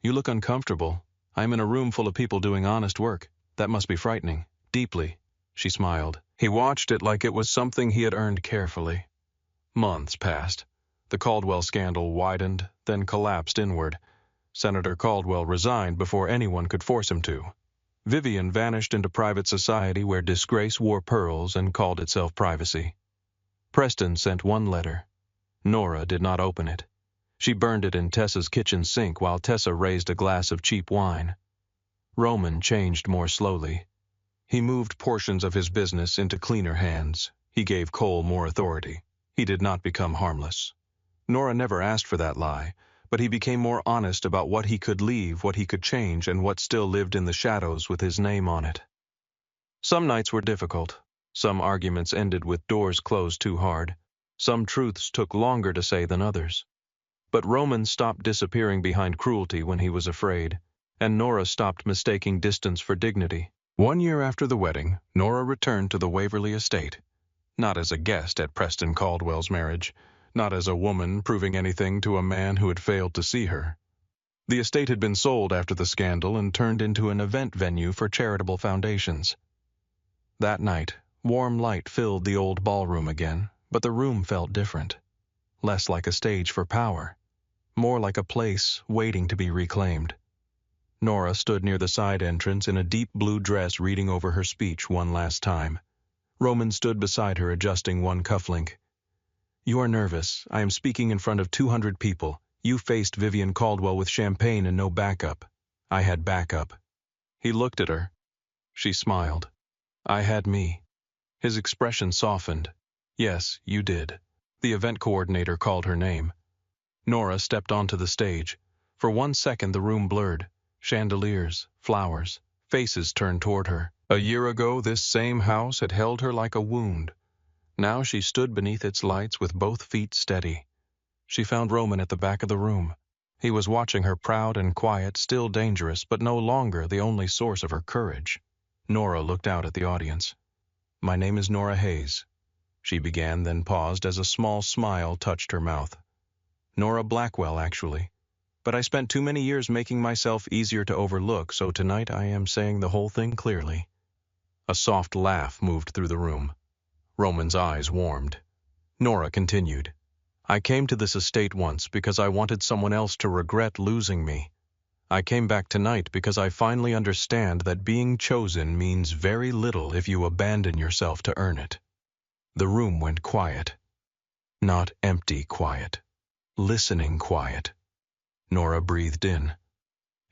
S1: You look uncomfortable. I'm in a room full of people doing honest work. That must be frightening. Deeply. She smiled. He watched it like it was something he had earned carefully. Months passed. The Caldwell scandal widened, then collapsed inward. Senator Caldwell resigned before anyone could force him to. Vivian vanished into private society where disgrace wore pearls and called itself privacy. Preston sent one letter. Nora did not open it. She burned it in Tessa's kitchen sink while Tessa raised a glass of cheap wine. Roman changed more slowly. He moved portions of his business into cleaner hands. He gave Cole more authority. He did not become harmless. Nora never asked for that lie, but he became more honest about what he could leave, what he could change, and what still lived in the shadows with his name on it. Some nights were difficult. Some arguments ended with doors closed too hard. Some truths took longer to say than others. But Roman stopped disappearing behind cruelty when he was afraid, and Nora stopped mistaking distance for dignity. 1 year after the wedding, Nora returned to the Waverly estate. Not as a guest at Preston Caldwell's marriage, not as a woman proving anything to a man who had failed to see her. The estate had been sold after the scandal and turned into an event venue for charitable foundations. That night, warm light filled the old ballroom again, but the room felt different. Less like a stage for power, more like a place waiting to be reclaimed. Nora stood near the side entrance in a deep blue dress reading over her speech one last time. Roman stood beside her adjusting one cufflink. "You are nervous. I am speaking in front of 200 people. You faced Vivian Caldwell with champagne and no backup. I had backup." He looked at her. She smiled. "I had me." His expression softened. "Yes, you did." The event coordinator called her name. Nora stepped onto the stage. For 1 second the room blurred. Chandeliers, flowers, faces turned toward her. A year ago this same house had held her like a wound. Now she stood beneath its lights with both feet steady. She found Roman at the back of the room. He was watching her, proud and quiet, still dangerous, but no longer the only source of her courage. Nora looked out at the audience. "My name is Nora Hayes," she began, then paused as a small smile touched her mouth. "Nora Blackwell, actually. But I spent too many years making myself easier to overlook, so tonight I am saying the whole thing clearly." A soft laugh moved through the room. Roman's eyes warmed. Nora continued. "I came to this estate once because I wanted someone else to regret losing me. I came back tonight because I finally understand that being chosen means very little if you abandon yourself to earn it." The room went quiet. Not empty quiet. Listening quiet. Nora breathed in.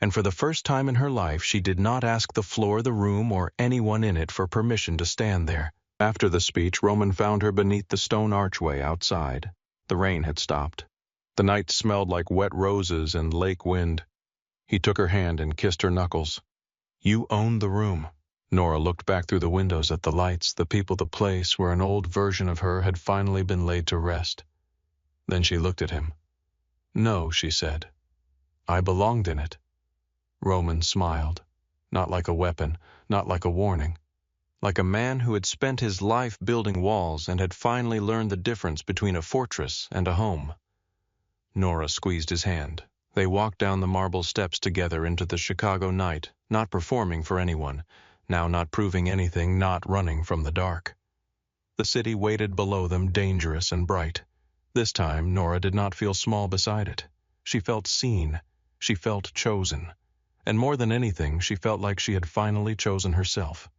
S1: And for the first time in her life, she did not ask the floor, the room, or anyone in it for permission to stand there. After the speech, Roman found her beneath the stone archway outside. The rain had stopped. The night smelled like wet roses and lake wind. He took her hand and kissed her knuckles. "You own the room." Nora looked back through the windows at the lights, the people, the place where an old version of her had finally been laid to rest. Then she looked at him. "No," she said. "I belonged in it." Roman smiled. Not like a weapon, not like a warning. Like a man who had spent his life building walls and had finally learned the difference between a fortress and a home. Nora squeezed his hand. They walked down the marble steps together into the Chicago night, not performing for anyone, now not proving anything, not running from the dark. The city waited below them, dangerous and bright. This time, Nora did not feel small beside it. She felt seen. She felt chosen. And more than anything, she felt like she had finally chosen herself.